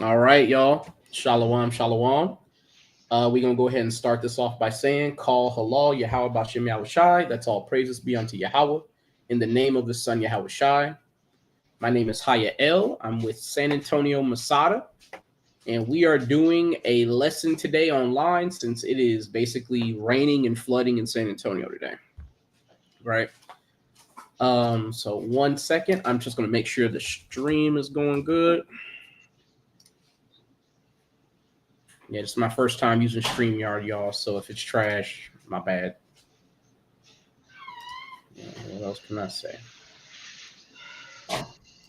All right, y'all. Shalom, shalom. We're going to go ahead and start this off by saying, Call halal, Yahweh Bashem Yahweh Shai. That's all praises be unto Yahweh. In the name of the Son, Yahweh Shai. My name is Haya El. I'm with San Antonio Masada. And we are doing a lesson today online since it is basically raining and flooding in San Antonio today. Right? So 1 second. I'm just going to make sure the stream is going good. Yeah, this is my first time using StreamYard, y'all. So if it's trash, my bad. Yeah, what else can I say?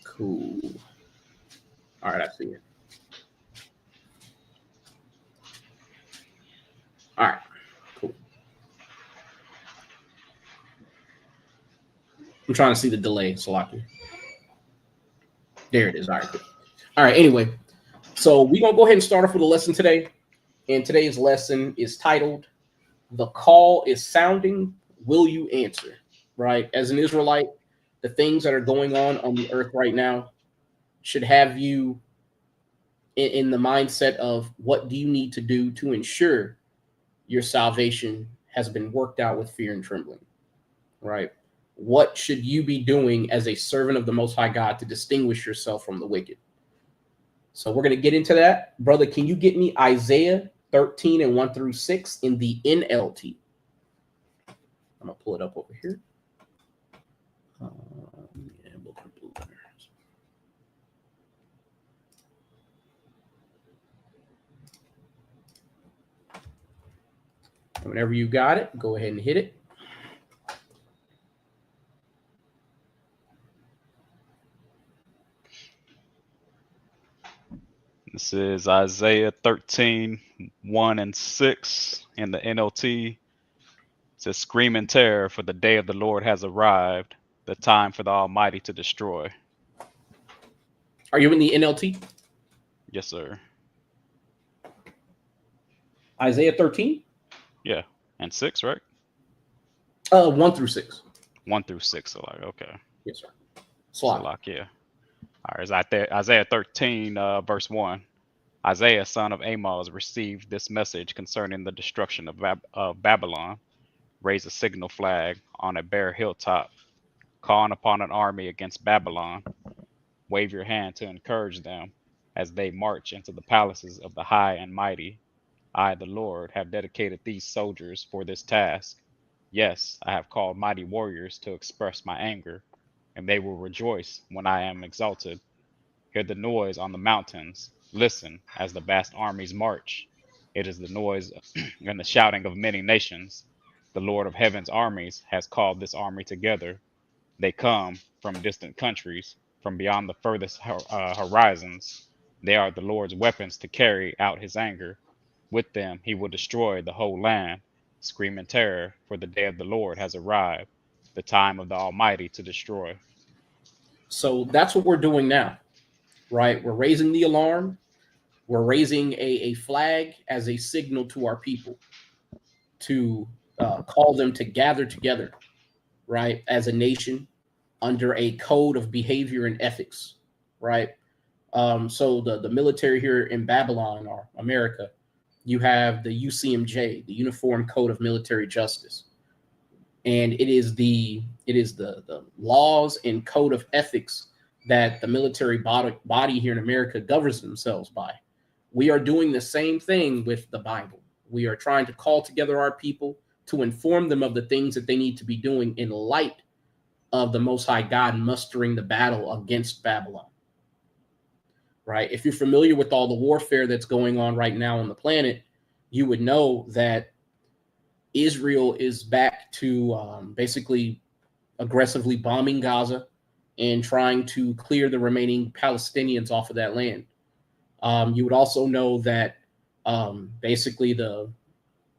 Cool. All right, I see it. All right, cool. I'm trying to see the delay, Salaki. There it is. All right, cool. All right, anyway. So we're going to go ahead and start off with a lesson today. And today's lesson is titled, The Call is Sounding, Will You Answer? Right? As an Israelite, the things that are going on the earth right now should have you in the mindset of what do you need to do to ensure your salvation has been worked out with fear and trembling, right? What should you be doing as a servant of the Most High God to distinguish yourself from the wicked? So we're going to get into that. Brother, can you get me Isaiah 13 and 1 through 6 in the NLT? I'm going to pull it up over here. Whenever you got it, go ahead and hit it. This is Isaiah 13, 1 and 6 in the NLT. It says, Scream in terror, for the day of the Lord has arrived, the time for the Almighty to destroy. Are you in the NLT? Yes, sir. Isaiah 13? Yeah. And 6, right? 1 through 6. 1 through 6. So like, okay. Yes, sir. Salakia. All right, it's Isaiah 13, verse 1. Isaiah, son of Amos, received this message concerning the destruction of Babylon. Raise a signal flag on a bare hilltop, calling upon an army against Babylon. Wave your hand to encourage them as they march into the palaces of the high and mighty. I, the Lord, have dedicated these soldiers for this task. Yes, I have called mighty warriors to express my anger, and they will rejoice when I am exalted. Hear the noise on the mountains. Listen as the vast armies march. It is the noise and the shouting of many nations. The Lord of heaven's armies has called this army together. They come from distant countries, from beyond the furthest horizons. They are the Lord's weapons to carry out his anger. With them he will destroy the whole land. Scream in terror, for the day of the Lord has arrived, the time of the Almighty to destroy. So that's what we're doing now, right? We're raising the alarm. We're raising a flag as a signal to our people to call them to gather together, right, as a nation under a code of behavior and ethics, right? So the military here in Babylon or America, you have the UCMJ, the Uniform Code of Military Justice, and it is the laws and code of ethics that the military body here in America governs themselves by. We are doing the same thing with the Bible. We are trying to call together our people to inform them of the things that they need to be doing in light of the Most High God mustering the battle against Babylon. Right? If you're familiar with all the warfare that's going on right now on the planet, you would know that Israel is back to basically aggressively bombing Gaza and trying to clear the remaining Palestinians off of that land. You would also know that basically the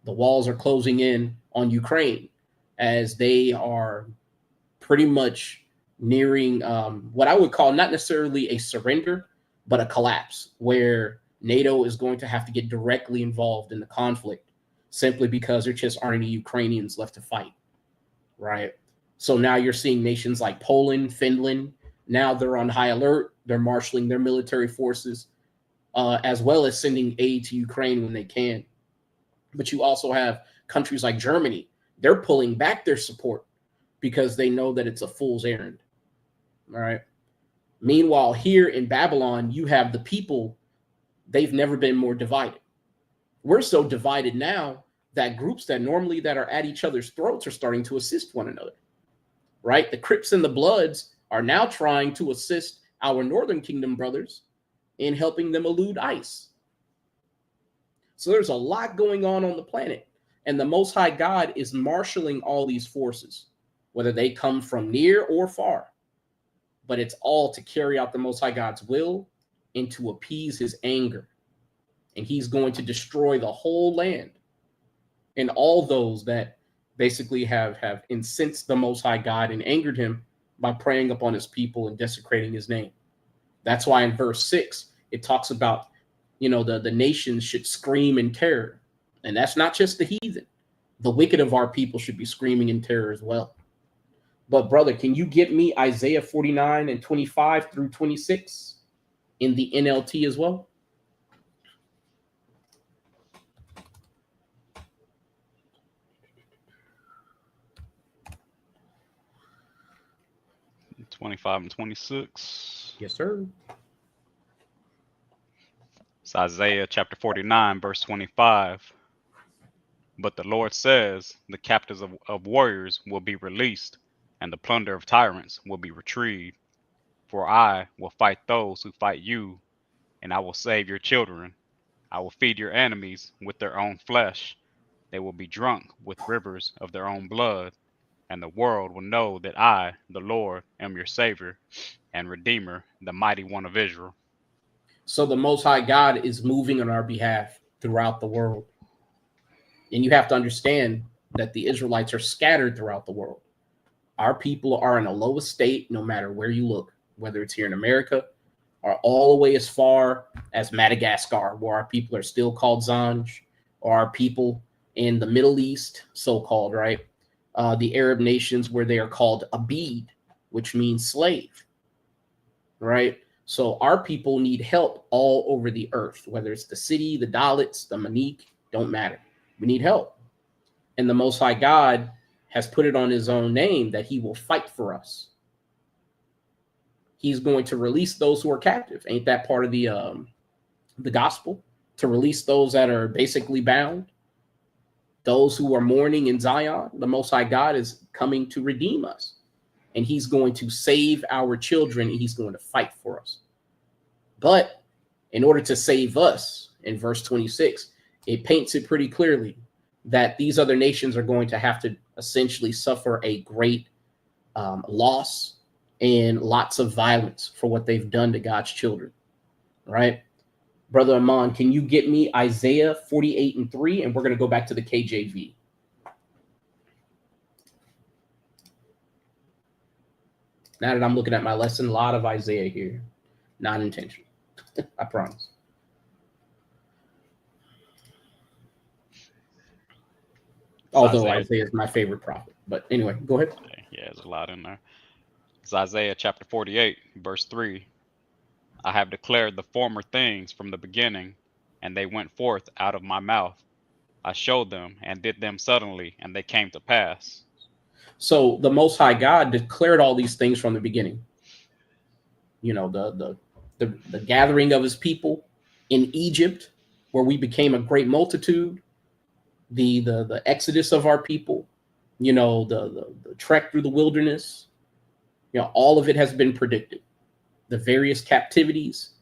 walls are closing in on Ukraine as they are pretty much nearing what I would call not necessarily a surrender, but a collapse, where NATO is going to have to get directly involved in the conflict simply because there just aren't any Ukrainians left to fight, right? So now you're seeing nations like Poland, Finland, now they're on high alert. They're marshaling their military forces as well as sending aid to Ukraine when they can. But you also have countries like Germany. They're pulling back their support because they know that it's a fool's errand. All right. Meanwhile, here in Babylon, you have the people, they've never been more divided. We're so divided now that groups that normally that are at each other's throats are starting to assist one another. Right? The Crips and the Bloods are now trying to assist our Northern Kingdom brothers in helping them elude ICE. So there's a lot going on the planet, and the Most High God is marshaling all these forces, whether they come from near or far. But it's all to carry out the Most High God's will and to appease his anger. And he's going to destroy the whole land and all those that basically have incensed the Most High God and angered him by preying upon his people and desecrating his name. That's why in verse 6, it talks about, the nations should scream in terror. And that's not just the heathen. The wicked of our people should be screaming in terror as well. But brother, can you get me Isaiah 49 and 25 through 26 in the NLT as well? — 25 and 26. Yes, sir. It's Isaiah chapter 49, verse 25. But the Lord says, the captives of warriors will be released, and the plunder of tyrants will be retrieved. For I will fight those who fight you, and I will save your children. I will feed your enemies with their own flesh. They will be drunk with rivers of their own blood, and the world will know that I, the Lord, am your Savior and Redeemer, the Mighty One of Israel. So the Most High God is moving on our behalf throughout the world. And you have to understand that the Israelites are scattered throughout the world. Our people are in a low estate no matter where you look, whether it's here in America or all the way as far as Madagascar, where our people are still called Zanj, or our people in the Middle East, so-called, right? The Arab nations where they are called Abid, which means slave, right? So our people need help all over the earth, whether it's the city, the Dalits, the Manik, don't matter. We need help. And the Most High God has put it on his own name that he will fight for us. He's going to release those who are captive. Ain't that part of the gospel? To release those that are basically bound, those who are mourning in Zion. The Most High God is coming to redeem us, and he's going to save our children, and he's going to fight for us. But in order to save us, in verse 26, it paints it pretty clearly that these other nations are going to have to essentially suffer a great loss and lots of violence for what they've done to God's children, right? Brother Amon, can you get me Isaiah 48 and 3? And we're going to go back to the KJV. Now that I'm looking at my lesson, a lot of Isaiah here. Not intentional. I promise. Although Isaiah is my favorite prophet. But anyway, go ahead. Yeah, there's a lot in there. It's Isaiah chapter 48, verse 3. I have declared the former things from the beginning, and they went forth out of my mouth. I showed them and did them suddenly, and they came to pass. So the Most High God declared all these things from the beginning. The gathering of his people in Egypt, where we became a great multitude, the exodus of our people, the trek through the wilderness, all of it has been predicted. The various captivities,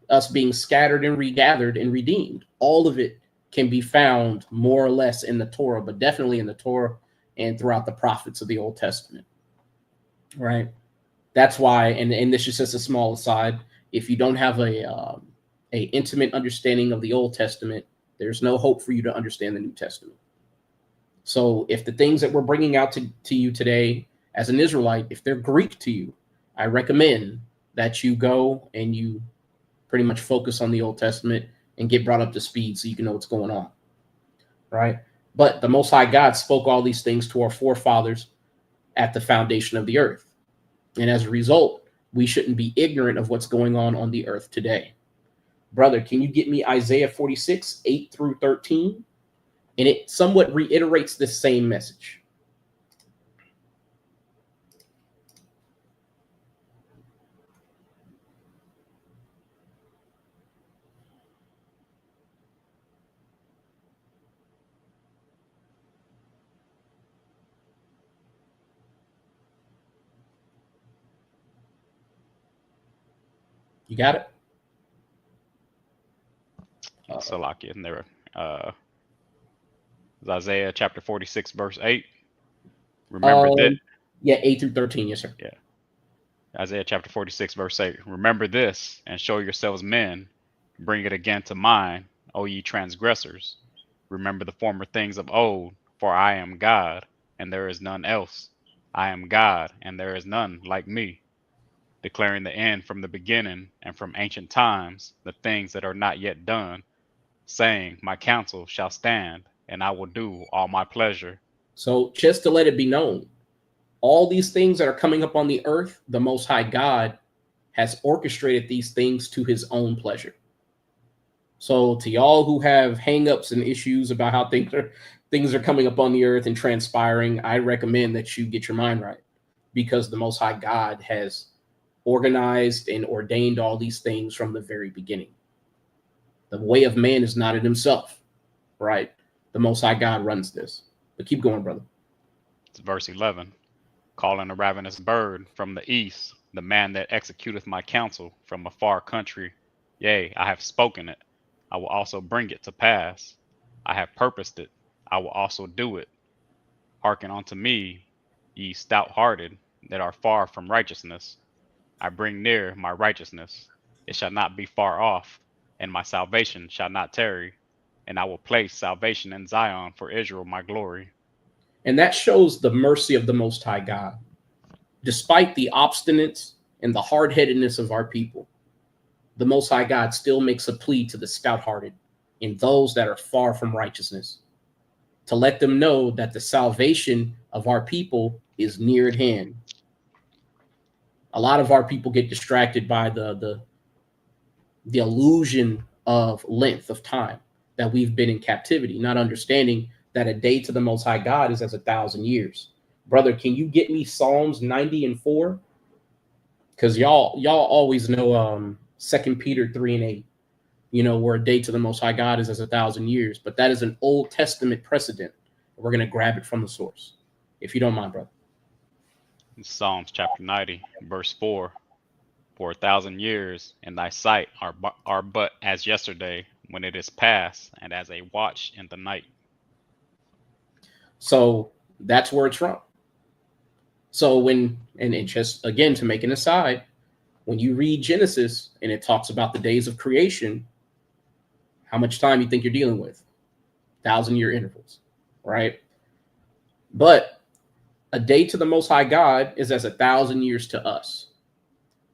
us being scattered and regathered and redeemed, all of it can be found more or less in the Torah, but definitely in the Torah and throughout the prophets of the Old Testament, right? That's why, and this is just a small aside, if you don't have a intimate understanding of the Old Testament, there's no hope for you to understand the New Testament. So if the things that we're bringing out to you today as an Israelite, if they're Greek to you, I recommend that you go and you pretty much focus on the Old Testament and get brought up to speed so you can know what's going on, right? But the Most High God spoke all these things to our forefathers at the foundation of the earth. And as a result, we shouldn't be ignorant of what's going on the earth today. Brother, can you get me Isaiah 46, 8 through 13? And it somewhat reiterates this same message. You got it? Salakia, and there. Isaiah chapter 46, verse 8. Remember that. Yeah, 8 through 13, yes, sir. Yeah. Isaiah chapter 46, verse 8. Remember this and show yourselves men. Bring it again to mind, O ye transgressors. Remember the former things of old, for I am God, and there is none else. I am God, and there is none like me, declaring the end from the beginning and from ancient times, the things that are not yet done, saying, my counsel shall stand, and I will do all my pleasure. So just to let it be known, all these things that are coming up on the earth, the Most High God has orchestrated these things to his own pleasure. So to y'all who have hangups and issues about how things are coming up on the earth and transpiring, I recommend that you get your mind right, because the Most High God has organized and ordained all these things from the very beginning. The way of man is not in himself, right? The Most High God runs this. But keep going, brother. It's verse 11. Calling a ravenous bird from the east, the man that executeth my counsel from a far country. Yea, I have spoken it. I will also bring it to pass. I have purposed it. I will also do it. Hearken unto me, ye stout-hearted, that are far from righteousness. I bring near my righteousness. It shall not be far off, and my salvation shall not tarry. And I will place salvation in Zion for Israel, my glory. And that shows the mercy of the Most High God. Despite the obstinance and the hard-headedness of our people, the Most High God still makes a plea to the stout-hearted and those that are far from righteousness, to let them know that the salvation of our people is near at hand. A lot of our people get distracted by the illusion of length of time that we've been in captivity, not understanding that a day to the Most High God is as 1,000 years. Brother, can you get me Psalms 90 and 4? Because y'all always know 2 Peter 3 and 8, where a day to the Most High God is as 1,000 years. But that is an Old Testament precedent. We're going to grab it from the source, if you don't mind, brother. Psalms chapter 90, verse 4. For 1,000 years in thy sight are but as yesterday when it is past, and as a watch in the night. So that's where it's from. So and just again, to make an aside, when you read Genesis and it talks about the days of creation, how much time you think you're dealing with? 1,000-year intervals, right? But a day to the Most High God is as 1,000 years to us.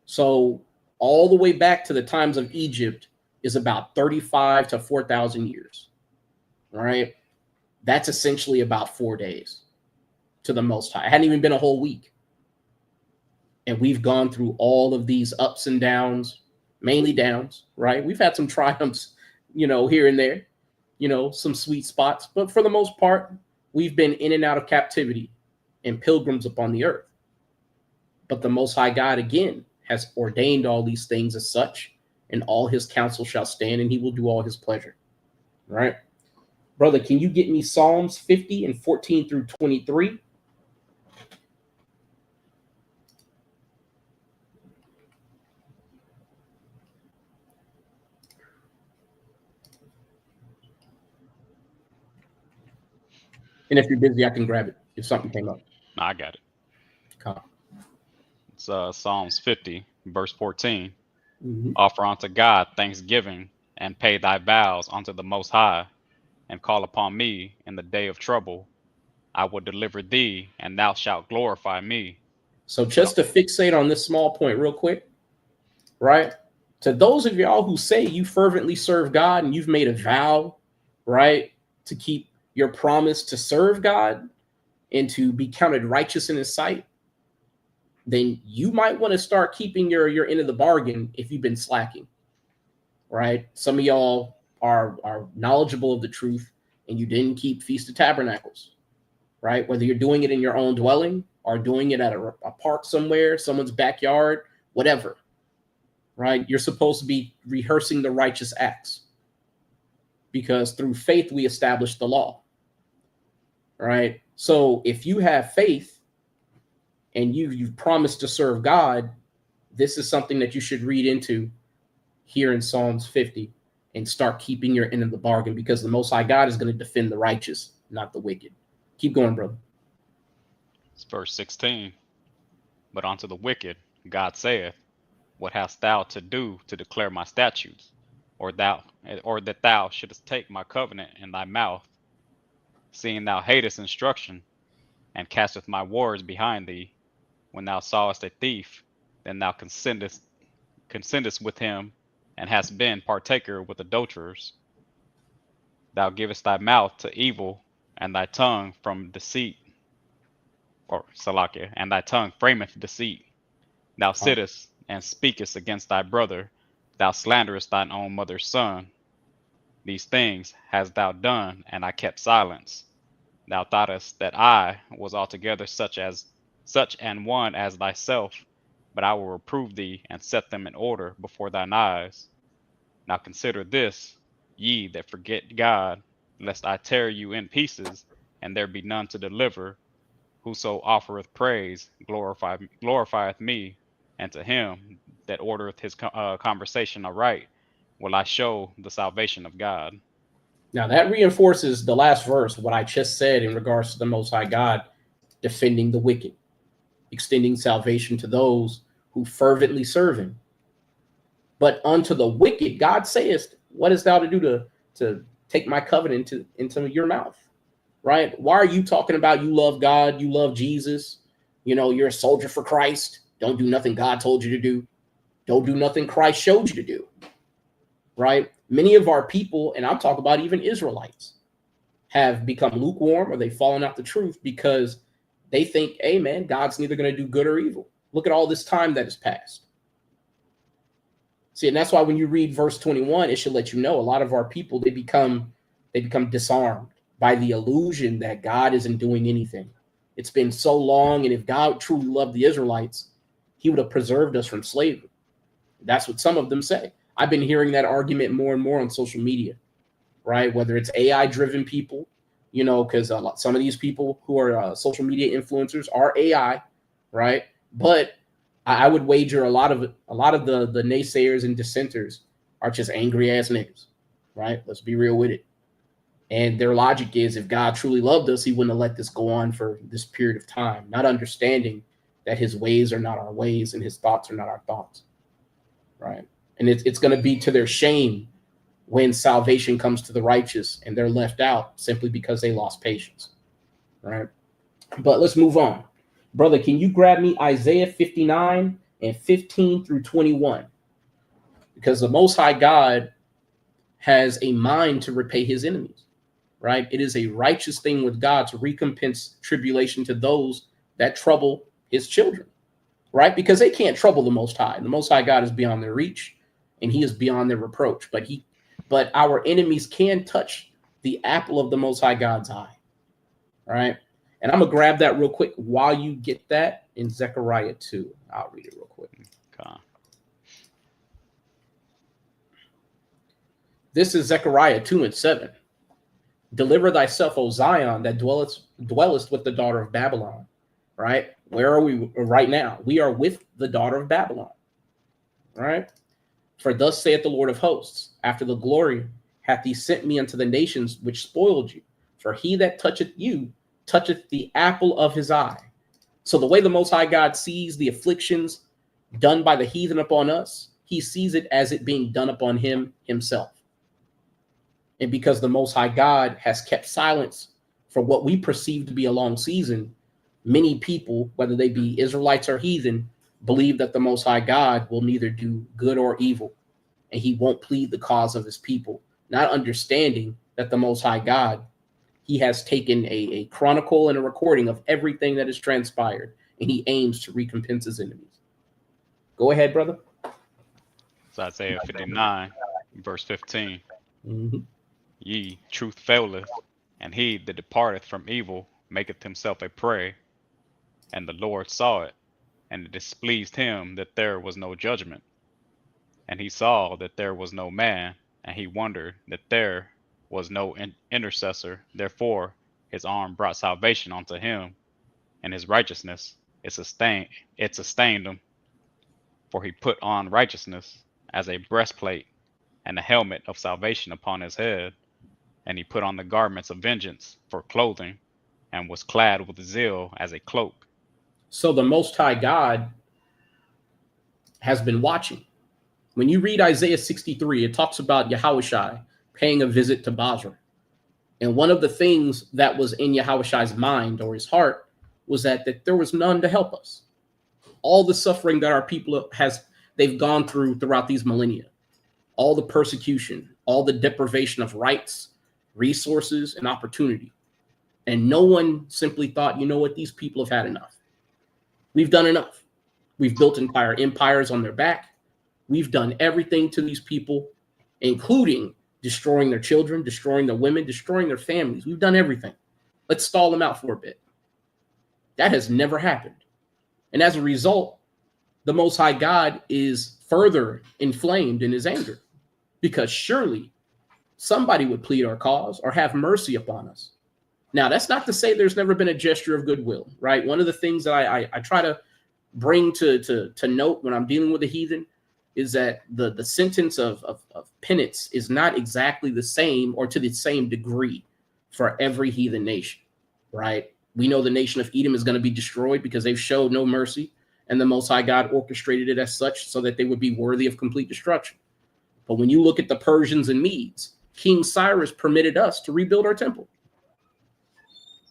So all the way back to the times of Egypt is about 35 to 4,000 years, right? That's essentially about 4 days to the Most High. It hadn't even been a whole week. And we've gone through all of these ups and downs, mainly downs, right? We've had some triumphs, here and there, some sweet spots. But for the most part, we've been in and out of captivity and pilgrims upon the earth. But the Most High God, again, has ordained all these things as such, and all his counsel shall stand, and he will do all his pleasure. Right? Brother, can you get me Psalms 50 and 14 through 23? And if you're busy, I can grab it if something came up. No, I got it. Come. It's Psalms 50, verse 14. Mm-hmm. Offer unto God thanksgiving, and pay thy vows unto the Most High, and call upon me in the day of trouble. I will deliver thee, and thou shalt glorify me. So just to fixate on this small point real quick, right? To those of y'all who say you fervently serve God and you've made a vow, right, to keep your promise to serve God and to be counted righteous in his sight, then you might want to start keeping your end of the bargain if you've been slacking. right? Some of y'all are knowledgeable of the truth, and you didn't keep Feast of Tabernacles, right? Whether you're doing it in your own dwelling or doing it at a park somewhere, someone's backyard, whatever, right? You're supposed to be rehearsing the righteous acts, because through faith we establish the law, right? So if you have faith and you've promised to serve God, this is something that you should read into here in Psalms 50 and start keeping your end of the bargain, because the Most High God is going to defend the righteous, not the wicked. Keep going, brother. It's verse 16. But unto the wicked, God saith, what hast thou to do to declare my statutes, or that thou shouldest take my covenant in thy mouth, seeing thou hatest instruction, and casteth my words behind thee? When thou sawest a thief, then thou consentest with him, and hast been partaker with adulterers. Thou givest thy mouth to evil, and thy tongue from deceit, or Salakia, and thy tongue frameth deceit. Thou sittest and speakest against thy brother, thou slanderest thine own mother's son. These things hast thou done, and I kept silence. Thou thoughtest that I was altogether such an one as thyself, but I will reprove thee and set them in order before thine eyes. Now consider this, ye that forget God, lest I tear you in pieces, and there be none to deliver. Whoso offereth praise glorifieth me, and to him that ordereth his conversation aright will I show the salvation of God. Now that reinforces the last verse, what I just said in regards to the Most High God defending the wicked, extending salvation to those who fervently serve him. But unto the wicked, God saith, what is thou to do to take my covenant into your mouth? Right? Why are you talking about you love God, you love Jesus, you're a soldier for Christ, don't do nothing God told you to do, don't do nothing Christ showed you to do, right? Many of our people, and I'm talking about even Israelites, have become lukewarm, or they've fallen out the truth because they think, hey man, God's neither going to do good or evil. Look at all this time that has passed. See, and that's why when you read verse 21, it should let you know a lot of our people, they become disarmed by the illusion that God isn't doing anything. It's been so long, and if God truly loved the Israelites, he would have preserved us from slavery. That's what some of them say. I've been hearing that argument more and more on social media, right? Whether it's AI-driven people, because some of these people who are social media influencers are AI, right? But I would wager a lot of the naysayers and dissenters are just angry ass niggas, right? Let's be real with it. And their logic is, if God truly loved us, he wouldn't have let this go on for this period of time, not understanding that his ways are not our ways and his thoughts are not our thoughts, right? And it's going to be to their shame when salvation comes to the righteous and they're left out simply because they lost patience, right? But let's move on. Brother, can you grab me Isaiah 59 and 15 through 21? Because the Most High God has a mind to repay his enemies, right? It is a righteous thing with God to recompense tribulation to those that trouble his children, right? Because they can't trouble the Most High. The Most High God is beyond their reach, and he is beyond their reproach. But our enemies can touch the apple of the Most High God's eye, right? And I'm going to grab that real quick while you get that in Zechariah 2. I'll read it real quick. Okay. This is Zechariah 2 and 7. Deliver thyself, O Zion, that dwellest with the daughter of Babylon, right? Where are we right now? We are with the daughter of Babylon, right? For thus saith the Lord of hosts, after the glory hath he sent me unto the nations which spoiled you. For he that toucheth you toucheth the apple of his eye. So the way the Most High God sees the afflictions done by the heathen upon us, he sees it as it being done upon him himself. And because the Most High God has kept silence for what we perceive to be a long season, many people, whether they be Israelites or heathen, believe that the Most High God will neither do good or evil, and he won't plead the cause of his people, not understanding that the Most High God, he has taken a chronicle and a recording of everything that has transpired, and he aims to recompense his enemies. Go ahead, brother. So Isaiah 59, Verse 15. Mhm. Ye, truth faileth, and he that departeth from evil maketh himself a prey. And the Lord saw it, and it displeased him that there was no judgment. And he saw that there was no man, and he wondered that there was no intercessor. Therefore his arm brought salvation unto him, and his righteousness it sustained him. For he put on righteousness as a breastplate, and a helmet of salvation upon his head. And he put on the garments of vengeance for clothing, and was clad with zeal as a cloak. So the Most High God has been watching. When you read Isaiah 63, it talks about Yahushai paying a visit to Basra. And one of the things that was in Yahushai's mind or his heart was that there was none to help us. All the suffering that our people they've gone throughout these millennia, all the persecution, all the deprivation of rights, resources, and opportunity. And no one simply thought, you know what, these people have had enough. We've done enough. We've built entire empires on their back. We've done everything to these people, including destroying their children, destroying their women, destroying their families. We've done everything. Let's stall them out for a bit. That has never happened. And as a result, the Most High God is further inflamed in his anger, because surely somebody would plead our cause or have mercy upon us. Now, that's not to say there's never been a gesture of goodwill, right? One of the things that I try to bring to note when I'm dealing with a heathen is that the sentence of penance is not exactly the same or to the same degree for every heathen nation, right? We know the nation of Edom is going to be destroyed because they've showed no mercy, and the Most High God orchestrated it as such so that they would be worthy of complete destruction. But when you look at the Persians and Medes, King Cyrus permitted us to rebuild our temple.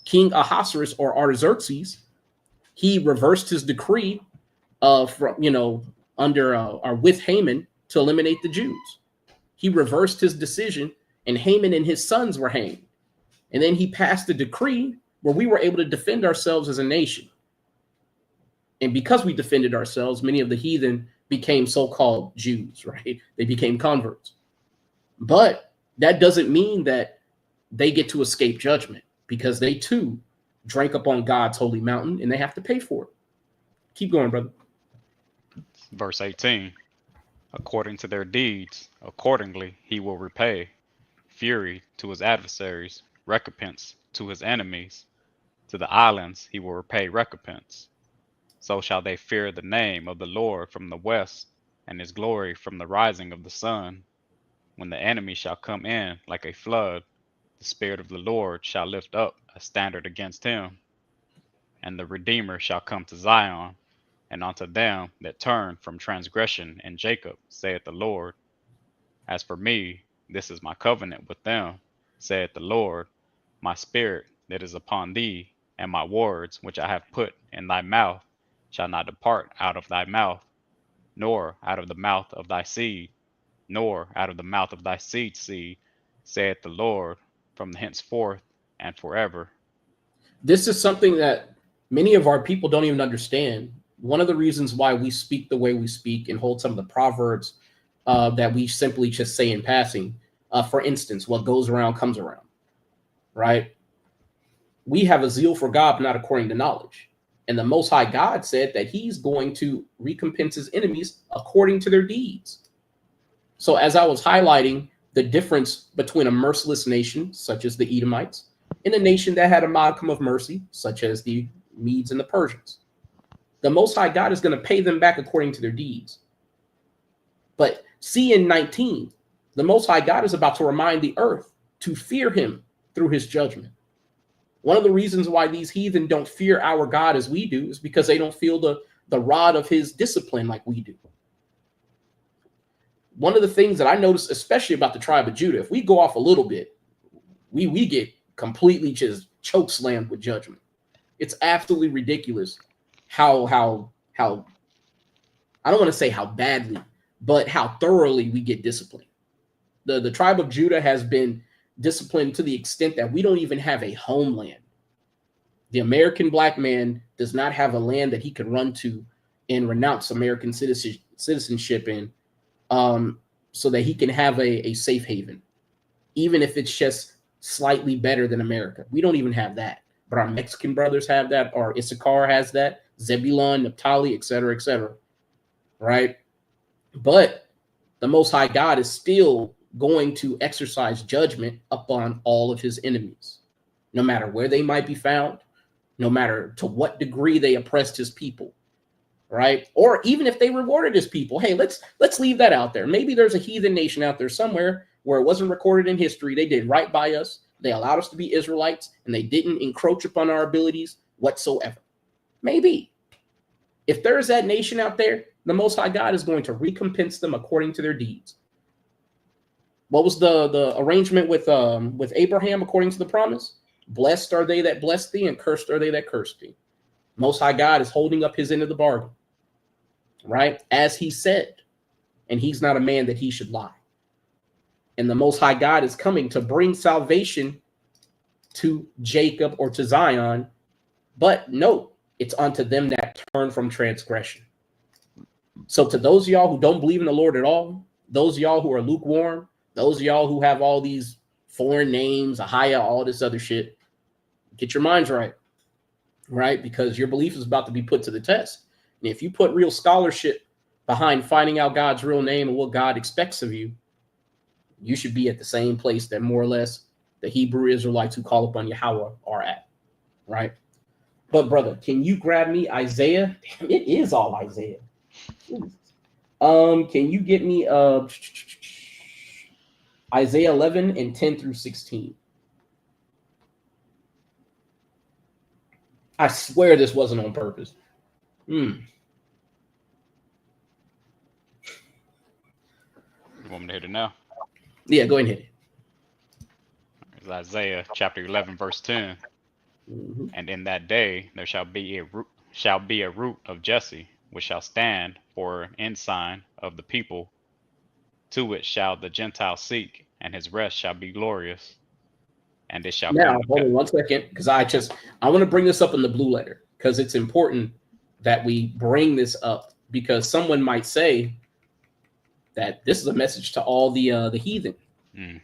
King Ahasuerus or Artaxerxes, he reversed his decree with Haman to eliminate the Jews. He reversed his decision, and Haman and his sons were hanged. And then he passed a decree where we were able to defend ourselves as a nation. And because we defended ourselves, many of the heathen became so-called Jews, right? They became converts. But that doesn't mean that they get to escape judgment, because they too drank upon God's holy mountain and they have to pay for it. Keep going, brother. Verse 18. According to their deeds, accordingly he will repay. Fury to his adversaries, recompense to his enemies. To the islands he will repay recompense. So shall they fear the name of the Lord from the west, and his glory from the rising of the sun. When the enemy shall come in like a flood, the Spirit of the Lord shall lift up a standard against him. And the Redeemer shall come to Zion, and unto them that turn from transgression in Jacob, saith the Lord. As for me, this is my covenant with them, saith the Lord. My spirit that is upon thee, and my words which I have put in thy mouth, shall not depart out of thy mouth, nor out of the mouth of thy seed, nor out of the mouth of thy seed's seed, saith the Lord, from henceforth and forever. This is something that many of our people don't even understand. One of the reasons why we speak the way we speak and hold some of the proverbs that we simply just say in passing, for instance, what goes around comes around, right? We have a zeal for God, but not according to knowledge. And the Most High God said that he's going to recompense his enemies according to their deeds. So as I was highlighting the difference between a merciless nation, such as the Edomites, and a nation that had a modicum of mercy, such as the Medes and the Persians, the Most High God is going to pay them back according to their deeds. But see, in 19, the Most High God is about to remind the earth to fear him through his judgment. One of the reasons why these heathen don't fear our God as we do is because they don't feel the rod of his discipline like we do. One of the things that I noticed, especially about the tribe of Judah, if we go off a little bit, we get completely just choke slammed with judgment. It's absolutely ridiculous how I don't want to say how badly, but how thoroughly we get disciplined. The tribe of Judah has been disciplined to the extent that we don't even have a homeland. The American black man does not have a land that he can run to and renounce American citizenship in. so that he can have a safe haven, even if it's just slightly better than America. We don't even have that, but our Mexican brothers have that, or Issachar has that, Zebulun, Naphtali, et cetera, right? But the Most High God is still going to exercise judgment upon all of his enemies, no matter where they might be found, no matter to what degree they oppressed his people, right? Or even if they rewarded his people. Hey, let's leave that out there. Maybe there's a heathen nation out there somewhere where it wasn't recorded in history. They did right by us. They allowed us to be Israelites, and they didn't encroach upon our abilities whatsoever. Maybe. If there's that nation out there, the Most High God is going to recompense them according to their deeds. What was the arrangement with Abraham according to the promise? Blessed are they that bless thee, and cursed are they that curse thee. Most High God is holding up his end of the bargain, right? As he said, and he's not a man that he should lie. And the Most High God is coming to bring salvation to Jacob or to Zion. But no, it's unto them that turn from transgression. So to those of y'all who don't believe in the Lord at all, those of y'all who are lukewarm, those of y'all who have all these foreign names, Ahaya, all this other shit, get your minds right, right? Because your belief is about to be put to the test. And if you put real scholarship behind finding out God's real name and what God expects of you, you should be at the same place that more or less the Hebrew Israelites who call upon Yahweh are at, right? But brother, can you grab me Isaiah? Damn, it is all Isaiah. Can you get me Isaiah 11 and 10 through 16? I swear this wasn't on purpose. You want me to hit it now? Yeah, go ahead and hit it. It's Isaiah chapter 11, verse 10. Mm-hmm. And in that day there shall be a root of Jesse, which shall stand for an ensign of the people. To which shall the Gentiles seek, and his rest shall be glorious. And it shall Now, come to hold pass. on 1 second, because I want to bring this up in the blue letter, because it's important that we bring this up, because someone might say that this is a message to all the heathen, and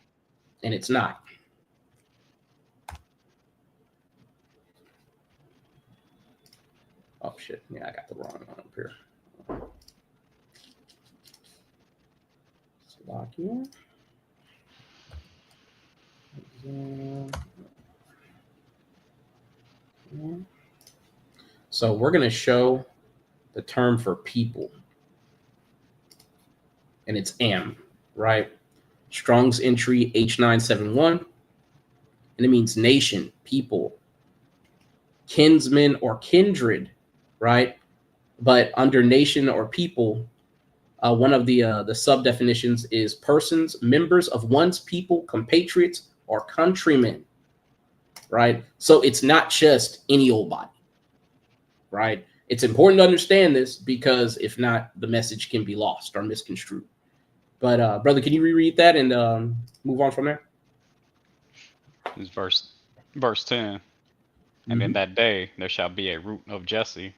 it's not. Oh shit! Yeah, I got the wrong one up here. Slovakia. So we're going to show the term for people, and it's am, right? Strong's entry H971, and it means nation, people, kinsman or kindred, right? But under nation or people, one of the sub definitions is persons, members of one's people, compatriots, or countrymen, right? So it's not just any old body, right? It's important to understand this, because if not, the message can be lost or misconstrued. But brother, can you reread that and move on from there? It's verse 10. And in that day there shall be a root of Jesse,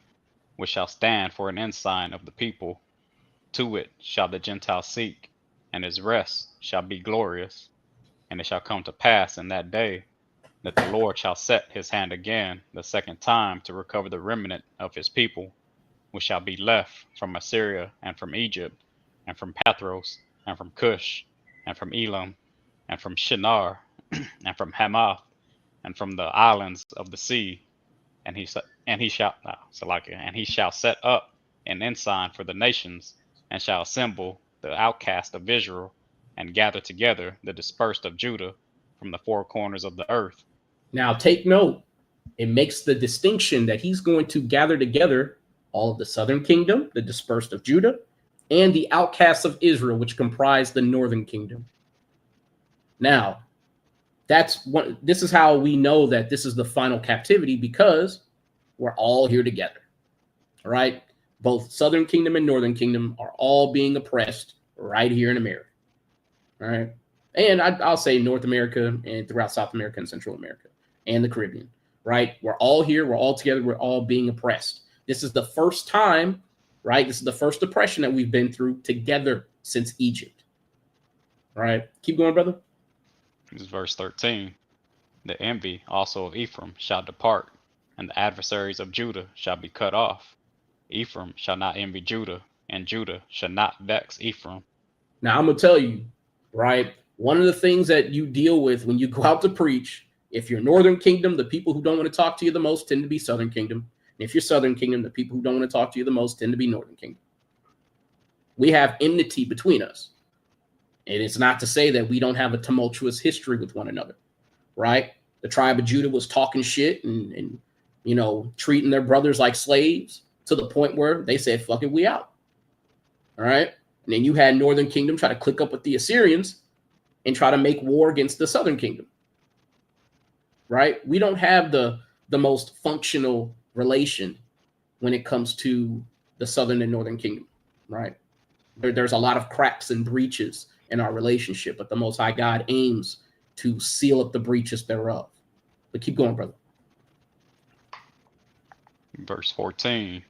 which shall stand for an ensign of the people. To it shall the Gentiles seek, and his rest shall be glorious. And it shall come to pass in that day that the Lord shall set his hand again the second time to recover the remnant of his people, which shall be left from Assyria, and from Egypt, and from Pathros, and from Cush, and from Elam, and from Shinar, and from Hamath, and from the islands of the sea. And he shall set up an ensign for the nations, and shall assemble the outcast of Israel, and gather together the dispersed of Judah from the four corners of the earth. Now take note, it makes the distinction that he's going to gather together all of the southern kingdom, the dispersed of Judah, and the outcasts of Israel, which comprise the northern kingdom. Now, this is how we know that this is the final captivity, because we're all here together, right? Both southern kingdom and northern kingdom are all being oppressed right here in America, all right? And I'll say North America and throughout South America and Central America and the Caribbean, right? We're all here. We're all together. We're all being oppressed. This is the first time, right? This is the first oppression that we've been through together since Egypt, All right, keep going, brother. This is verse 13. The envy also of Ephraim shall depart, and the adversaries of Judah shall be cut off. Ephraim shall not envy Judah, and Judah shall not vex Ephraim. Now I'm gonna tell you, right? One of the things that you deal with when you go out to preach, if you're Northern Kingdom, the people who don't want to talk to you the most tend to be Southern Kingdom. And if you're Southern Kingdom, the people who don't want to talk to you the most tend to be Northern Kingdom. We have enmity between us. And it's not to say that we don't have a tumultuous history with one another, right? The tribe of Judah was talking shit and you know, treating their brothers like slaves to the point where they said, fuck it, we out. All right. And then you had Northern Kingdom try to click up with the Assyrians and try to make war against the Southern Kingdom. Right? We don't have the most functional relation when it comes to the Southern and Northern Kingdom, right? There's a lot of cracks and breaches in our relationship, but the Most High God aims to seal up the breaches thereof. But keep going, brother. Verse 14.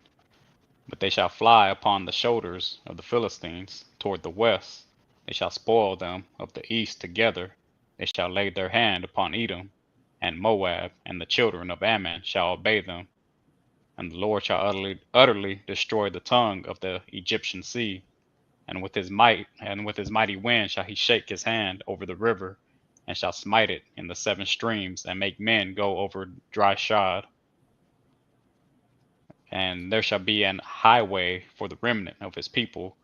But they shall fly upon the shoulders of the Philistines toward the west. They shall spoil them of the east together. They shall lay their hand upon Edom and Moab, and the children of Ammon shall obey them. And the Lord shall utterly destroy the tongue of the Egyptian sea, and with his mighty wind shall he shake his hand over the river, and shall smite it in the 7 streams, and make men go over dry shod. And there shall be an highway for the remnant of his people,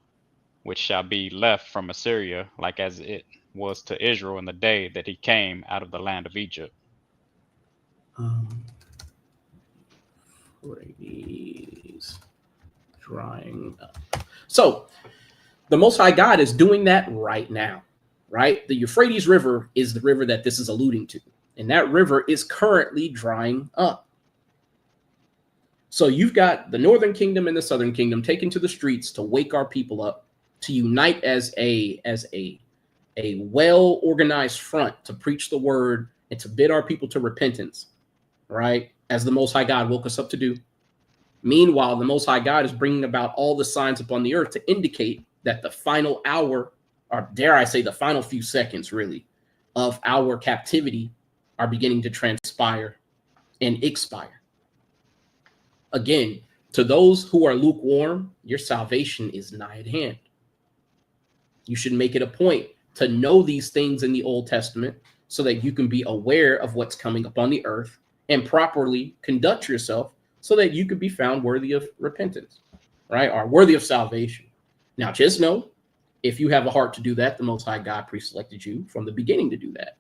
which shall be left from Assyria, like as it was to Israel in the day that he came out of the land of Egypt. Euphrates drying up. So the Most High God is doing that right now, right? The Euphrates River is the river that this is alluding to, and that river is currently drying up. So you've got the Northern Kingdom and the Southern Kingdom taken to the streets to wake our people up, to unite as a well-organized front to preach the word and to bid our people to repentance, right? As the Most High God woke us up to do. Meanwhile, the Most High God is bringing about all the signs upon the earth to indicate that the final hour, or dare I say the final few seconds, really, of our captivity are beginning to transpire and expire. Again, to those who are lukewarm, your salvation is nigh at hand. You should make it a point to know these things in the Old Testament so that you can be aware of what's coming upon the earth and properly conduct yourself so that you could be found worthy of repentance, right? Or worthy of salvation. Now, just know, if you have a heart to do that, the Most High God pre-selected you from the beginning to do that,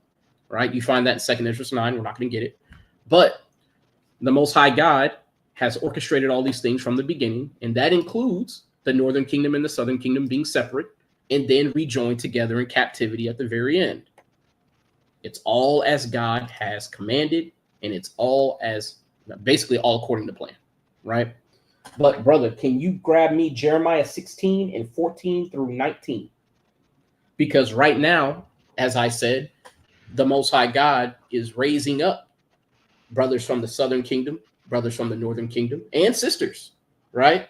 right? You find that in 2 Esdras 9. We're not going to get it. But the Most High God has orchestrated all these things from the beginning, and that includes the Northern Kingdom and the Southern Kingdom being separate and then rejoined together in captivity at the very end. It's all as God has commanded, and it's all as basically all according to plan, right? But brother, can you grab me Jeremiah 16 and 14 through 19? Because right now, as I said, the Most High God is raising up brothers from the Southern Kingdom, brothers from the Northern Kingdom, and sisters, right?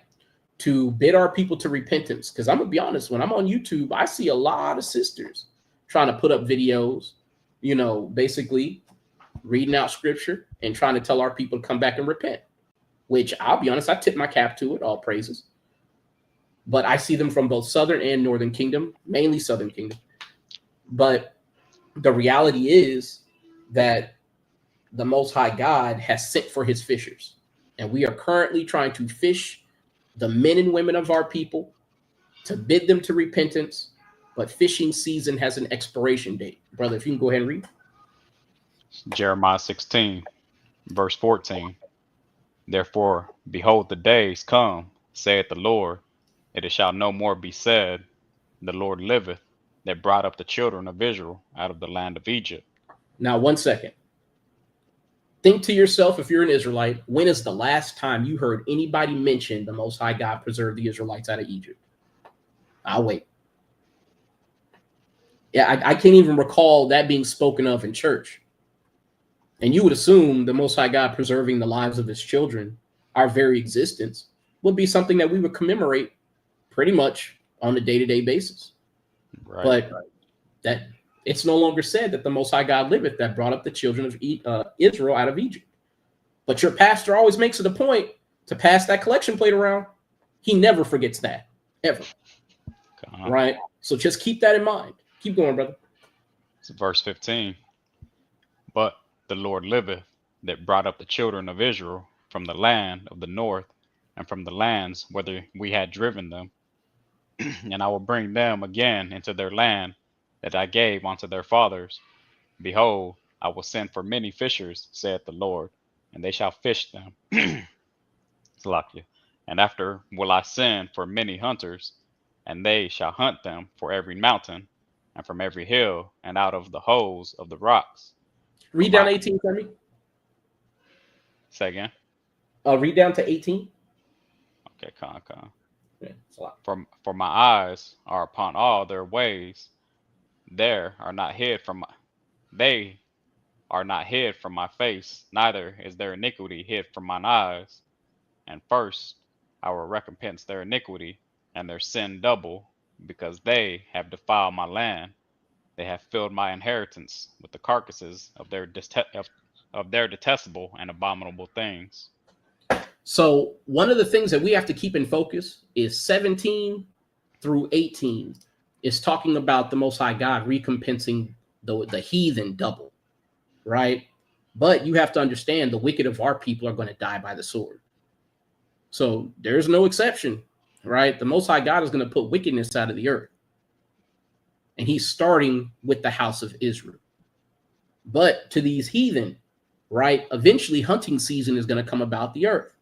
To bid our people to repentance. Because I'm going to be honest, when I'm on YouTube, I see a lot of sisters trying to put up videos, you know, basically reading out scripture and trying to tell our people to come back and repent, which I'll be honest, I tip my cap to it, all praises. But I see them from both Southern and Northern Kingdom, mainly Southern Kingdom. But the reality is that the Most High God has sent for his fishers. And we are currently trying to fish the men and women of our people to bid them to repentance. But fishing season has an expiration date. Brother, if you can go ahead and read. Jeremiah 16, verse 14. Therefore, behold, the days come, saith the Lord, that it shall no more be said, the Lord liveth, that brought up the children of Israel out of the land of Egypt. Now, 1 second. Think to yourself, if you're an Israelite, when is the last time you heard anybody mention the Most High God preserved the Israelites out of Egypt? I'll wait. Yeah, I can't even recall that being spoken of in church. And you would assume the Most High God preserving the lives of his children, our very existence, would be something that we would commemorate pretty much on a day-to-day basis. Right. But that it's no longer said that the Most High God liveth that brought up the children of Israel out of Egypt. But your pastor always makes it a point to pass that collection plate around. He never forgets that, ever. Right? So just keep that in mind. Keep going, brother. It's verse 15. But the Lord liveth that brought up the children of Israel from the land of the north and from the lands whither we had driven them. And I will bring them again into their land that I gave unto their fathers. Behold, I will send for many fishers, saith the Lord, and they shall fish them. Salakia. And after will I send for many hunters, and they shall hunt them for every mountain, and from every hill, and out of the holes of the rocks. Read down 18 for me. Say again. Read down to 18. Okay, con. Yeah, it's a lot. For my eyes are upon all their ways. They are not hid from my face, neither is their iniquity hid from mine eyes. And first I will recompense their iniquity and their sin double, because they have defiled my land. They have filled my inheritance with the carcasses of their detestable and abominable things. So one of the things that we have to keep in focus is 17 through 18 is talking about the Most High God recompensing the heathen double, right? But you have to understand the wicked of our people are going to die by the sword. So there's no exception, right? The Most High God is going to put wickedness out of the earth. And he's starting with the house of Israel. But to these heathen, right, eventually hunting season is going to come about the earth.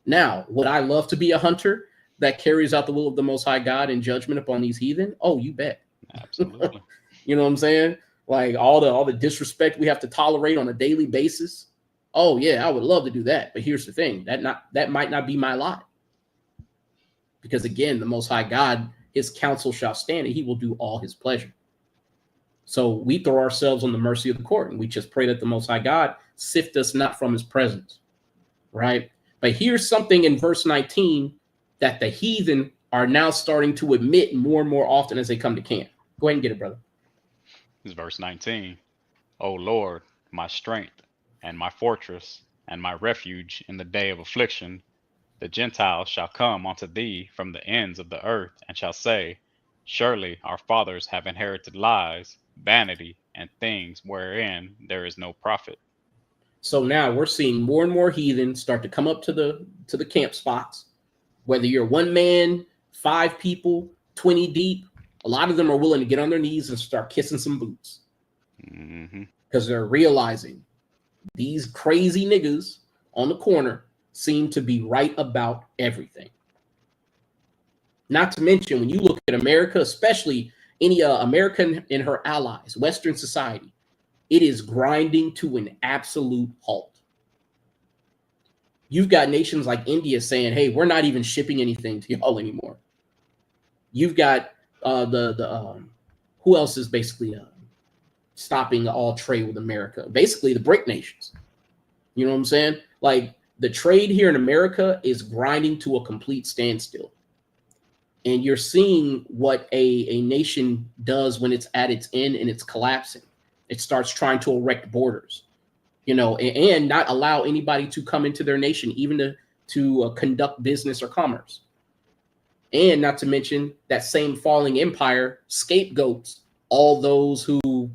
Now, would I love to be a hunter that carries out the will of the Most High God in judgment upon these heathen? Oh, you bet. Absolutely. You know what I'm saying? Like all the disrespect we have to tolerate on a daily basis. Oh, yeah, I would love to do that. But here's the thing. That might not be my lot. Because again, the Most High God, his counsel shall stand, and he will do all his pleasure. So we throw ourselves on the mercy of the court, and we just pray that the Most High God sift us not from his presence, right? But here's something in verse 19 that the heathen are now starting to admit more and more often as they come to camp. Go ahead and get it, brother. This is verse 19. O Lord, my strength and my fortress and my refuge in the day of affliction, the Gentiles shall come unto thee from the ends of the earth and shall say, surely our fathers have inherited lies, vanity, and things wherein there is no profit. So now we're seeing more and more heathen start to come up to the camp spots. Whether you're 1 man, 5 people, 20 deep, a lot of them are willing to get on their knees and start kissing some boots. Because they're realizing these crazy niggas on the corner seem to be right about everything. Not to mention, when you look at America, especially any American and her allies, Western society, it is grinding to an absolute halt. You've got nations like India saying, hey, we're not even shipping anything to y'all anymore. You've got who else is basically stopping all trade with America? Basically the BRIC nations. You know what I'm saying? Like the trade here in America is grinding to a complete standstill. And you're seeing what a nation does when it's at its end and it's collapsing. It starts trying to erect borders, you know, and not allow anybody to come into their nation, even to conduct business or commerce. And not to mention that same falling empire scapegoats all those who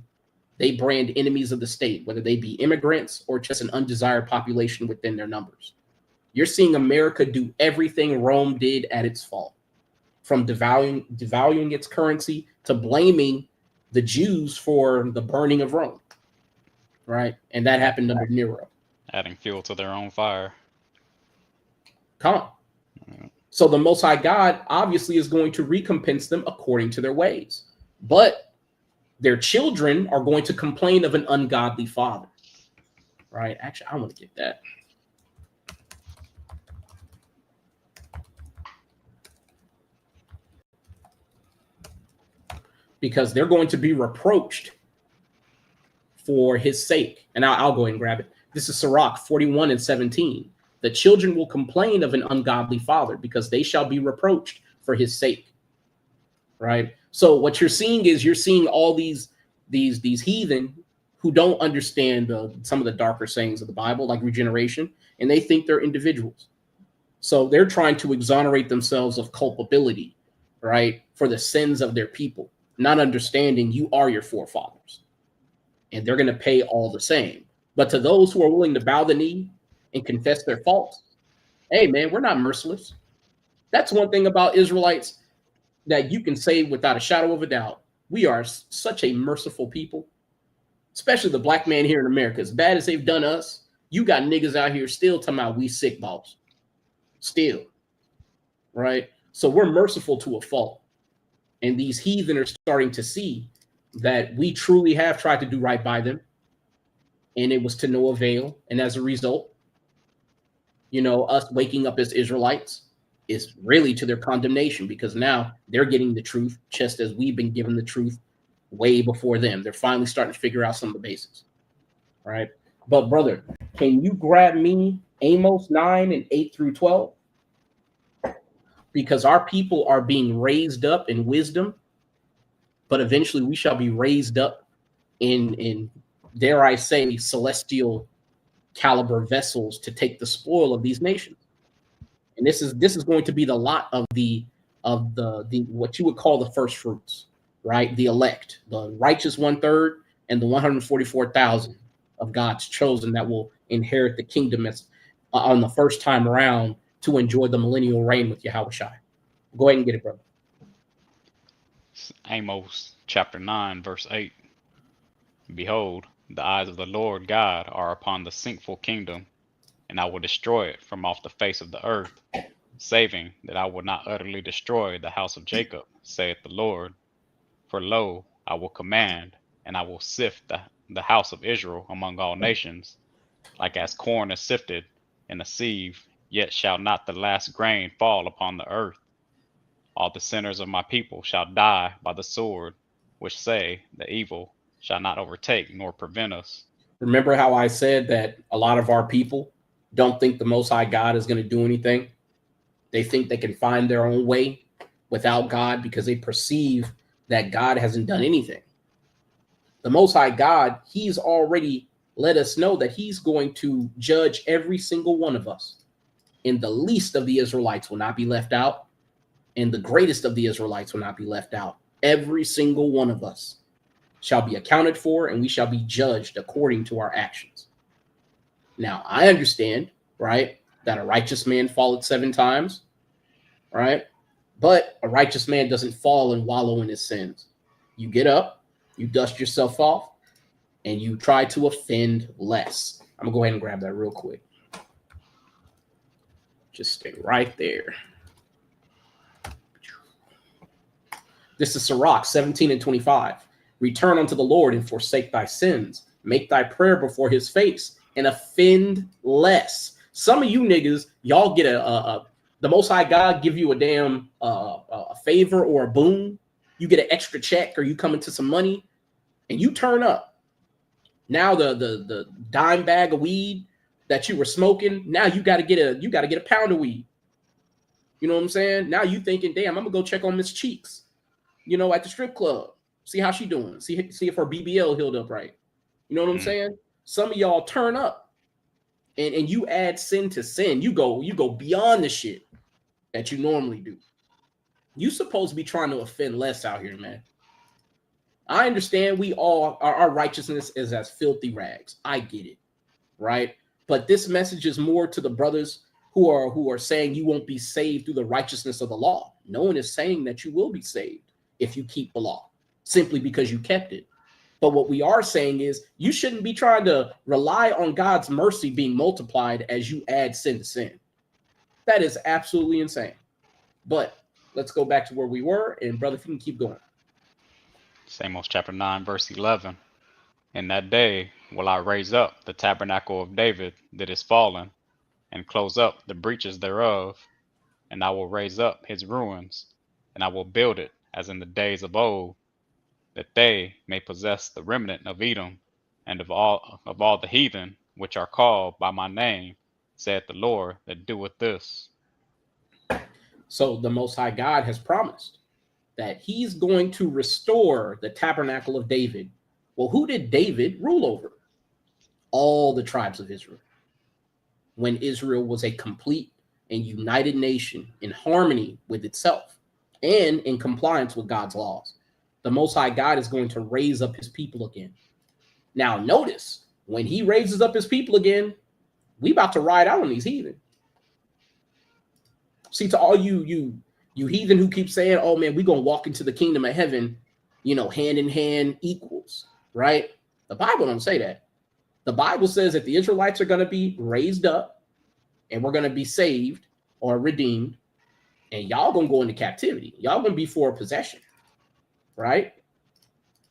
they brand enemies of the state, whether they be immigrants or just an undesired population within their numbers. You're seeing America do everything Rome did at its fall, from devaluing its currency to blaming the Jews for the burning of Rome, right? And that happened under Nero. Adding fuel to their own fire. Come on. So the Most High God obviously is going to recompense them according to their ways. But their children are going to complain of an ungodly father, right? Actually, I want to get that. Because they're going to be reproached for his sake. And I'll go ahead and grab it. This is Sirach 41 and 17. The children will complain of an ungodly father because they shall be reproached for his sake. right? So what you're seeing is you're seeing all these heathen who don't understand some of the darker sayings of the Bible, like regeneration, and they think they're individuals. So they're trying to exonerate themselves of culpability, right, for the sins of their people, not understanding you are your forefathers, and they're going to pay all the same. But to those who are willing to bow the knee and confess their faults, hey, man, we're not merciless. That's one thing about Israelites that you can say without a shadow of a doubt. We are such a merciful people, especially the black man here in America. As bad as they've done us, you got niggas out here still talking about we sick balls. Still, right? So we're merciful to a fault. And these heathen are starting to see that we truly have tried to do right by them. And it was to no avail. And as a result, us waking up as Israelites is really to their condemnation, because now they're getting the truth just as we've been given the truth way before them. They're finally starting to figure out some of the basics. Right. But brother, can you grab me Amos 9 and 8 through 12? Because our people are being raised up in wisdom, but eventually we shall be raised up in dare I say, celestial caliber vessels to take the spoil of these nations. And this is going to be the lot of the what you would call the first fruits, right? The elect, the righteous 1/3, and the 144,000 of God's chosen that will inherit the kingdom as, on the first time around, to enjoy the millennial reign with Yahushua. Go ahead and get it, brother. Amos chapter 9, verse 8. Behold, the eyes of the Lord God are upon the sinkful kingdom, and I will destroy it from off the face of the earth, saving that I will not utterly destroy the house of Jacob, saith the Lord. For lo, I will command, and I will sift the house of Israel among all nations, like as corn is sifted in a sieve, yet shall not the last grain fall upon the earth. All the sinners of my people shall die by the sword, which say, the evil shall not overtake nor prevent us. Remember how I said that a lot of our people don't think the Most High God is going to do anything? They think they can find their own way without God because they perceive that God hasn't done anything. The Most High God, he's already let us know that he's going to judge every single one of us. And the least of the Israelites will not be left out, and the greatest of the Israelites will not be left out. Every single one of us shall be accounted for, and we shall be judged according to our actions. Now, I understand, right, that a righteous man falleth 7 times, right? But a righteous man doesn't fall and wallow in his sins. You get up, you dust yourself off, and you try to offend less. I'm going to go ahead and grab that real quick. Just stay right there. This is Sirach 17 and 25. Return unto the Lord and forsake thy sins. Make thy prayer before his face and offend less. Some of you niggas, y'all get the Most High God give you a damn a favor or a boon. You get an extra check or you come into some money and you turn up. Now the dime bag of weed that you were smoking, now you got to get a pound of weed. You know what I'm saying? Now you thinking, damn, I'm gonna go check on Miss Cheeks, at the strip club. See how she doing. See if her BBL healed up right. You know what I'm saying? Some of y'all turn up and you add sin to sin. You go beyond the shit that you normally do. You supposed to be trying to offend less out here, man. I understand we all our righteousness is as filthy rags. I get it, right? But this message is more to the brothers who are saying you won't be saved through the righteousness of the law. No one is saying that you will be saved if you keep the law, simply because you kept it. But what we are saying is you shouldn't be trying to rely on God's mercy being multiplied as you add sin to sin. That is absolutely insane. But let's go back to where we were, and brother, if you can keep going. Amos chapter 9, verse 11. In that day will I raise up the tabernacle of David that is fallen, and close up the breaches thereof, and I will raise up his ruins, and I will build it as in the days of old, that they may possess the remnant of Edom, and of all the heathen which are called by my name, saith the Lord that doeth this. So the Most High God has promised that he's going to restore the tabernacle of David. Well, who did David rule over? All the tribes of Israel. When Israel was a complete and united nation in harmony with itself and in compliance with God's laws, the Most High God is going to raise up his people again. Now, notice, when he raises up his people again, we about to ride out on these heathen. See, to all you heathen who keep saying, oh man, we're going to walk into the kingdom of heaven, hand in hand equals, right? The Bible don't say that. The Bible says that the Israelites are going to be raised up and we're going to be saved or redeemed, and y'all going to go into captivity. Y'all going to be for a possession, right?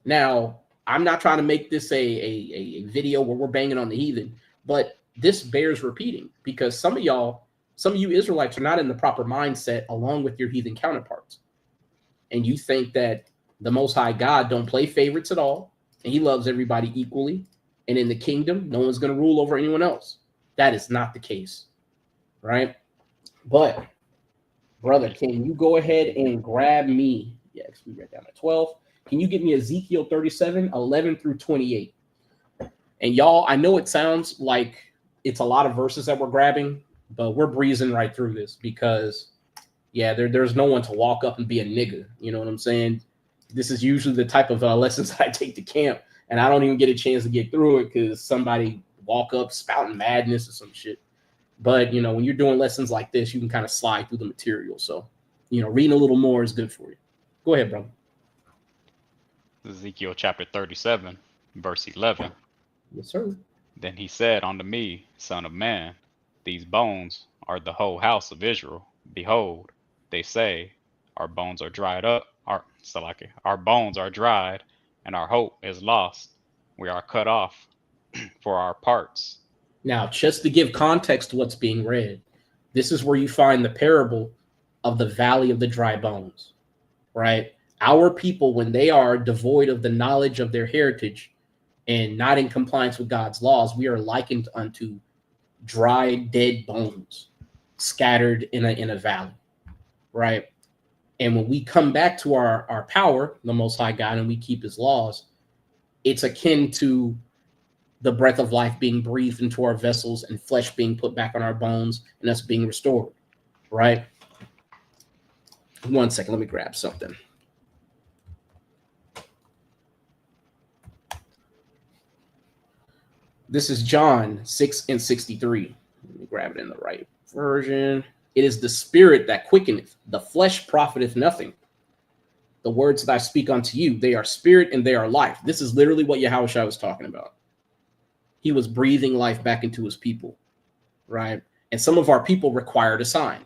Now, I'm not trying to make this a video where we're banging on the heathen, but this bears repeating because some of you Israelites are not in the proper mindset along with your heathen counterparts. And you think that the Most High God don't play favorites at all, and he loves everybody equally. And in the kingdom, no one's going to rule over anyone else. That is not the case, right? But, brother, can you go ahead and grab me? Yeah, we read down to 12. Can you get me Ezekiel 37, 11 through 28? And y'all, I know it sounds like it's a lot of verses that we're grabbing, but we're breezing right through this because, yeah, there's no one to walk up and be a nigga. You know what I'm saying? This is usually the type of lessons I take to camp, and I don't even get a chance to get through it because somebody walk up spouting madness or some shit. But, when you're doing lessons like this, you can kind of slide through the material. So, reading a little more is good for you. Go ahead, brother. Ezekiel chapter 37, verse 11. Yes, sir. Then he said unto me, Son of man, these bones are the whole house of Israel. Behold, they say, our bones are dried up. Our bones are dried, and our hope is lost. We are cut off for our parts. Now, just to give context to what's being read, this is where you find the parable of the valley of the dry bones, right? Our people, when they are devoid of the knowledge of their heritage and not in compliance with God's laws, we are likened unto dry, dead bones scattered in a valley, right? And when we come back to our power, the Most High God, and we keep his laws, it's akin to the breath of life being breathed into our vessels and flesh being put back on our bones and us being restored, right? 1 second, let me grab something. This is John 6 and 63. Let me grab it in the right version. It is the spirit that quickeneth, the flesh profiteth nothing. The words that I speak unto you, they are spirit and they are life. This is literally what Yahushua was talking about. He was breathing life back into his people, right? And some of our people required a sign,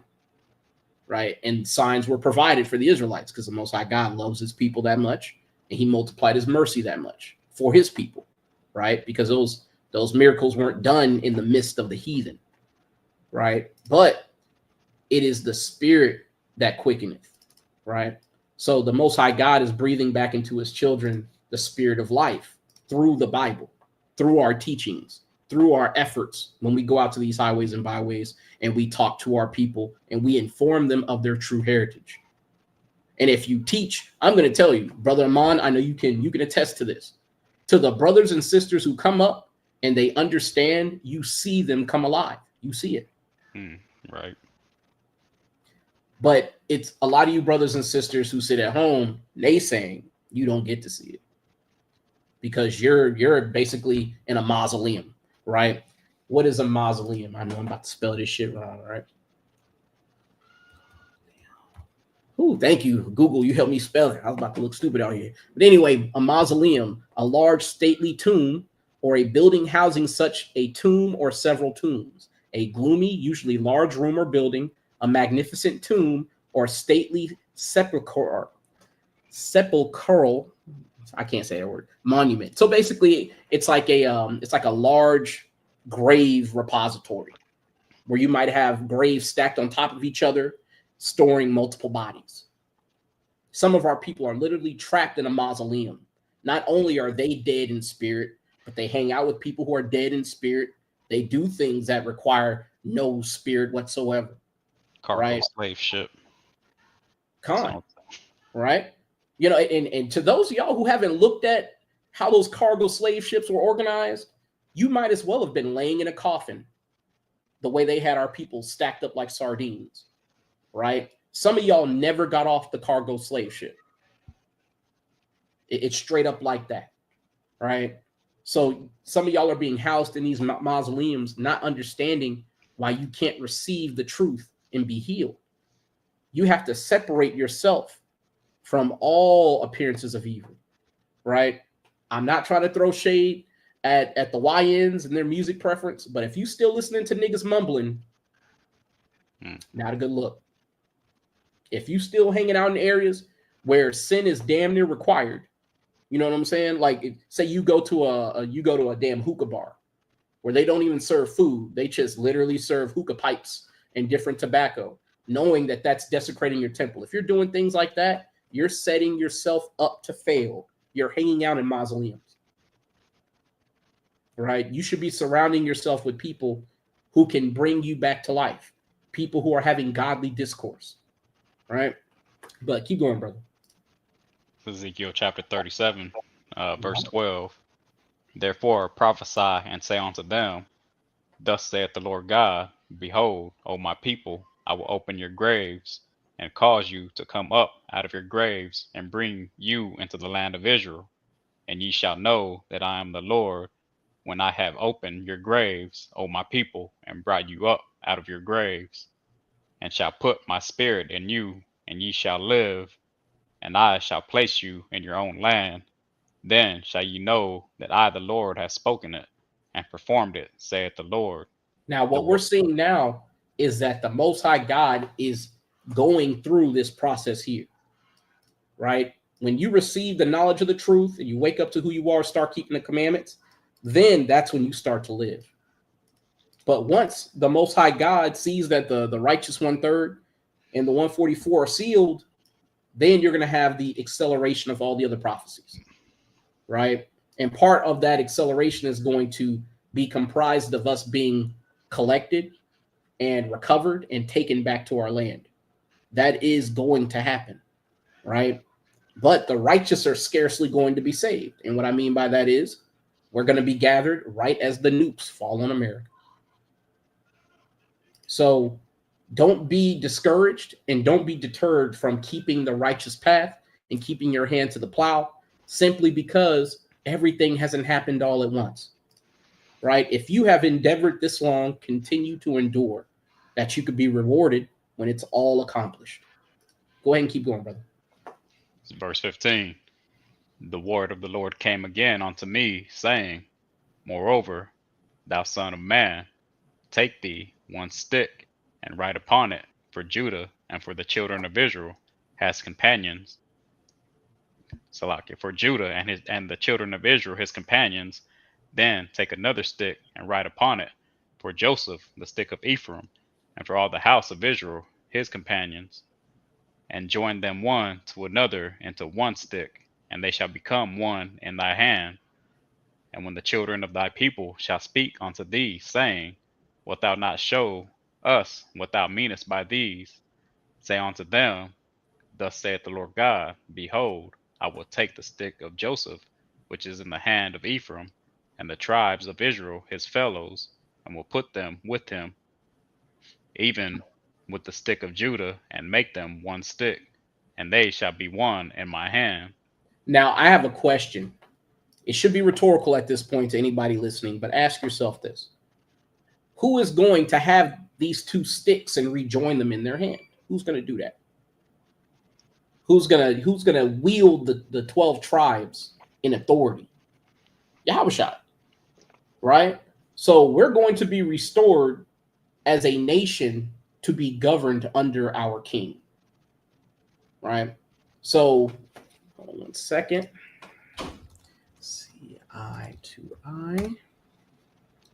right? And signs were provided for the Israelites because the Most High God loves his people that much, and he multiplied his mercy that much for his people, right? Because those miracles weren't done in the midst of the heathen, right? But it is the spirit that quickeneth, right? So the Most High God is breathing back into his children the spirit of life through the Bible, through our teachings, through our efforts when we go out to these highways and byways and we talk to our people and we inform them of their true heritage. And if you teach, I'm going to tell you, Brother Amon, I know you can attest to this. To the brothers and sisters who come up and they understand, you see them come alive. You see it. Right. But it's a lot of you brothers and sisters who sit at home, they saying you don't get to see it because you're basically in a mausoleum, right? What is a mausoleum? I know I'm about to spell this shit wrong, right? Ooh, thank you, Google. You helped me spell it. I was about to look stupid out here. But anyway, a mausoleum, a large stately tomb or a building housing such a tomb or several tombs, a gloomy, usually large room or building, a magnificent tomb or stately sepulchral, I can't say that word, monument. So basically it's like a large grave repository where you might have graves stacked on top of each other, storing multiple bodies. Some of our people are literally trapped in a mausoleum. Not only are they dead in spirit, but they hang out with people who are dead in spirit. They do things that require no spirit whatsoever. Cargo right? slave ship. Con. right? You know, and to those of y'all who haven't looked at how those cargo slave ships were organized, you might as well have been laying in a coffin the way they had our people stacked up like sardines, right? Some of y'all never got off the cargo slave ship. It's straight up like that, right? So some of y'all are being housed in these mausoleums, not understanding why you can't receive the truth and be healed. You have to separate yourself from all appearances of evil, right? I'm not trying to throw shade at the YNs and their music preference, but if you still listening to niggas mumbling, not a good look. If you still hanging out in areas where sin is damn near required, you know what I'm saying? Like, say you go to a damn hookah bar where they don't even serve food; they just literally serve hookah pipes and different tobacco, knowing that that's desecrating your temple. If you're doing things like that, you're setting yourself up to fail. You're hanging out in mausoleums, right? You should be surrounding yourself with people who can bring you back to life, people who are having godly discourse, right? But keep going, brother. Ezekiel chapter 37, verse 12. Therefore prophesy and say unto them, Thus saith the Lord God, Behold, O my people, I will open your graves, and cause you to come up out of your graves, and bring you into the land of Israel. And ye shall know that I am the Lord, when I have opened your graves, O my people, and brought you up out of your graves, and shall put my spirit in you, and ye shall live, and I shall place you in your own land. Then shall ye know that I, the Lord, have spoken it, and performed it, saith the Lord. Now, what we're seeing now is that the Most High God is going through this process here, right? When you receive the knowledge of the truth and you wake up to who you are, start keeping the commandments, then that's when you start to live. But once the Most High God sees that the righteous 1/3 and the 144 are sealed, then you're going to have the acceleration of all the other prophecies, right? And part of that acceleration is going to be comprised of us being collected and recovered and taken back to our land. That is going to happen, right? But the righteous are scarcely going to be saved. And what I mean by that is we're going to be gathered right as the nukes fall on America. So don't be discouraged and don't be deterred from keeping the righteous path and keeping your hand to the plow simply because everything hasn't happened all at once, right? If you have endeavored this long, continue to endure, that you could be rewarded when it's all accomplished. Go ahead and keep going, brother. Verse 15. The word of the Lord came again unto me, saying, Moreover, thou son of man, take thee one stick, and write upon it for Judah and for the children of Israel as companions. Salakia, for Judah and the children of Israel his companions. Then take another stick and write upon it for Joseph, the stick of Ephraim, and for all the house of Israel his companions, and join them one to another into one stick, and they shall become one in thy hand. And when the children of thy people shall speak unto thee, saying, Wilt thou not show us what thou meanest by these? Say unto them, Thus saith the Lord God, Behold, I will take the stick of Joseph, which is in the hand of Ephraim, and the tribes of Israel his fellows, and will put them with him, even with the stick of Judah, and make them one stick, and they shall be one in my hand. Now, I have a question. It should be rhetorical at this point to anybody listening, but ask yourself this. Who is going to have these two sticks and rejoin them in their hand? Who's going to do that? Who's gonna wield the 12 tribes in authority? Yahushua, right? So we're going to be restored as a nation to be governed under our king, right? So hold on 1 second. See eye to eye.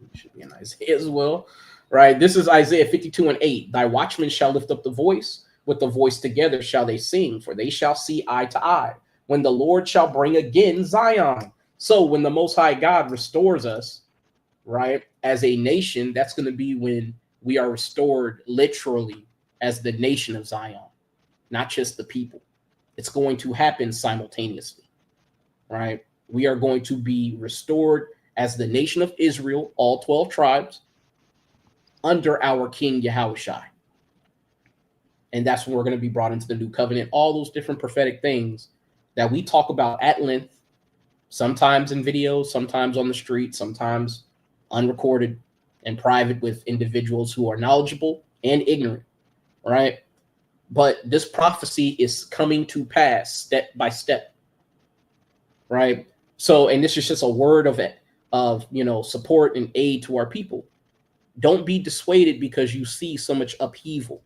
It should be in Isaiah as well, right? This is Isaiah 52:8. Thy watchmen shall lift up the voice. With the voice together shall they sing, for they shall see eye to eye, when the Lord shall bring again Zion. So when the Most High God restores us, right, as a nation, that's going to be when we are restored literally as the nation of Zion, not just the people, It's going to happen simultaneously, right? We are going to be restored as the nation of Israel, all 12 tribes, under our King Yahushua. And that's when we're going to be brought into the new covenant. All those different prophetic things that we talk about at length, sometimes in videos, sometimes on the street, sometimes unrecorded and private with individuals who are knowledgeable and ignorant, right? But this prophecy is coming to pass step by step, right? So, and this is just a word of support and aid to our people. Don't be dissuaded because you see so much upheaval,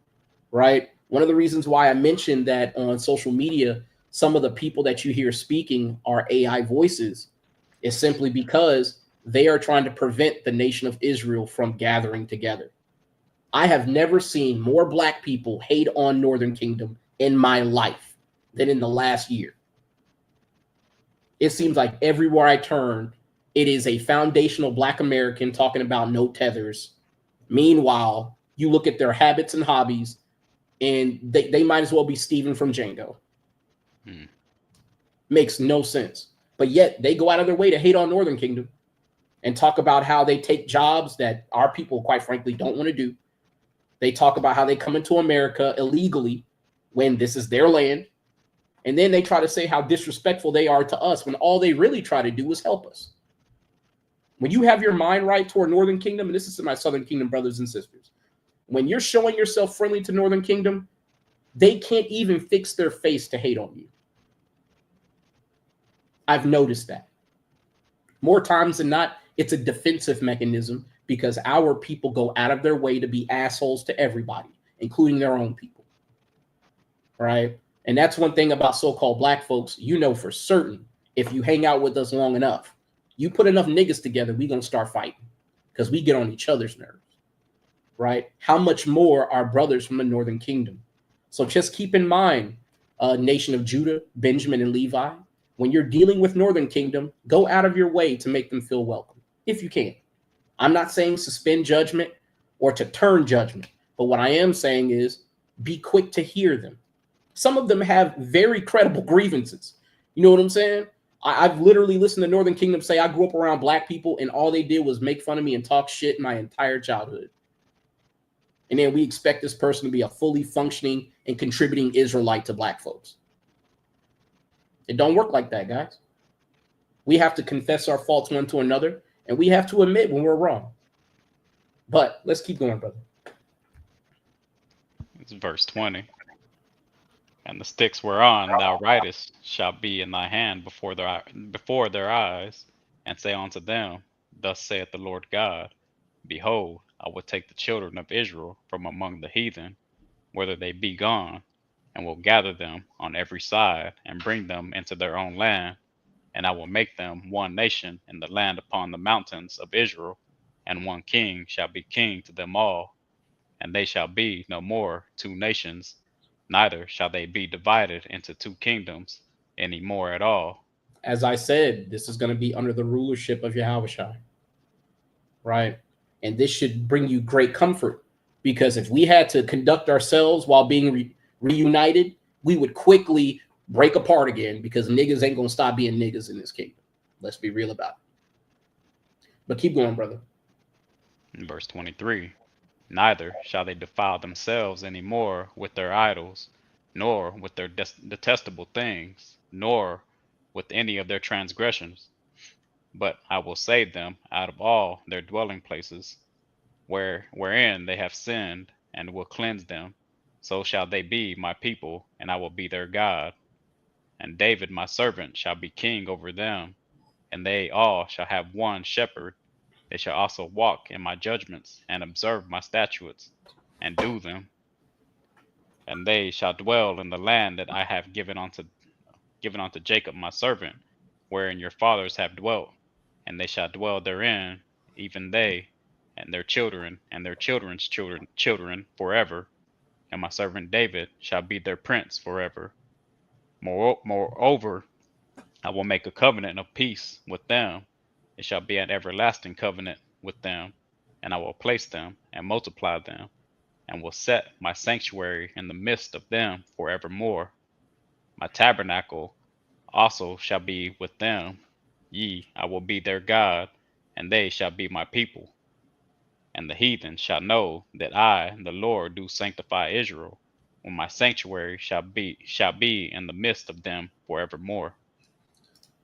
right? One of the reasons why I mentioned that on social media, some of the people that you hear speaking are AI voices is simply because they are trying to prevent the nation of Israel from gathering together. I have never seen more black people hate on Northern Kingdom in my life than in the last year. It seems like everywhere I turn, it is a foundational black American talking about no tethers. Meanwhile, you look at their habits and hobbies, and they might as well be Steven from Django. Makes no sense. But yet they go out of their way to hate on Northern Kingdom and talk about how they take jobs that our people, quite frankly, don't want to do. They talk about how they come into America illegally when this is their land. And then they try to say how disrespectful they are to us when all they really try to do is help us. When you have your mind right toward Northern Kingdom, and this is to my Southern Kingdom brothers and sisters, when you're showing yourself friendly to Northern Kingdom, they can't even fix their face to hate on you. I've noticed that. More times than not, it's a defensive mechanism because our people go out of their way to be assholes to everybody, including their own people. Right? And that's one thing about so-called black folks, you know for certain, if you hang out with us long enough, you put enough niggas together, we gonna start fighting because we get on each other's nerves. Right? How much more our brothers from the Northern Kingdom? So just keep in mind, nation of Judah, Benjamin, and Levi, when you're dealing with Northern Kingdom, go out of your way to make them feel welcome, if you can. I'm not saying suspend judgment or to turn judgment, but what I am saying is be quick to hear them. Some of them have very credible grievances. You know what I'm saying? I've literally listened to Northern Kingdom say I grew up around black people and all they did was make fun of me and talk shit my entire childhood. And then we expect this person to be a fully functioning and contributing Israelite to black folks. It don't work like that, guys. We have to confess our faults one to another, and we have to admit when we're wrong. But let's keep going, brother. It's verse 20. And the sticks whereon thou writest shall be in thy hand before their eyes, and say unto them, Thus saith the Lord God, Behold, I will take the children of Israel from among the heathen, whither they be gone, and will gather them on every side, and bring them into their own land, and I will make them one nation in the land upon the mountains of Israel, and one king shall be king to them all, and they shall be no more two nations, neither shall they be divided into two kingdoms any more at all. As I said, this is going to be under the rulership of Yahushua, right? And this should bring you great comfort, because if we had to conduct ourselves while being reunited, we would quickly break apart again because niggas ain't going to stop being niggas in this kingdom. Let's be real about it. But keep going, brother. In verse 23, neither shall they defile themselves any more with their idols, nor with their detestable things, nor with any of their transgressions. But I will save them out of all their dwelling places, wherein they have sinned, and will cleanse them. So shall they be my people, and I will be their God. And David my servant shall be king over them, and they all shall have one shepherd. They shall also walk in my judgments, and observe my statutes, and do them. And they shall dwell in the land that I have given unto Jacob my servant, wherein your fathers have dwelt, and they shall dwell therein, even they, and their children, and their children's children forever. And my servant David shall be their prince forever. Moreover, I will make a covenant of peace with them. It shall be an everlasting covenant with them, and I will place them and multiply them, and will set my sanctuary in the midst of them forevermore. My tabernacle also shall be with them. I will be their God, and they shall be my people. And the heathen shall know that I, the Lord, do sanctify Israel, when my sanctuary shall be in the midst of them forevermore.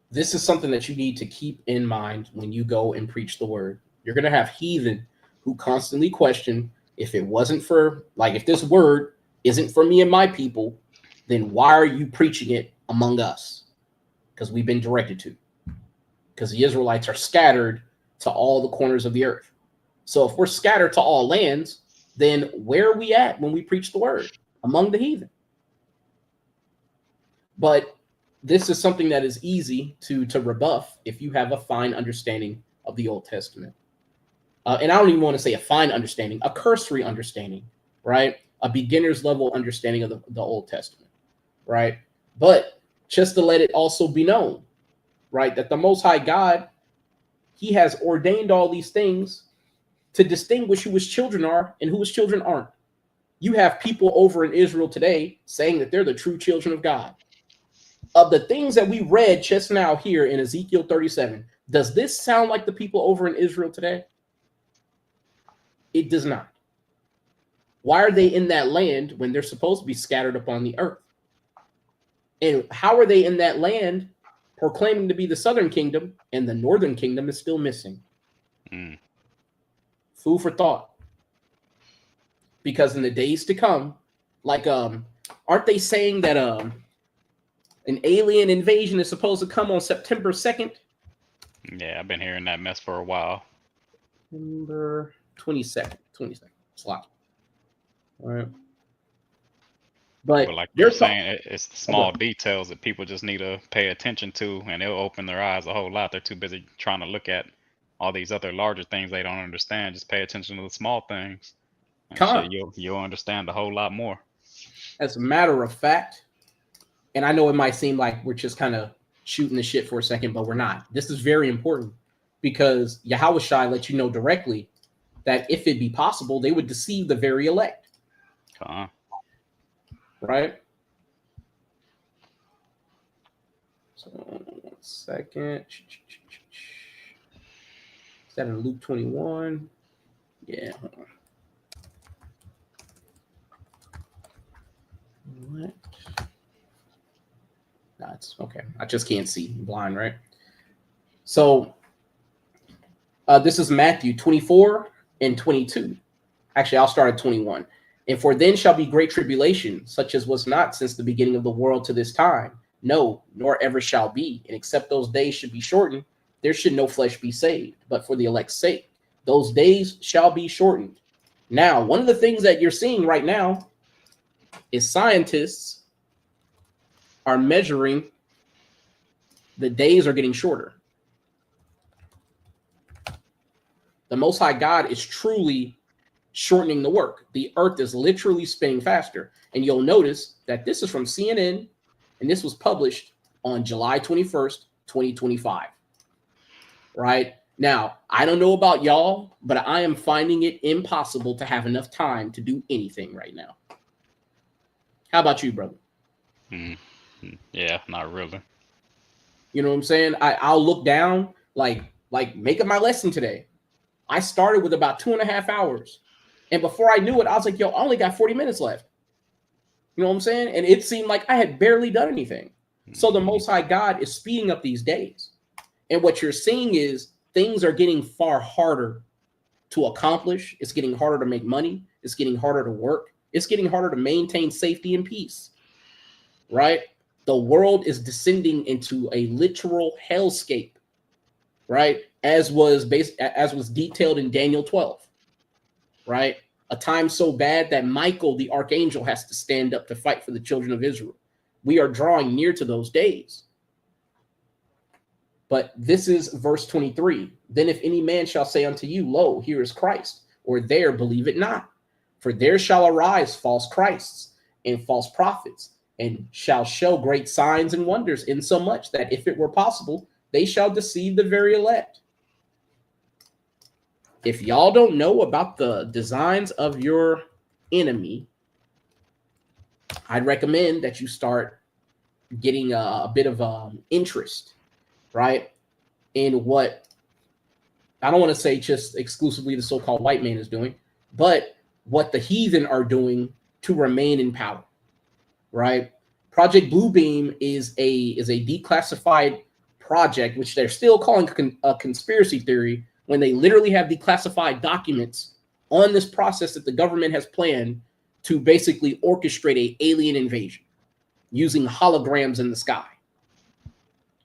This is something that you need to keep in mind when you go and preach the word. You're going to have heathen who constantly question, if it wasn't for, like, if this word isn't for me and my people, then why are you preaching it among us? Because we've been directed to. Because the Israelites are scattered to all the corners of the earth. So if we're scattered to all lands, then where are we at when we preach the word? Among the heathen. But this is something that is easy to rebuff if you have a fine understanding of the Old Testament. And I don't even want to say a fine understanding, a cursory understanding, right? A beginner's level understanding of the Old Testament, right? But just to let it also be known, right, that the Most High God, he has ordained all these things to distinguish who his children are and who his children aren't. You have people over in Israel today saying that they're the true children of God. Of the things that we read just now here in Ezekiel 37, does this sound like the people over in Israel today? It does not. Why are they in that land when they're supposed to be scattered upon the earth? And how are they in that land proclaiming to be the southern kingdom and the northern kingdom is still missing? Food for thought. Because in the days to come, like, aren't they saying that an alien invasion is supposed to come on September 2nd? Yeah, I've been hearing that mess for a while. September 22nd. It's a lot. All right. But like you're saying, it's the small details that people just need to pay attention to, and it'll open their eyes a whole lot. They're too busy trying to look at all these other larger things they don't understand. Just pay attention to the small things. And you'll understand a whole lot more. As a matter of fact, and I know it might seem like we're just kind of shooting the shit for a second, but we're not. This is very important because Yahushua lets you know directly that if it be possible, they would deceive the very elect. Right? So, 1 second. Is that in Luke 21? Yeah. What? That's okay. I just can't see. I'm blind, right? So this is Matthew 24 and 22. Actually, I'll start at 21. And for then shall be great tribulation, such as was not since the beginning of the world to this time. No, nor ever shall be. And except those days should be shortened, there should no flesh be saved. But for the elect's sake, those days shall be shortened. Now, one of the things that you're seeing right now is scientists are measuring the days are getting shorter. The Most High God is truly shortening the work. The earth is literally spinning faster. And you'll notice that this is from CNN, and this was published on July 21st, 2025. Right? Now, I don't know about y'all, but I am finding it impossible to have enough time to do anything right now. How about you, brother? Yeah, not really. You know what I'm saying? I'll look down, like making my lesson today. I started with about 2.5 hours. And before I knew it, I was like, yo, I only got 40 minutes left. You know what I'm saying? And it seemed like I had barely done anything. So the Most High God is speeding up these days. And what you're seeing is things are getting far harder to accomplish. It's getting harder to make money. It's getting harder to work. It's getting harder to maintain safety and peace. Right? The world is descending into a literal hellscape. Right? As was detailed in Daniel 12. Right? A time so bad that Michael, the archangel, has to stand up to fight for the children of Israel. We are drawing near to those days. But this is verse 23. Then if any man shall say unto you, lo, here is Christ, or there, believe it not. For there shall arise false Christs and false prophets, and shall show great signs and wonders, insomuch that if it were possible, they shall deceive the very elect. If y'all don't know about the designs of your enemy, I'd recommend that you start getting a bit of interest, right, in what I don't want to say just exclusively the so-called white man is doing, but what the heathen are doing to remain in power, right? Project Bluebeam is a declassified project, which they're still calling a conspiracy theory when they literally have declassified documents on this process that the government has planned to basically orchestrate an alien invasion using holograms in the sky.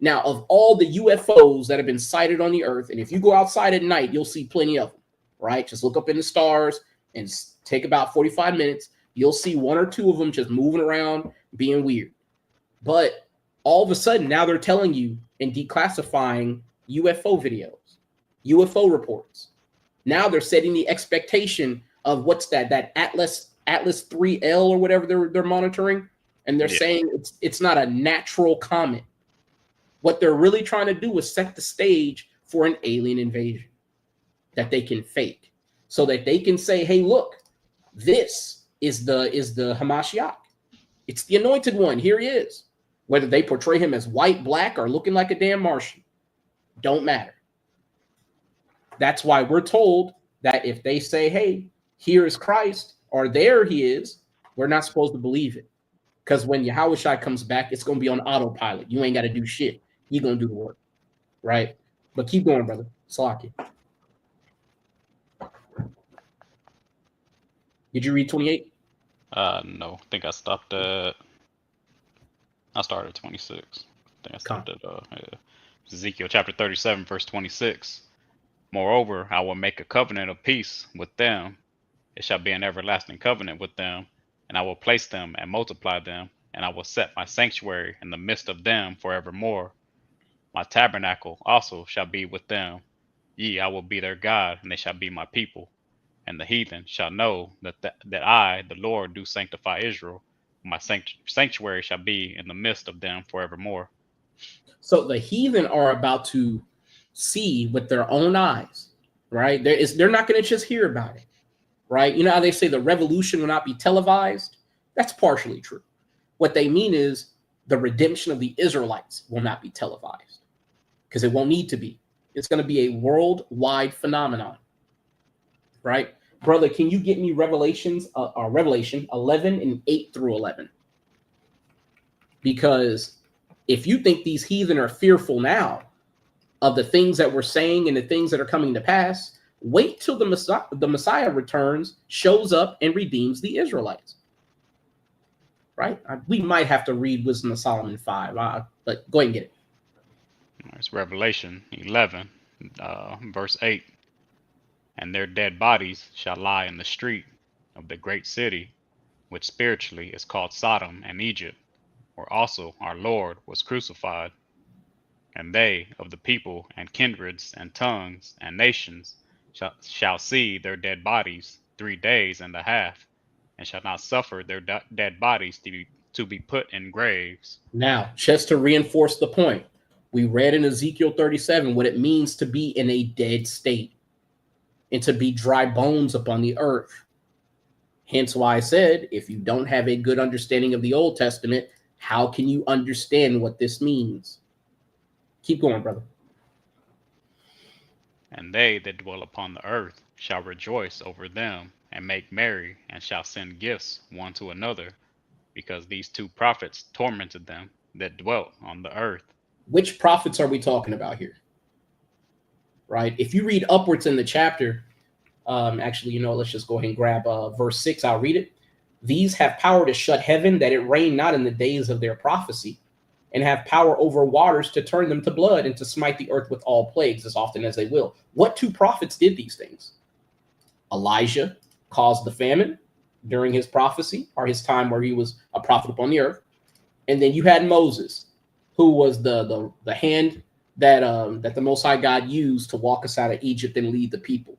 Now, of all the UFOs that have been sighted on the earth, and if you go outside at night, you'll see plenty of them, right? Just look up in the stars and take about 45 minutes. You'll see one or two of them just moving around, being weird. But all of a sudden, now they're telling you and declassifying UFO videos, UFO reports. Now they're setting the expectation of what's that Atlas 3L or whatever they're monitoring, and they're saying it's not a natural comet. What they're really trying to do is set the stage for an alien invasion that they can fake, so that they can say, "Hey, look, this is the Hamashiach. It's the anointed one. Here he is." Whether they portray him as white, black, or looking like a damn Martian, don't matter. That's why we're told that if they say, "Hey, here is Christ," or "There he is," we're not supposed to believe it. Because when Yahushua comes back, it's going to be on autopilot. You ain't got to do shit. You're going to do the work, right? But keep going, brother. Salaki. Did you read 28? No. I think I stopped at... I started at 26. I think I stopped at Ezekiel chapter 37, verse 26. Moreover, I will make a covenant of peace with them. It shall be an everlasting covenant with them, and I will place them and multiply them, and I will set my sanctuary in the midst of them forevermore. My tabernacle also shall be with them. Yea, I will be their God, and they shall be my people. And the heathen shall know that I, the Lord, do sanctify Israel. My sanctuary shall be in the midst of them forevermore. So the heathen are about to see with their own eyes, right? They're not going to just hear about it, right? You know how they say the revolution will not be televised? That's partially true. What they mean is the redemption of the Israelites will not be televised because it won't need to be. It's going to be a worldwide phenomenon, right? Brother, can you get me Revelation 11 and 8 through 11? Because if you think these heathen are fearful now of the things that we're saying and the things that are coming to pass, wait till the Messiah returns, shows up, and redeems the Israelites. Right? We might have to read Wisdom of Solomon 5, but go ahead and get it. It's Revelation 11, verse 8. And their dead bodies shall lie in the street of the great city, which spiritually is called Sodom and Egypt, where also our Lord was crucified. And they of the people and kindreds and tongues and nations shall see their dead bodies 3 days and a half, and shall not suffer their dead bodies to be put in graves. Now, just to reinforce the point, we read in Ezekiel 37 what it means to be in a dead state and to be dry bones upon the earth. Hence why I said, if you don't have a good understanding of the Old Testament, how can you understand what this means? Keep going, brother. And they that dwell upon the earth shall rejoice over them and make merry, and shall send gifts one to another, because these two prophets tormented them that dwelt on the earth. Which prophets are we talking about here? Right? If you read upwards in the chapter, actually, let's just go ahead and grab verse 6. I'll read it. These have power to shut heaven, that it rain not in the days of their prophecy, and have power over waters to turn them to blood, and to smite the earth with all plagues as often as they will. What two prophets did these things? Elijah caused the famine during his prophecy, or his time where he was a prophet upon the earth. And then you had Moses, who was the hand that the Most High God used to walk us out of Egypt and lead the people,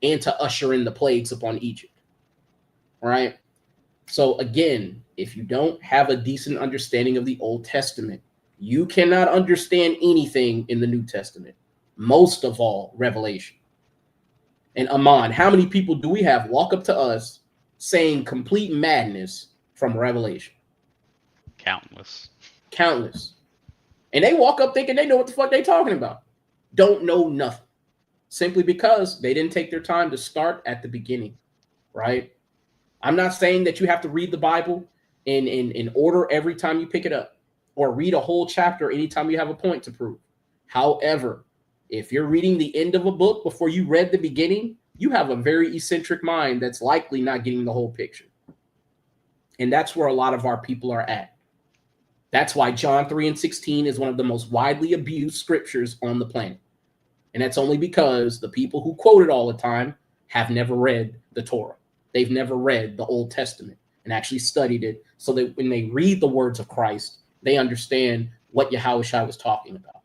and to usher in the plagues upon Egypt. All right. So again, if you don't have a decent understanding of the Old Testament, you cannot understand anything in the New Testament, most of all Revelation. And Amon, how many people do we have walk up to us saying complete madness from Revelation? Countless. Countless. And they walk up thinking they know what the fuck they talking about. Don't know nothing. Simply because they didn't take their time to start at the beginning, right? I'm not saying that you have to read the Bible in order every time you pick it up, or read a whole chapter anytime you have a point to prove. However, if you're reading the end of a book before you read the beginning, you have a very eccentric mind that's likely not getting the whole picture. And that's where a lot of our people are at. That's why John 3:16 is one of the most widely abused scriptures on the planet. And that's only because the people who quote it all the time have never read the Torah. They've never read the Old Testament and actually studied it, so that when they read the words of Christ, they understand what Yahushua was talking about,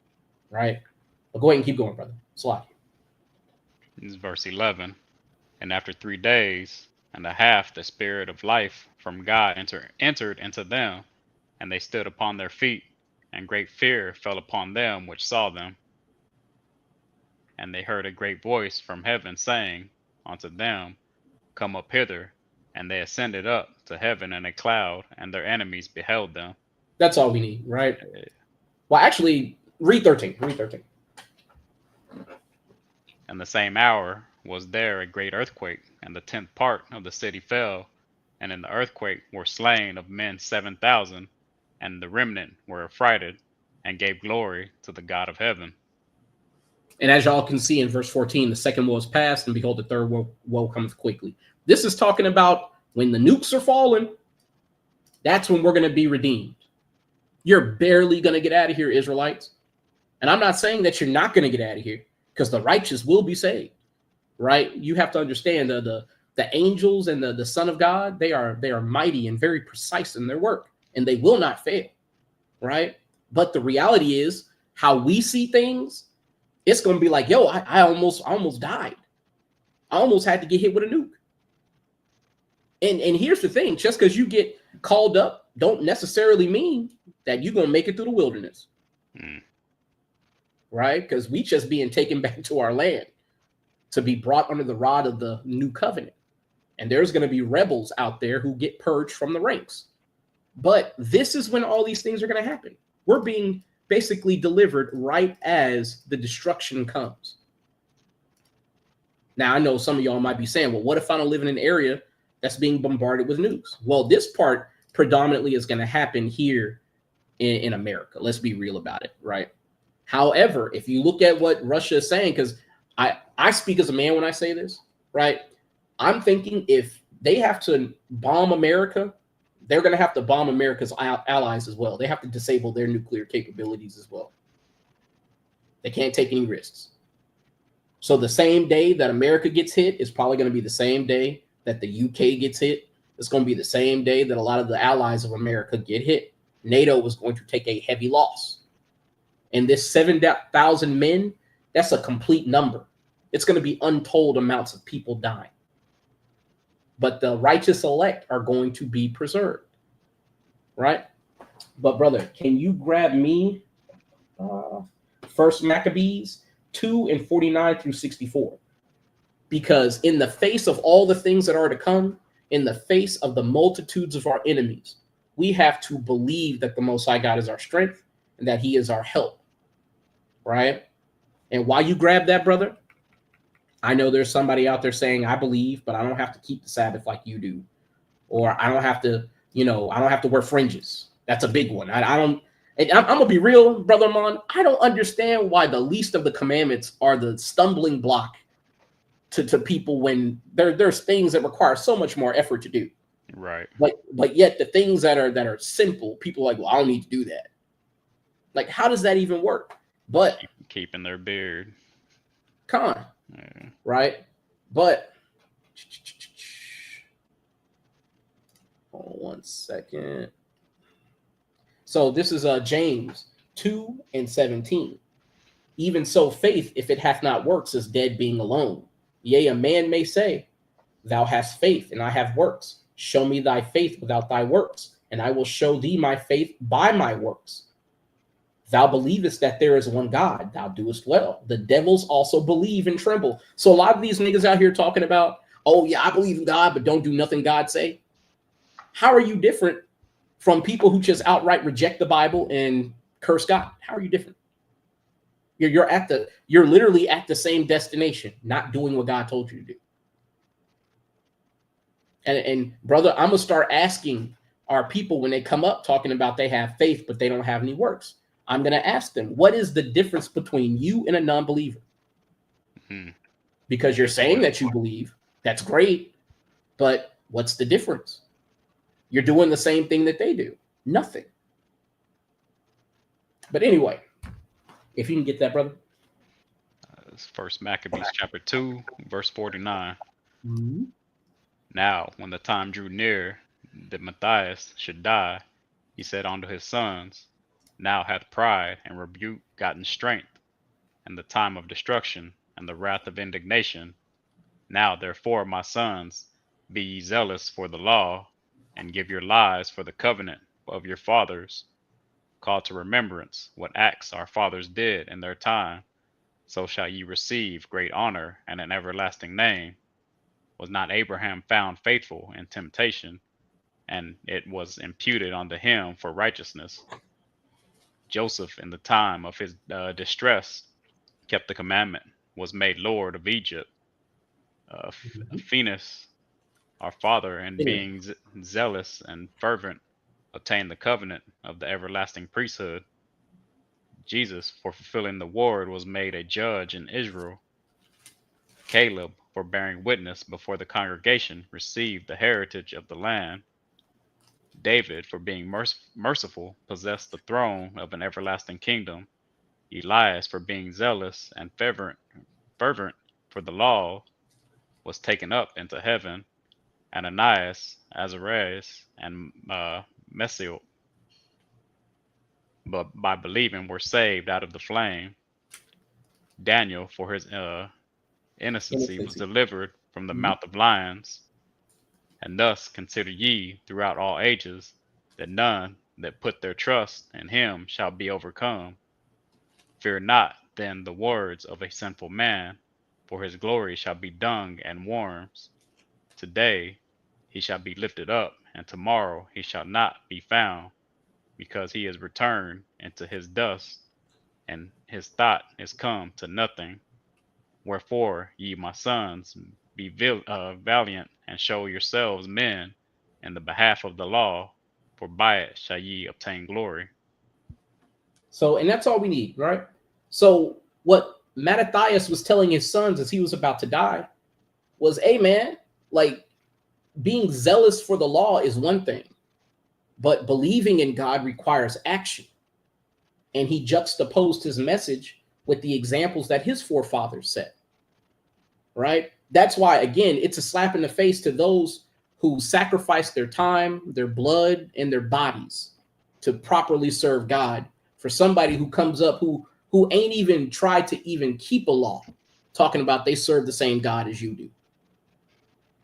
right? But go ahead and keep going, brother. Slack. This is verse 11. And after 3 days and a half, the spirit of life from God entered into them, and they stood upon their feet, and great fear fell upon them which saw them. And they heard a great voice from heaven saying unto them, Come up hither. And they ascended up to heaven in a cloud, and their enemies beheld them. That's all we need, right? Well, actually, read 13. Read 13. And the same hour was there a great earthquake, and the 10th part of the city fell. And in the earthquake were slain of men 7,000, and the remnant were affrighted, and gave glory to the God of heaven. And as y'all can see in verse 14, the second woe is past, and behold, the third woe cometh quickly. This is talking about when the nukes are falling, that's when we're going to be redeemed. You're barely going to get out of here, Israelites. And I'm not saying that you're not going to get out of here, because the righteous will be saved, right? You have to understand the angels and the Son of God, they are mighty and very precise in their work, and they will not fail, right? But the reality is, how we see things, it's going to be like, yo, I almost died. I almost had to get hit with a nuke. And here's the thing, just because you get called up don't necessarily mean that you're going to make it through the wilderness. Right? Because we just being taken back to our land to be brought under the rod of the new covenant. And there's going to be rebels out there who get purged from the ranks. But this is when all these things are going to happen. We're being basically delivered right as the destruction comes. Now, I know some of y'all might be saying, well, what if I don't live in an area that's being bombarded with nukes? Well, this part predominantly is going to happen here in America. Let's be real about it, right? However, if you look at what Russia is saying, because I speak as a man when I say this, right? I'm thinking if they have to bomb America, they're going to have to bomb America's allies as well. They have to disable their nuclear capabilities as well. They can't take any risks. So the same day that America gets hit is probably going to be the same day that the UK gets hit. It's going to be the same day that a lot of the allies of America get hit. NATO was going to take a heavy loss. And this 7,000 men, that's a complete number. It's going to be untold amounts of people dying. But the righteous elect are going to be preserved, right? But brother, can you grab me First Maccabees 2 and 49 through 64? Because in the face of all the things that are to come, in the face of the multitudes of our enemies, we have to believe that the Most High God is our strength and that he is our help, right? And while you grab that, brother, I know there's somebody out there saying, I believe, but I don't have to keep the Sabbath like you do. Or I don't have to, I don't have to wear fringes. That's a big one. I don't, and I'm going to be real, Brother Amon. I don't understand why the least of the commandments are the stumbling block to people when there's things that require so much more effort to do. Right. But yet the things that are simple, people are like, well, I don't need to do that. Like, how does that even work? But keeping their beard. Yeah. Right? But hold on 1 second. So this is James 2 and 17. Even so, faith, if it hath not works, is dead being alone. Yea, a man may say, thou hast faith, and I have works. Show me thy faith without thy works, and I will show thee my faith by my works. Thou believest that there is one God, thou doest well. The devils also believe and tremble. So a lot of these niggas out here talking about, oh yeah, I believe in God, but don't do nothing God say. How are you different from people who just outright reject the Bible and curse God? How are you different? You're literally at the same destination, not doing what God told you to do. And brother, I'm gonna start asking our people when they come up talking about they have faith but they don't have any works. I'm gonna ask them, what is the difference between you and a non-believer? Because you're saying that you believe, that's great, but what's the difference? You're doing the same thing that they do. Nothing. But anyway, if you can get that, brother. First Maccabees chapter 2, verse 49. Mm-hmm. Now, when the time drew near that Matthias should die, he said unto his sons, now hath pride and rebuke gotten strength, and the time of destruction, and the wrath of indignation. Now, therefore, my sons, be ye zealous for the law, and give your lives for the covenant of your fathers. Call to remembrance what acts our fathers did in their time, so shall ye receive great honor and an everlasting name. Was not Abraham found faithful in temptation, and it was imputed unto him for righteousness? Joseph, in the time of his distress, kept the commandment, was made Lord of Egypt. Phinehas, our father, in being zealous and fervent, obtained the covenant of the everlasting priesthood. Jesus, for fulfilling the word, was made a judge in Israel. Caleb, for bearing witness before the congregation, received the heritage of the land. David, for being merciful, possessed the throne of an everlasting kingdom. Elias, for being zealous and fervent for the law, was taken up into heaven. Ananias, Azarias, and Messiel, but by believing, were saved out of the flame. Daniel, for his innocency, was delivered from the mouth of lions. And thus consider ye throughout all ages that none that put their trust in him shall be overcome. Fear not then the words of a sinful man, for his glory shall be dung and worms. Today he shall be lifted up, and tomorrow he shall not be found, because he is returned into his dust, and his thought is come to nothing. Wherefore, ye my sons, be valiant, and show yourselves men in the behalf of the law, for by it shall ye obtain glory. So, and that's all we need, right? So what Mattathias was telling his sons as he was about to die was, hey man, like, being zealous for the law is one thing, but believing in God requires action. And he juxtaposed his message with the examples that his forefathers set, right? That's why, again, it's a slap in the face to those who sacrifice their time, their blood, and their bodies to properly serve God, for somebody who comes up who ain't even tried to even keep a law, talking about they serve the same God as you do.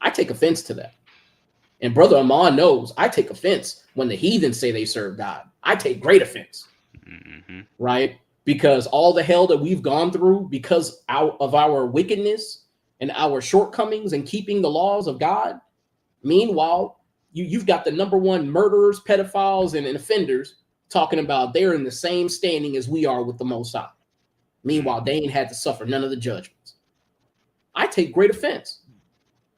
I take offense to that. And Brother Amon knows I take offense when the heathen say they serve God. I take great offense, right? Because all the hell that we've gone through because of our wickedness and our shortcomings in keeping the laws of God. Meanwhile, you've got the number one murderers, pedophiles, and offenders talking about they're in the same standing as we are with the Most High. Meanwhile, they ain't had to suffer none of the judgments. I take great offense.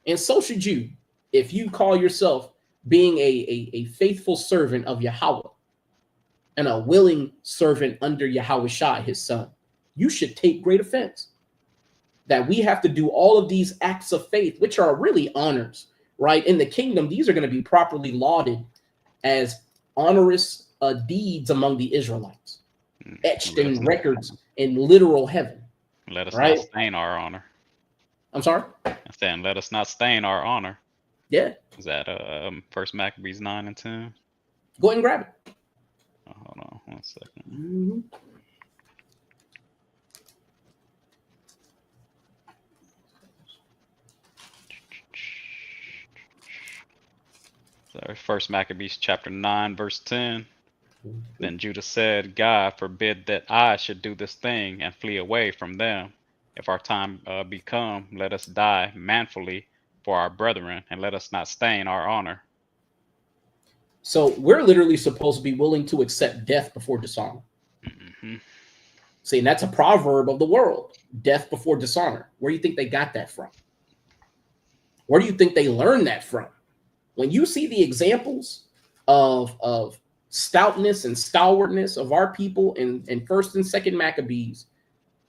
And so should you, if you call yourself being a faithful servant of Yahweh and a willing servant under Yahweh Shai, his son. You should take great offense that we have to do all of these acts of faith, which are really honors, right? In the kingdom, these are going to be properly lauded as honorous deeds among the Israelites, etched in records in literal heaven. Let us not stain our honor. I'm sorry? I'm saying, let us not stain our honor. Yeah. Is that First Maccabees 9 and 10? Go ahead and grab it. Oh, hold on 1 second. Mm-hmm. So First Maccabees chapter 9, verse 10. Then Judah said, God forbid that I should do this thing and flee away from them. If our time be come, let us die manfully for our brethren, and let us not stain our honor. So we're literally supposed to be willing to accept death before dishonor. Mm-hmm. See, and that's a proverb of the world, death before dishonor. Where do you think they got that from? Where do you think they learned that from? When you see the examples of stoutness and stalwartness of our people in First and Second Maccabees,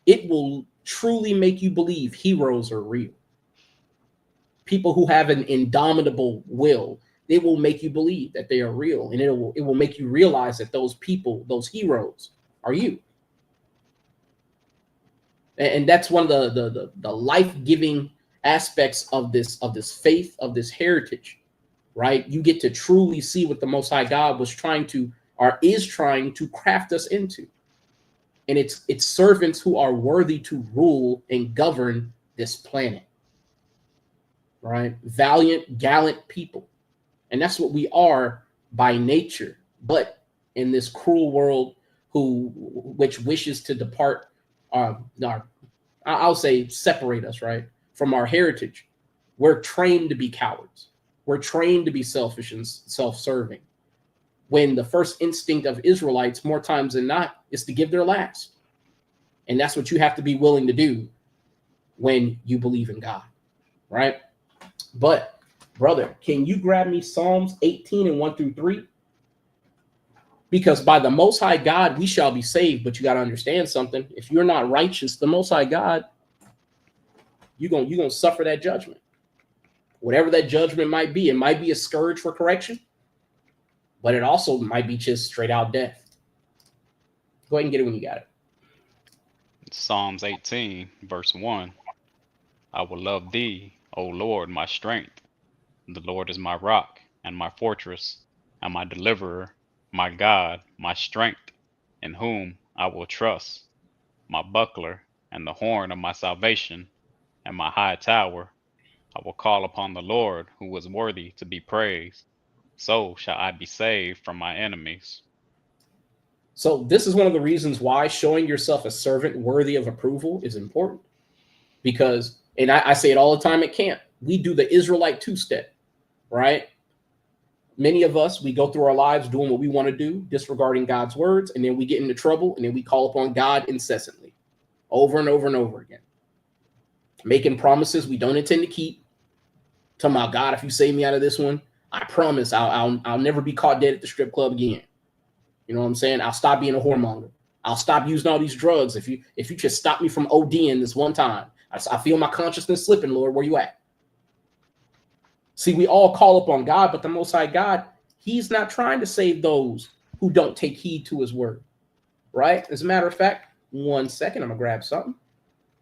it will truly make you believe heroes are real. People who have an indomitable will, it will make you believe that they are real, and it will make you realize that those people, those heroes, are you. And that's one of the life-giving aspects of this faith, of this heritage, right? You get to truly see what the Most High God was trying to, or is trying to, craft us into. And it's servants who are worthy to rule and govern this planet, right? Valiant, gallant people. And that's what we are by nature. But in this cruel world, which wishes to depart, I'll say separate us, right, from our heritage, we're trained to be cowards. We're trained to be selfish and self-serving. When the first instinct of Israelites, more times than not, is to give their last. And that's what you have to be willing to do when you believe in God, right? But, brother, can you grab me Psalms 18 and 1 through 3? Because by the Most High God, we shall be saved. But you got to understand something. If you're not righteous, the Most High God, you're gonna suffer that judgment. Whatever that judgment might be, it might be a scourge for correction, but it also might be just straight out death. Go ahead and get it when you got it. Psalms 18, verse 1. I will love thee, O Lord, my strength. The Lord is my rock and my fortress and my deliverer, my God, my strength, in whom I will trust, my buckler and the horn of my salvation, and my high tower. I will call upon the Lord, who is worthy to be praised. So shall I be saved from my enemies. So this is one of the reasons why showing yourself a servant worthy of approval is important. Because, and I say it all the time at camp, we do the Israelite two-step, right? Many of us, we go through our lives doing what we want to do, disregarding God's words, and then we get into trouble, and then we call upon God incessantly, over and over and over again, making promises we don't intend to keep. Talking about, God, if you save me out of this one, I promise I'll never be caught dead at the strip club again. You know what I'm saying? I'll stop being a whoremonger. I'll stop using all these drugs if you just stop me from ODing this one time. I feel my consciousness slipping, Lord. Where you at? See, we all call upon God, but the Most High God, he's not trying to save those who don't take heed to his word, right? As a matter of fact, 1 second, I'm going to grab something.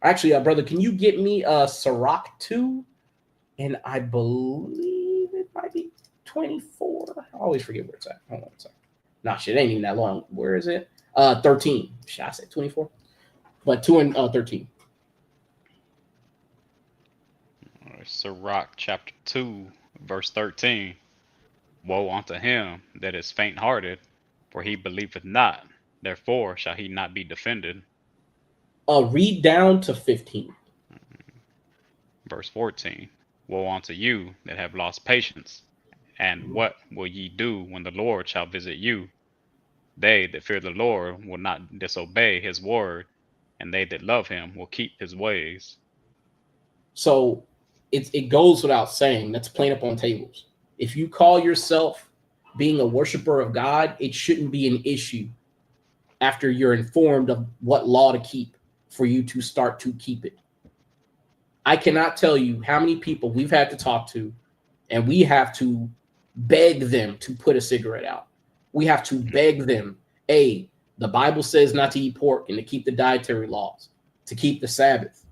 Actually, brother, can you get me Sirach 2? And I believe it might be 24. I always forget where it's at. Hold on a second. Nah, shit, it ain't even that long. Where is it? 13. Should I say 24? But 2 and 13. Sirach chapter 2, verse 13. Woe unto him that is faint-hearted, for he believeth not, therefore shall he not be defended. Read down to 15. Verse 14. Woe unto you that have lost patience, and what will ye do when the Lord shall visit you? They that fear the Lord will not disobey his word, and they that love him will keep his ways. So it goes without saying, that's plain up on tables. If you call yourself being a worshiper of God, it shouldn't be an issue after you're informed of what law to keep for you to start to keep it. I cannot tell you how many people we've had to talk to, and we have to beg them to put a cigarette out. We have to beg them, the Bible says not to eat pork and to keep the dietary laws, to keep the Sabbath.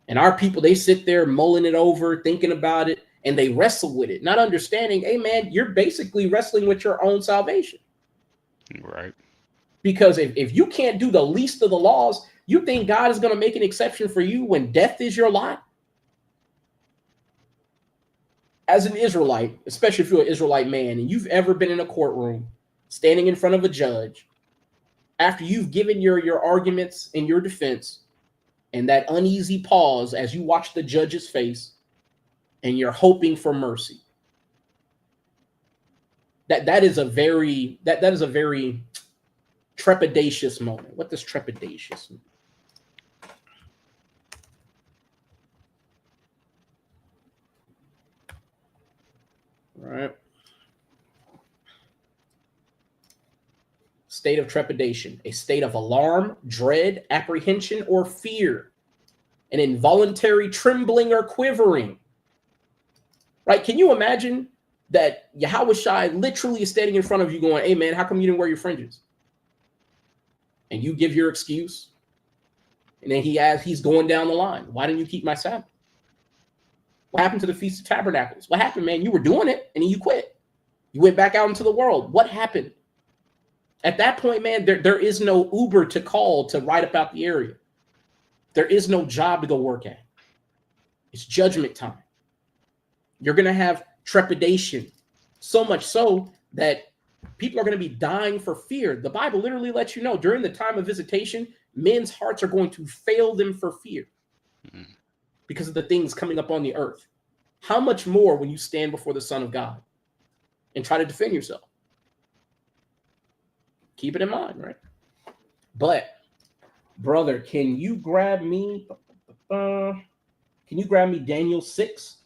And our people, they sit there mulling it over, thinking about it, and they wrestle with it, not understanding, hey, man, you're basically wrestling with your own salvation. Right. Because if you can't do the least of the laws, you think God is going to make an exception for you when death is your lot? As an Israelite, especially if you're an Israelite man, and you've ever been in a courtroom, standing in front of a judge, after you've given your arguments in your defense, and that uneasy pause as you watch the judge's face, and you're hoping for mercy. That is a very that is a very trepidatious moment. What does trepidatious mean? Right. State of trepidation, a state of alarm, dread, apprehension, or fear, an involuntary trembling or quivering. Right? Can you imagine that Yahweh Shai literally is standing in front of you going, hey man, how come you didn't wear your fringes? And you give your excuse. And then he's going down the line. Why didn't you keep my Sabbath? What happened to the Feast of Tabernacles? What happened, man? You were doing it and then you quit. You went back out into the world. What happened? At that point, man, there is no Uber to call to ride about the area. There is no job to go work at. It's judgment time. You're going to have trepidation, so much so that people are going to be dying for fear. The Bible literally lets you know during the time of visitation, men's hearts are going to fail them for fear because of the things coming up on the earth. How much more when you stand before the Son of God and try to defend yourself? Keep it in mind, right? But, brother, can you grab me Daniel 6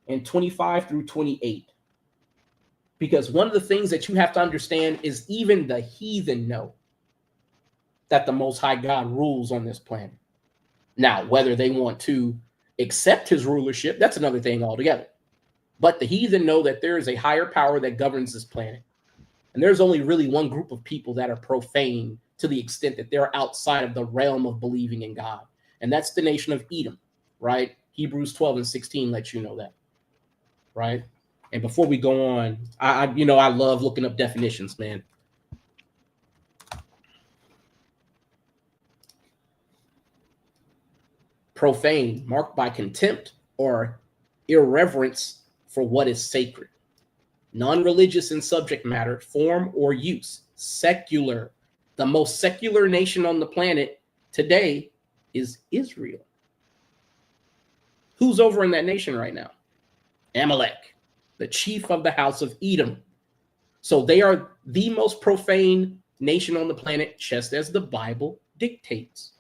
and 25 through 28? Because one of the things that you have to understand is even the heathen know that the Most High God rules on this planet. Now, whether they want to accept his rulership, that's another thing altogether. But the heathen know that there is a higher power that governs this planet. And there's only really one group of people that are profane to the extent that they're outside of the realm of believing in God. And that's the nation of Edom, right? Hebrews 12 and 16 lets you know that, right? And before we go on, I love looking up definitions, man. Profane, marked by contempt or irreverence for what is sacred. Non-religious in subject matter, form, or use. Secular. The most secular nation on the planet today is Israel. Who's over in that nation right now? Amalek, the chief of the house of Edom. So they are the most profane nation on the planet, just as the Bible dictates.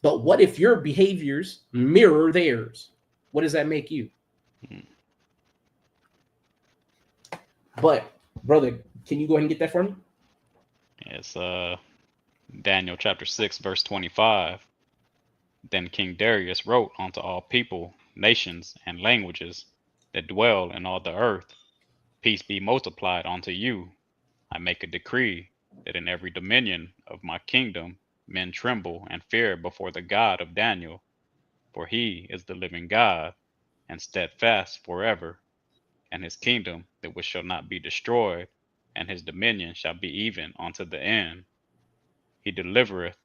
But what if your behaviors mirror theirs? What does that make you? But, brother, can you go ahead and get that for me? It's Daniel chapter 6, verse 25. Then King Darius wrote unto all people, nations, and languages that dwell in all the earth, peace be multiplied unto you. I make a decree that in every dominion of my kingdom men tremble and fear before the God of Daniel, for he is the living God, and steadfast forever, and his kingdom that which shall not be destroyed, and his dominion shall be even unto the end. He delivereth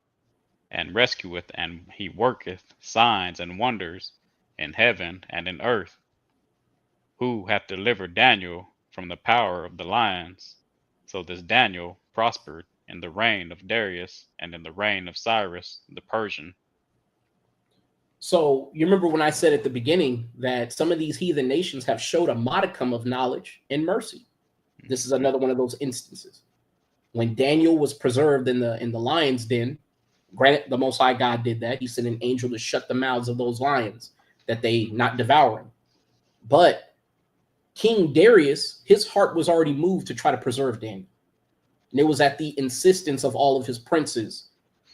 and rescueth, and he worketh signs and wonders in heaven and in earth. Who hath delivered Daniel from the power of the lions? So this Daniel prospered in the reign of Darius and in the reign of Cyrus the Persian. So you remember when I said at the beginning that some of these heathen nations have showed a modicum of knowledge and mercy. This is another one of those instances. When Daniel was preserved in the lion's den, granted the Most High God did that. He sent an angel to shut the mouths of those lions that they not devouring. But King Darius, his heart was already moved to try to preserve Daniel. And it was at the insistence of all of his princes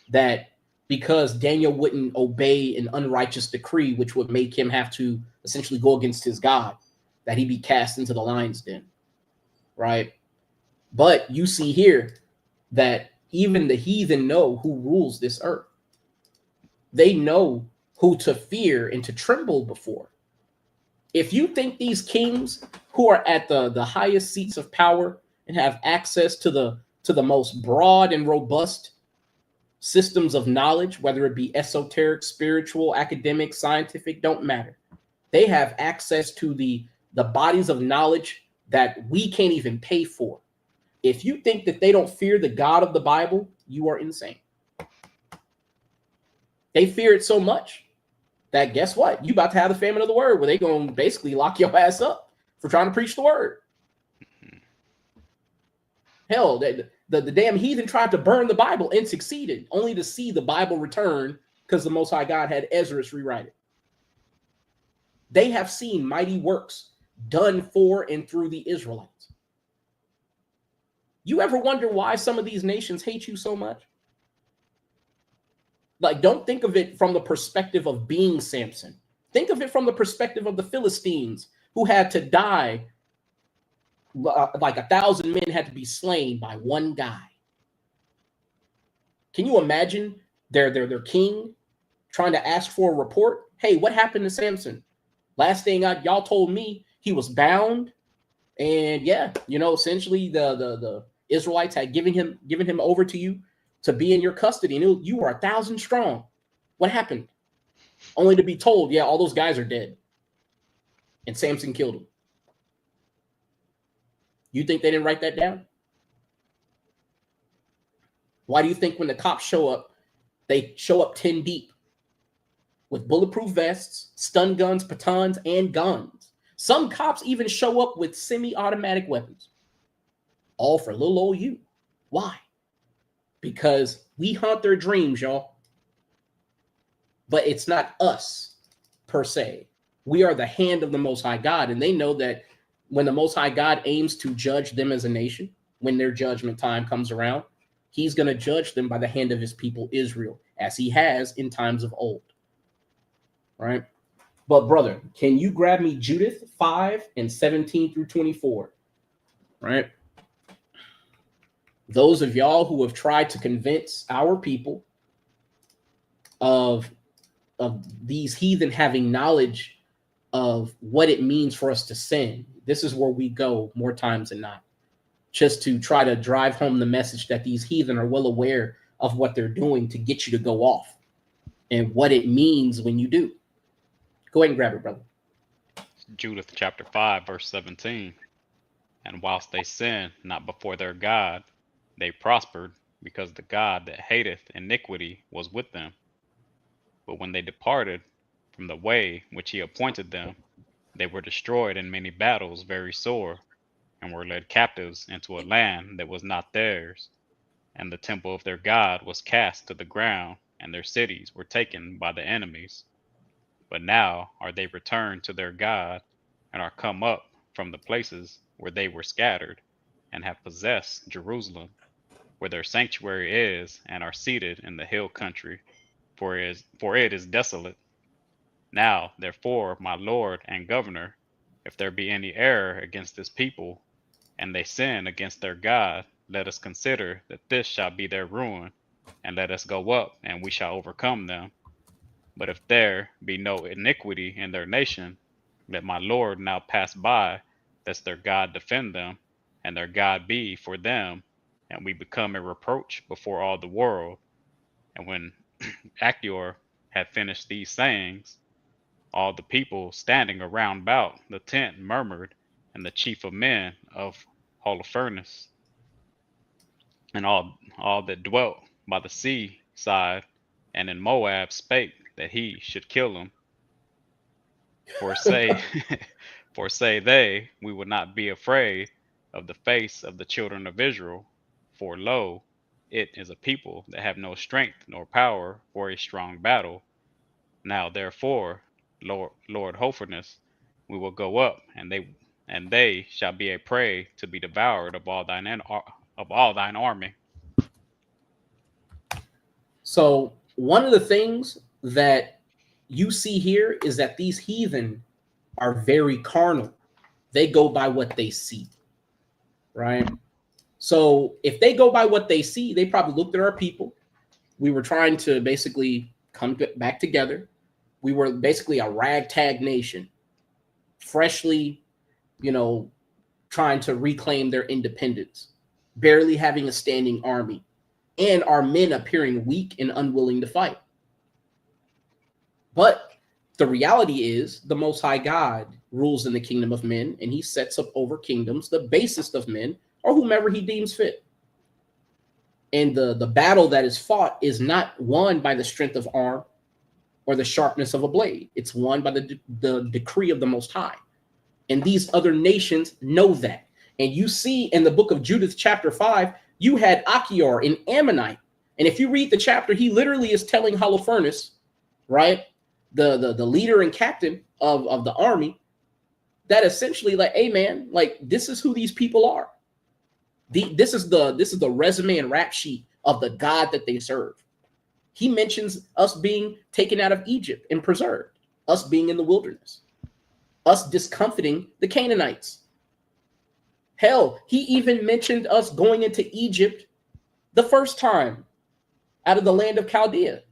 that because Daniel wouldn't obey an unrighteous decree, which would make him have to essentially go against his God, that he be cast into the lion's den, right? But you see here that even the heathen know who rules this earth. They know who to fear and to tremble before. If you think these kings who are at the highest seats of power and have access to the most broad and robust systems of knowledge, whether it be esoteric, spiritual, academic, scientific, don't matter. They have access to the bodies of knowledge that we can't even pay for. If you think that they don't fear the God of the Bible, you are insane. They fear it so much that guess what? You about to have the famine of the word where they're going to basically lock your ass up for trying to preach the word. Hell, the damn heathen tried to burn the Bible and succeeded, only to see the Bible return because the Most High God had Ezra rewrite it. They have seen mighty works done for and through the Israelites. You ever wonder why some of these nations hate you so much? Like, don't think of it from the perspective of being Samson. Think of it from the perspective of the Philistines who had to die. Like 1,000 men had to be slain by one guy. Can you imagine their king trying to ask for a report? Hey, what happened to Samson? Last thing y'all told me, he was bound, and yeah, essentially the Israelites had given him over to you to be in your custody, and you were 1,000 strong. What happened? Only to be told, yeah, all those guys are dead, and Samson killed them. You think they didn't write that down? Why do you think when the cops show up, they show up 10 deep with bulletproof vests, stun guns, batons, and guns? Some cops even show up with semi-automatic weapons, all for little old you. Why? Because we haunt their dreams, y'all. But it's not us, per se. We are the hand of the Most High God, and they know that when the Most High God aims to judge them as a nation, when their judgment time comes around, he's going to judge them by the hand of his people Israel, as he has in times of old. Right? But brother, can you grab me Judith 5 and 17 through 24? Right? Those of y'all who have tried to convince our people of these heathen having knowledge of what it means for us to sin, this is where we go more times than not, just to try to drive home the message that these heathen are well aware of what they're doing to get you to go off and what it means when you do. Go ahead and grab it, brother. Judith chapter 5, verse 17. And whilst they sinned not before their God, they prospered, because the God that hateth iniquity was with them. But when they departed from the way which he appointed them, they were destroyed in many battles very sore, and were led captives into a land that was not theirs. And the temple of their God was cast to the ground, and their cities were taken by the enemies. But now are they returned to their God, and are come up from the places where they were scattered, and have possessed Jerusalem, where their sanctuary is, and are seated in the hill country, for it is desolate. Now, therefore, my Lord and Governor, if there be any error against this people, and they sin against their God, let us consider that this shall be their ruin, and let us go up, and we shall overcome them. But if there be no iniquity in their nation, let my Lord now pass by, lest their God defend them, and their God be for them, and we become a reproach before all the world. And when Achior had finished these sayings, all the people standing around about the tent murmured, and the chief of men of Holofernes, and all that dwelt by the sea side and in Moab spake that he should kill him. For say they, we would not be afraid of the face of the children of Israel, for lo, it is a people that have no strength nor power for a strong battle. Now therefore, Lord Holofernes, we will go up, and they shall be a prey to be devoured of all thine army. So one of the things that you see here is that these heathen are very carnal. They go by what they see, right? So if they go by what they see, they probably looked at our people. We were trying to basically come back together. We were basically a ragtag nation, freshly, trying to reclaim their independence, barely having a standing army, and our men appearing weak and unwilling to fight. But the reality is the Most High God rules in the kingdom of men, and he sets up over kingdoms the basest of men, or whomever he deems fit. And the battle that is fought is not won by the strength of arm or the sharpness of a blade. It's won by the decree of the Most High. And these other nations know that. And you see in the book of Judith, chapter 5, you had Achior, an Ammonite. And if you read the chapter, he literally is telling Holofernes, right, the leader and captain of the army, that essentially, like, hey man, like, this is who these people are. This is the resume and rap sheet of the God that they serve. He mentions us being taken out of Egypt and preserved, us being in the wilderness, us discomfiting the Canaanites. Hell, he even mentioned us going into Egypt the first time out of the land of Chaldea.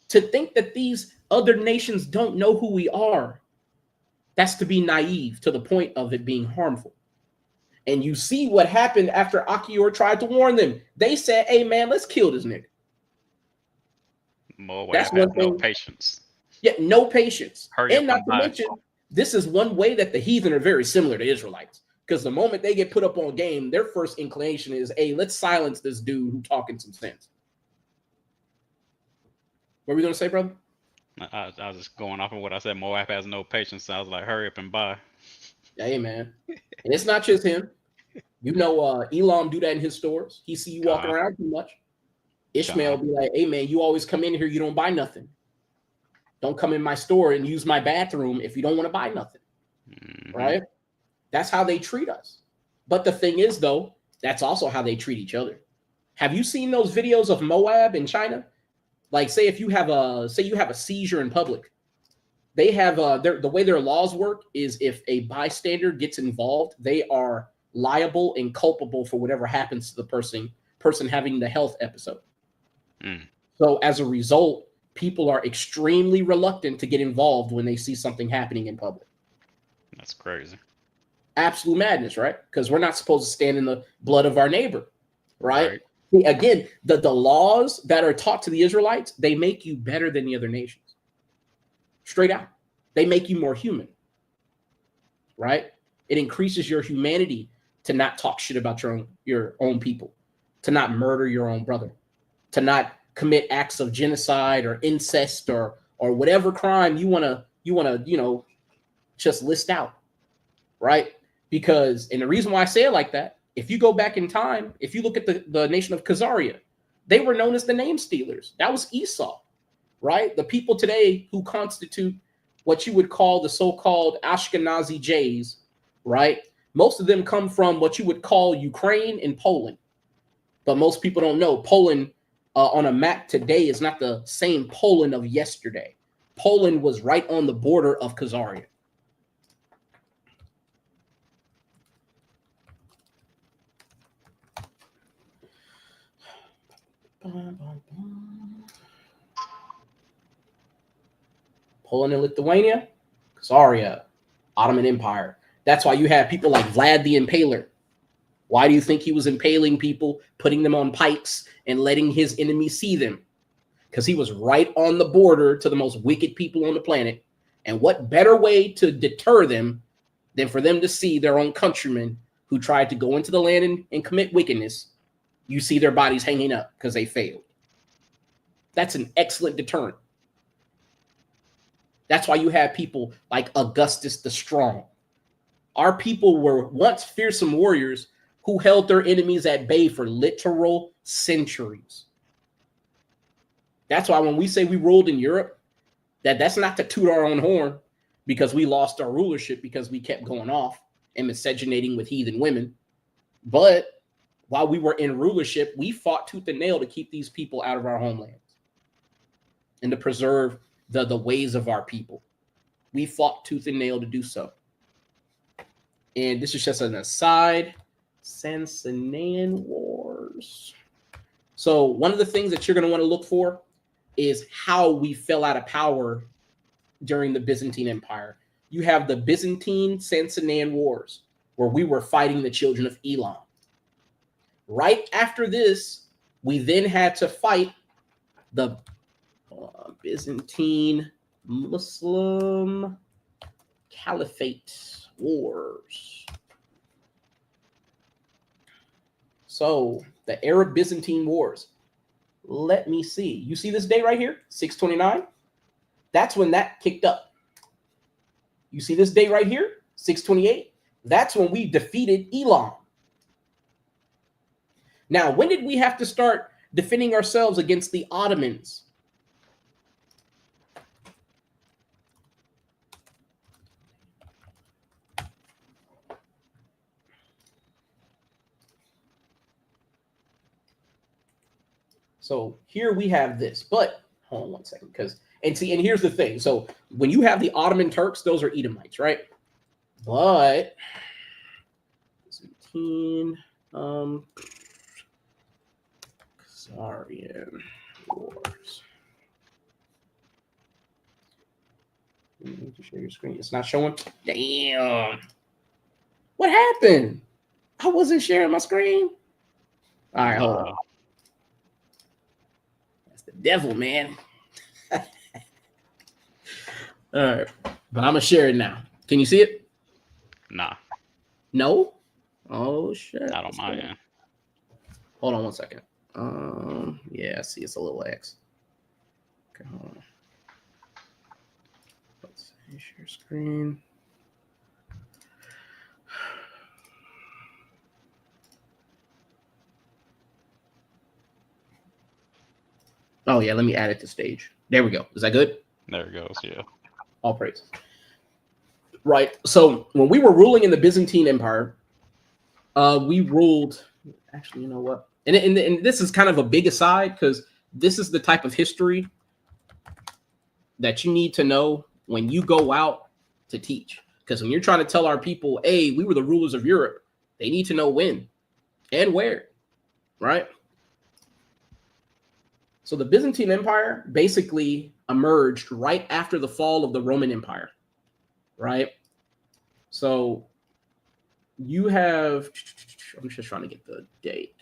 To think that these other nations don't know who we are, that's to be naive to the point of it being harmful. And you see what happened after Achior tried to warn them. They said, hey, man, let's kill this nigga. Moab That's has one thing. no patience. Yeah, no patience. Hurry And up not to mention, this is one way that the heathen are very similar to Israelites. Because the moment they get put up on game, their first inclination is, hey, let's silence this dude who talking some sense. What were we going to say, brother? I was just going off of what I said. Moab has no patience. So I was like, hurry up and buy. Hey, man. And it's not just him. You know, Elam do that in his stores. He see you walking around too much. Ishmael be like, hey, man, you always come in here. You don't buy nothing. Don't come in my store and use my bathroom if you don't want to buy nothing. Mm-hmm. Right? That's how they treat us. But the thing is, though, that's also how they treat each other. Have you seen those videos of Moab in China? Like, say if you have a seizure in public, they have the way their laws work is if a bystander gets involved, they are liable and culpable for whatever happens to the person having the health episode. So as a result, people are extremely reluctant to get involved when they see something happening in public. That's crazy. Absolute madness, right? Because we're not supposed to stand in the blood of our neighbor, right? Again, the laws that are taught to the Israelites, they make you better than the other nations. Straight out. They make you more human, right? It increases your humanity to not talk shit about your own people, to not murder your own brother, to not commit acts of genocide or incest or whatever crime you wanna just list out, right? Because, and the reason why I say it like that, if you go back in time, if you look at the nation of Khazaria, they were known as the name stealers. That was Esau, right? The people today who constitute what you would call the so-called Ashkenazi Jays, right? Most of them come from what you would call Ukraine and Poland. But most people don't know Poland on a map today is not the same Poland of yesterday. Poland was right on the border of Khazaria. Poland and Lithuania, Khazaria, Ottoman Empire. That's why you have people like Vlad the Impaler. Why do you think he was impaling people, putting them on pikes, and letting his enemies see them? Because he was right on the border to the most wicked people on the planet. And what better way to deter them than for them to see their own countrymen who tried to go into the land and commit wickedness? You see their bodies hanging up because they failed. That's an excellent deterrent. That's why you have people like Augustus the Strong. Our people were once fearsome warriors who held their enemies at bay for literal centuries. That's why when we say we ruled in Europe, that's not to toot our own horn because we lost our rulership because we kept going off and miscegenating with heathen women. But while we were in rulership, we fought tooth and nail to keep these people out of our homelands and to preserve the ways of our people. We fought tooth and nail to do so. And this is just an aside. Sasanian Wars. So one of the things that you're going to want to look for is how we fell out of power during the Byzantine Empire. You have the Byzantine Sasanian Wars, where we were fighting the children of Elam. Right after this, we then had to fight the Byzantine Muslim Caliphate Wars. So the Arab Byzantine Wars. Let me see. You see this day right here, 629? That's when that kicked up. You see this day right here, 628? That's when we defeated Elam. Now, when did we have to start defending ourselves against the Ottomans? So here we have this, but hold on one second, and here's the thing. So when you have the Ottoman Turks, those are Edomites, right? But 17, Khazarian Wars. You need to share your screen. It's not showing. Damn. What happened? I wasn't sharing my screen. All right, hold on. That's the devil, man. All right, but I'm gonna share it now. Can you see it? Nah. No? Oh shit. Not on my end. Hold on one second. Yeah, I see it's a little X. Okay, hold on. Let's see, share screen. Oh yeah, let me add it to stage. There we go. Is that good? There it goes, yeah. All praise. Right. So when we were ruling in the Byzantine Empire, we ruled. Actually, you know what? And this is kind of a big aside because this is the type of history that you need to know when you go out to teach. Because when you're trying to tell our people, hey, we were the rulers of Europe, they need to know when and where, right? So the Byzantine Empire basically emerged right after the fall of the Roman Empire, right? So you have, I'm just trying to get the date.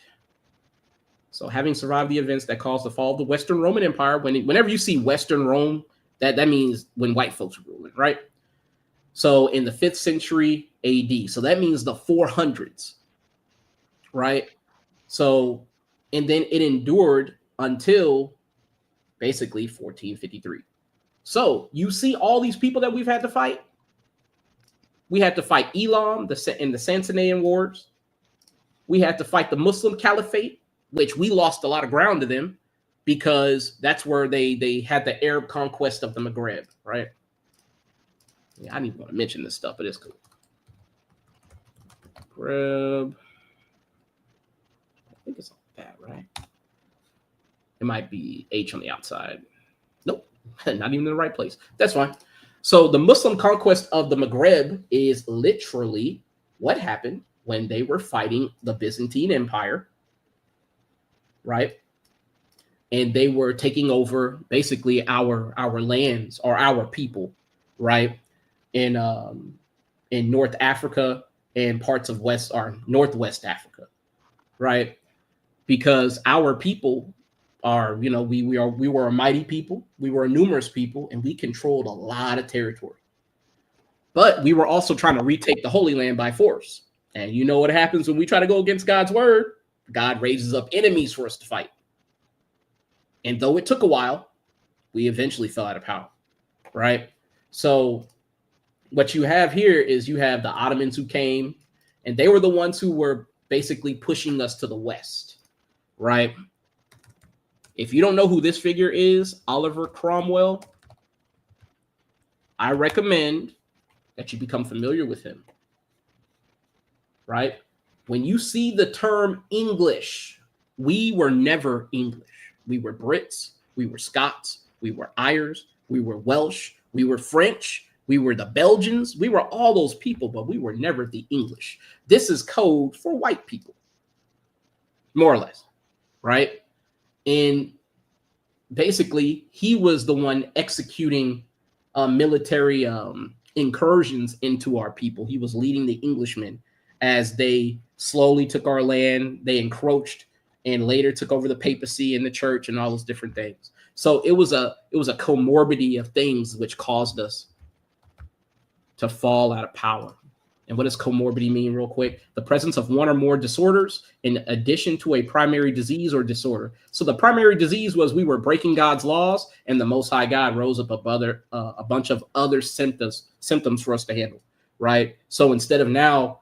So having survived the events that caused the fall of the Western Roman Empire, whenever you see Western Rome, that means when white folks were ruling, right? So in the 5th century AD, so that means the 400s, right? So, and then it endured until basically 1453. So you see all these people that we've had to fight. We had to fight Elam in the Sassanian Wars. We had to fight the Muslim Caliphate, which we lost a lot of ground to them because that's where they had the Arab conquest of the Maghreb, right? Yeah, I didn't even want to mention this stuff, but it's cool. Maghreb. I think it's like that, right? It might be H on the outside. Nope, not even in the right place. That's fine. So the Muslim conquest of the Maghreb is literally what happened when they were fighting the Byzantine Empire, right? And they were taking over basically our lands or our people, right? In North Africa and parts of West or Northwest Africa, right? Because our people are, we were a mighty people, we were a numerous people, and we controlled a lot of territory. But we were also trying to retake the Holy Land by force. And you know what happens when we try to go against God's word? God raises up enemies for us to fight. And though it took a while, we eventually fell out of power, right? So what you have here is you have the Ottomans who came, and they were the ones who were basically pushing us to the west, right? If you don't know who this figure is, Oliver Cromwell, I recommend that you become familiar with him, right? When you see the term English, we were never English. We were Brits, we were Scots, we were Irish, we were Welsh, we were French, we were the Belgians, we were all those people, but we were never the English. This is code for white people, more or less, right? And basically, he was the one executing military incursions into our people. He was leading the Englishmen as they slowly took our land, they encroached, and later took over the papacy and the church and all those different things. So it was a comorbidity of things which caused us to fall out of power. And what does comorbidity mean, real quick? The presence of one or more disorders in addition to a primary disease or disorder. So the primary disease was we were breaking God's laws, and the Most High God rose up a bunch of other symptoms for us to handle, right? So instead of now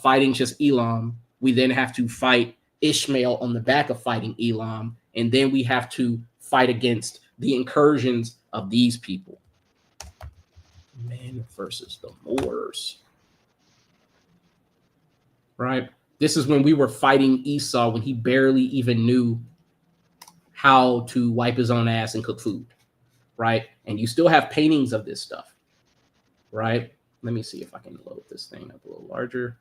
fighting just Elam, we then have to fight Ishmael on the back of fighting Elam, and then we have to fight against the incursions of these people. Man versus the Moors. Right? This is when we were fighting Esau when he barely even knew how to wipe his own ass and cook food. Right? And you still have paintings of this stuff. Right? Let me see if I can load this thing up a little larger.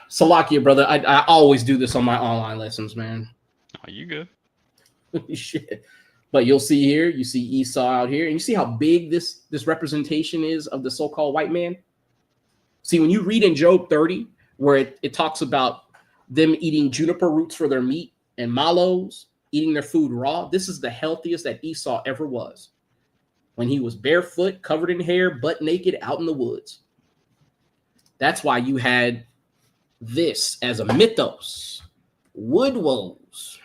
Salakia, brother. I always do this on my online lessons, man. Oh, you good? Shit. But you'll see here, you see Esau out here, and you see how big this representation is of the so-called white man. See, when you read in Job 30, where it talks about them eating juniper roots for their meat and mallows, eating their food raw, this is the healthiest that Esau ever was. When he was barefoot, covered in hair, butt naked, out in the woods. That's why you had this as a mythos. Wood woes.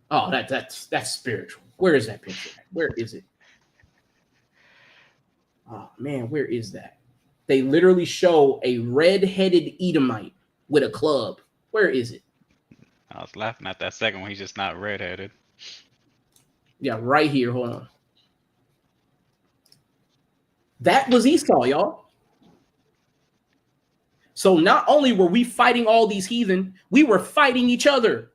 Oh, that's spiritual. Where is that picture? Where is it? Oh man, where is that? They literally show a red-headed Edomite with a club. Where is it? I was laughing at that second one. He's just not redheaded. Yeah, right here. Hold on. That was Esau, y'all. So not only were we fighting all these heathen, we were fighting each other.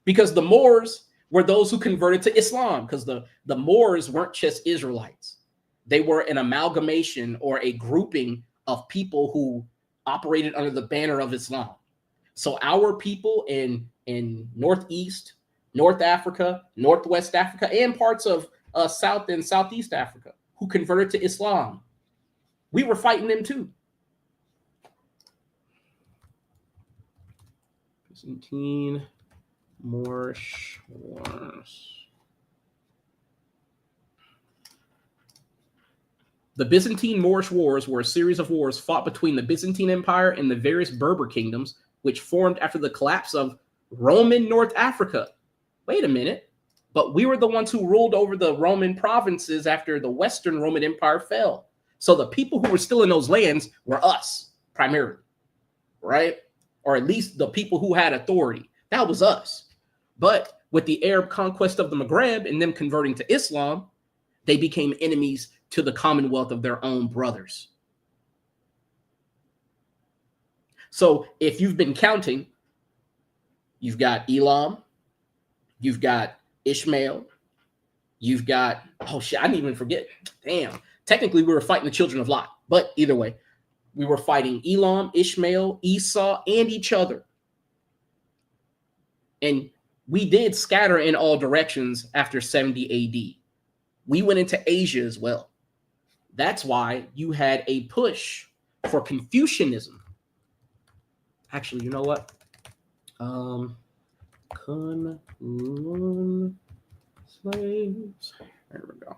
Because the Moors were those who converted to Islam, because the Moors weren't just Israelites. They were an amalgamation or a grouping of people who operated under the banner of Islam. So our people in Northeast, North Africa, Northwest Africa, and parts of South and Southeast Africa who converted to Islam, we were fighting them too. Byzantine Moorish Wars. The Byzantine Moorish Wars were a series of wars fought between the Byzantine Empire and the various Berber kingdoms, which formed after the collapse of Roman North Africa. Wait a minute. But we were the ones who ruled over the Roman provinces after the Western Roman Empire fell. So the people who were still in those lands were us, primarily, right? Or at least the people who had authority. That was us. But with the Arab conquest of the Maghreb and them converting to Islam, they became enemies to the commonwealth of their own brothers. So if you've been counting, you've got Elam, you've got Ishmael, you've got, oh shit, I didn't even forget. Damn. Technically, we were fighting the children of Lot. But either way, we were fighting Elam, Ishmael, Esau, and each other. And we did scatter in all directions after 70 AD. We went into Asia as well. That's why you had a push for Confucianism. Actually, you know what? Kunlun slaves. There we go.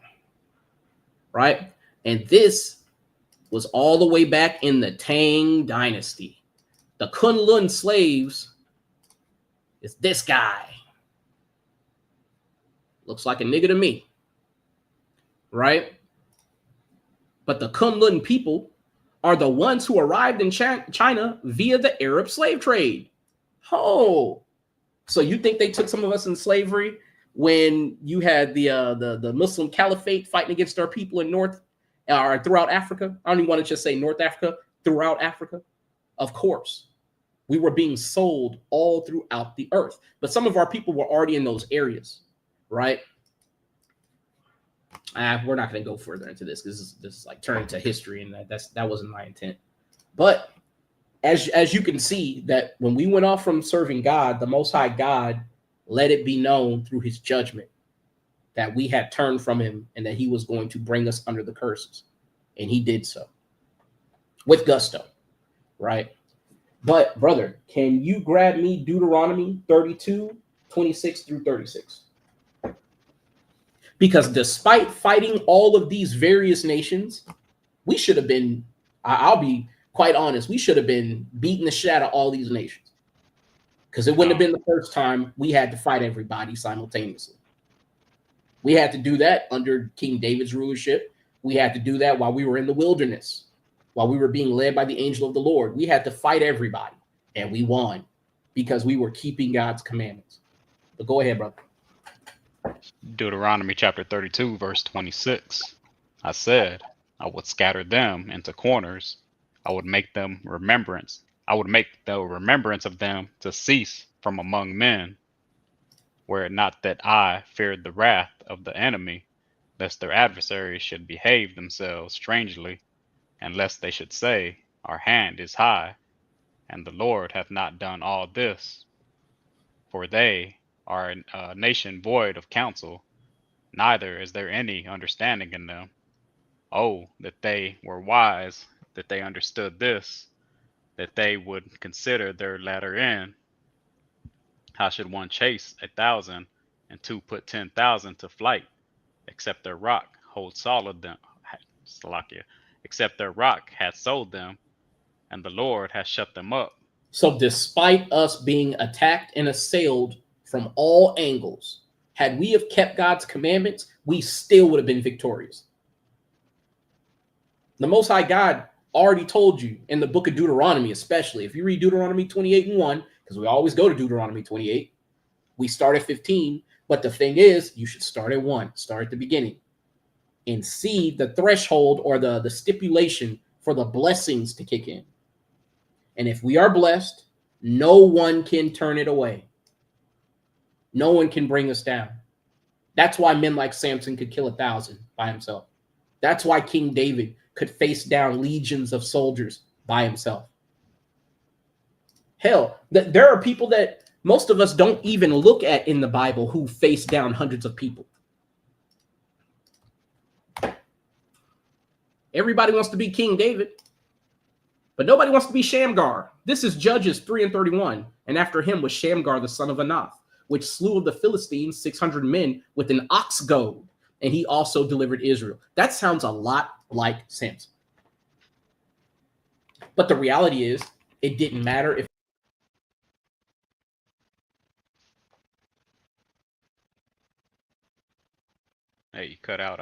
Right? And this was all the way back in the Tang Dynasty. The Kunlun slaves is this guy. Looks like a nigga to me. Right? But the Kunlun people are the ones who arrived in China via the Arab slave trade. Oh, so you think they took some of us in slavery when you had the Muslim Caliphate fighting against our people in North or throughout Africa? I don't even want to just say North Africa, throughout Africa. Of course, we were being sold all throughout the earth, but some of our people were already in those areas, right? We're not going to go further into this because this is like turning to history, and that wasn't my intent. But as you can see, that when we went off from serving God, the Most High God let it be known through his judgment that we had turned from him and that he was going to bring us under the curses. And he did so with gusto, right? But brother, can you grab me Deuteronomy 32, 26 through 36? Because despite fighting all of these various nations, we should have been, I'll be quite honest, we should have been beating the shit out of all these nations. Because it wouldn't have been the first time we had to fight everybody simultaneously. We had to do that under King David's rulership. We had to do that while we were in the wilderness, while we were being led by the angel of the Lord. We had to fight everybody, and we won because we were keeping God's commandments. But go ahead, brother. Deuteronomy chapter 32, verse 26. I said, I would scatter them into corners. I would make them remembrance. I would make the remembrance of them to cease from among men. Were it not that I feared the wrath of the enemy, lest their adversaries should behave themselves strangely, and lest they should say, Our hand is high, and the Lord hath not done all this. For they are a nation void of counsel, neither is there any understanding in them. Oh, that they were wise, that they understood this, that they would consider their latter end. How should one chase 1,000 and two put 10,000 to flight, except their rock hold solid them, Salakia, except their rock hath sold them, and the Lord hath shut them up. So, despite us being attacked and assailed from all angles, had we have kept God's commandments, we still would have been victorious. The Most High God already told you in the book of Deuteronomy, especially if you read Deuteronomy 28:1, because we always go to Deuteronomy 28, we start at 15, but the thing is, you should start at 1, start at the beginning, and see the threshold or the stipulation for the blessings to kick in. And if we are blessed, no one can turn it away. No one can bring us down. That's why men like Samson could kill 1,000 by himself. That's why King David could face down legions of soldiers by himself. Hell, there are people that most of us don't even look at in the Bible who face down hundreds of people. Everybody wants to be King David, but nobody wants to be Shamgar. This is Judges 3:31. And after him was Shamgar the son of Anath, which slew of the Philistines 600 men with an ox goad. And he also delivered Israel. That sounds a lot like Samson. But the reality is, it didn't matter if. Hey, you cut out.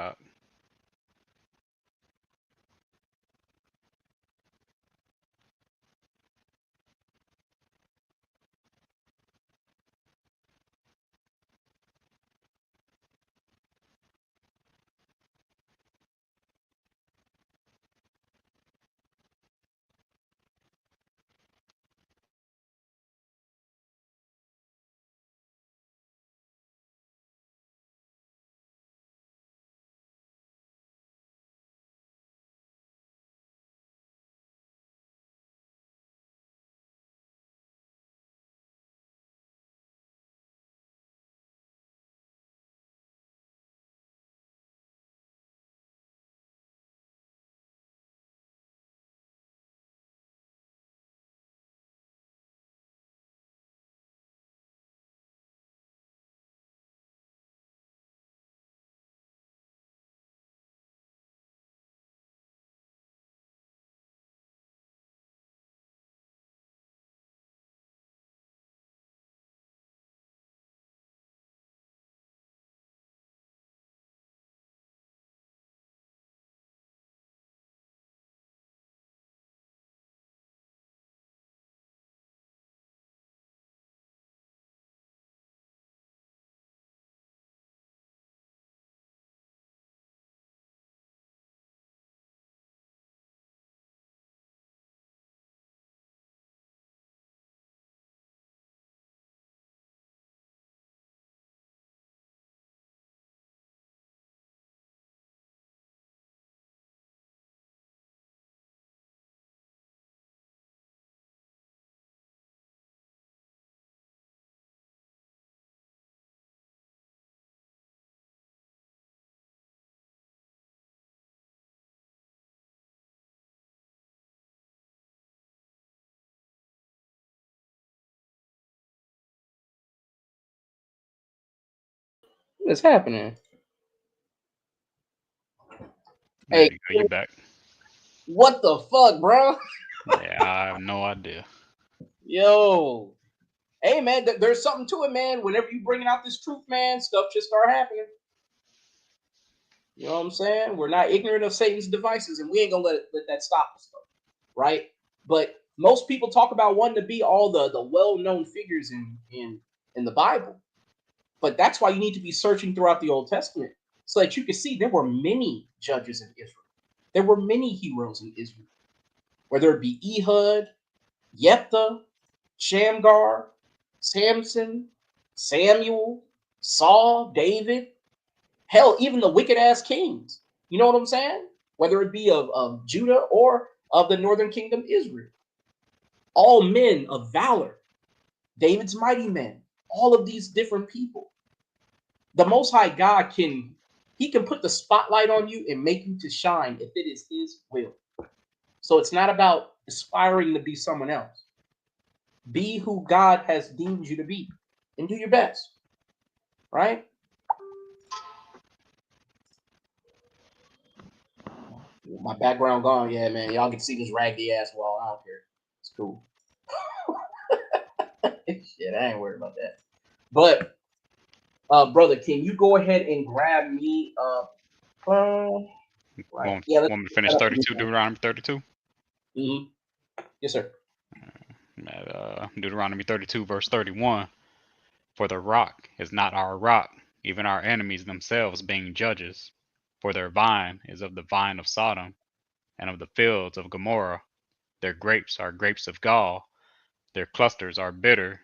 What's happening? There Hey, you go. You back? what the fuck, bro? Yeah, I have no idea. Yo. Hey, man, there's something to it, man. Whenever you bringing out this truth, man, stuff just start happening. You know what I'm saying? We're not ignorant of Satan's devices, and we ain't gonna let that stop us, though, right? But most people talk about wanting to be all the well-known figures in the Bible. But that's why you need to be searching throughout the Old Testament so that you can see there were many judges in Israel. There were many heroes in Israel, whether it be Ehud, Jephthah, Shamgar, Samson, Samuel, Saul, David, hell, even the wicked ass kings. You know what I'm saying? Whether it be of Judah or of the northern kingdom Israel. All men of valor, David's mighty men, all of these different people. The Most High God can put the spotlight on you and make you to shine if it is his will. So it's not about aspiring to be someone else. Be who God has deemed you to be and do your best, right? My background gone. Yeah, man. Y'all can see this raggedy ass wall. I don't care. It's cool. Shit, I ain't worried about that. But, brother, can you go ahead and grab me right. Want me to finish 32, Deuteronomy 32? Mm-hmm. Yes, sir. Deuteronomy 32, verse 31. For the rock is not our rock, even our enemies themselves being judges. For their vine is of the vine of Sodom, and of the fields of Gomorrah. Their grapes are grapes of gall, their clusters are bitter.